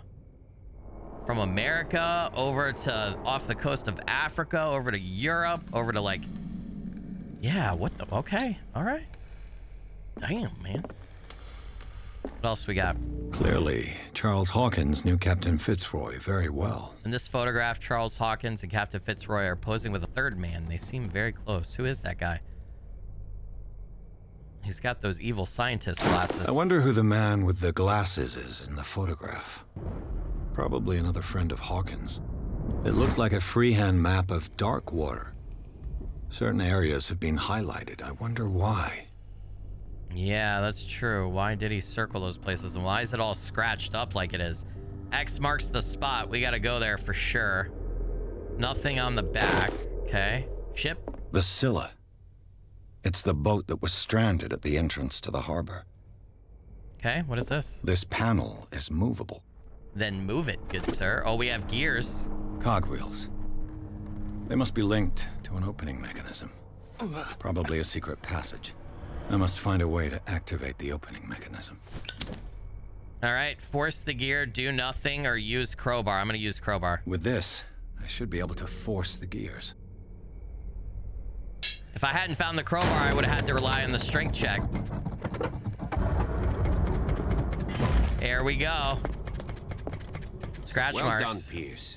From America over to off the coast of Africa, over to Europe, over to like... Yeah, what the... Okay, all right. Damn, man. What else we got? Clearly, Charles Hawkins knew Captain Fitzroy very well. In this photograph, Charles Hawkins and Captain Fitzroy are posing with a third man. They seem very close. Who is that guy? He's got those evil scientist glasses. I wonder who the man with the glasses is in the photograph. Probably another friend of Hawkins. It looks like a freehand map of Darkwater. Certain areas have been highlighted. I wonder why. Yeah, that's true. Why did he circle those places? And why is it all scratched up like it is? X marks the spot. We gotta go there for sure. Nothing on the back. Okay. Ship? The Scylla. It's the boat that was stranded at the entrance to the harbor. Okay, what is this? This panel is movable. Then move it, good sir. Oh, we have gears. Cogwheels. They must be linked to an opening mechanism. Probably a secret passage. I must find a way to activate the opening mechanism. All right, force the gear, do nothing, or use crowbar. I'm gonna use crowbar. With this, I should be able to force the gears. If I hadn't found the crowbar, I would have had to rely on the strength check. There we go. Scratch marks. Well done, Pierce.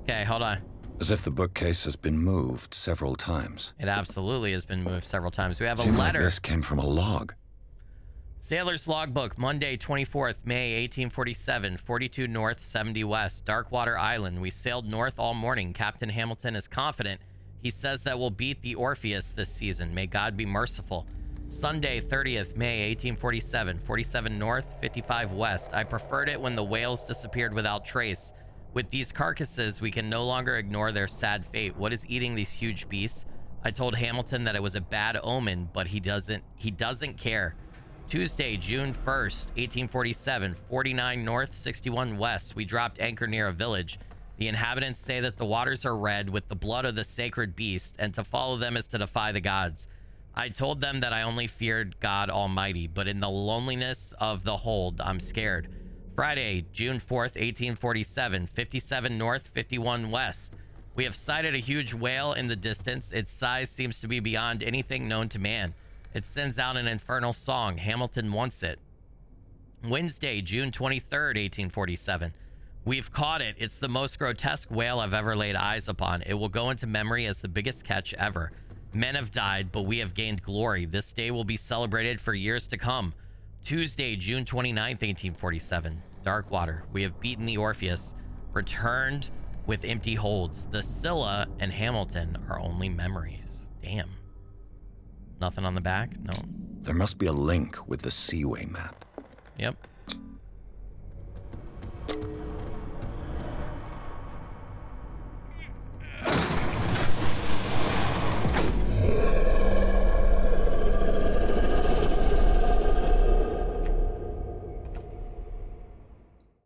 Okay, hold on. As if the bookcase has been moved several times. It absolutely has been moved several times. We have a Seems letter. Like this came from a log. Sailor's logbook, Monday, 24th May, 1847, 42 North, 70 West, Darkwater Island. We sailed north all morning. Captain Hamilton is confident. He says that we'll beat the Orpheus this season. May God be merciful. Sunday, 30th May, 1847, 47 North, 55 West. I preferred it when the whales disappeared without trace. With these carcasses, we can no longer ignore their sad fate. What is eating these huge beasts? I told Hamilton that it was a bad omen, but he doesn't care. Tuesday, June 1st, 1847, 49 North, 61 West. We dropped anchor near a village. The inhabitants say that the waters are red with the blood of the sacred beast, and to follow them is to defy the gods. I told them that I only feared God Almighty, but in the loneliness of the hold, I'm scared. Friday, June 4th, 1847, 57 North, 51 West. We have sighted a huge whale in the distance. Its size seems to be beyond anything known to man. It sends out an infernal song. Hamilton wants it. Wednesday, June 23rd, 1847. We've caught it. It's the most grotesque whale I've ever laid eyes upon. It will go into memory as the biggest catch ever. Men have died, but we have gained glory. This day will be celebrated for years to come. Tuesday, June 29th, 1847. Darkwater. We have beaten the Orpheus. Returned with empty holds. The Scylla and Hamilton are only memories. Damn. Nothing on the back? No. There must be a link with the Seaway map. Yep.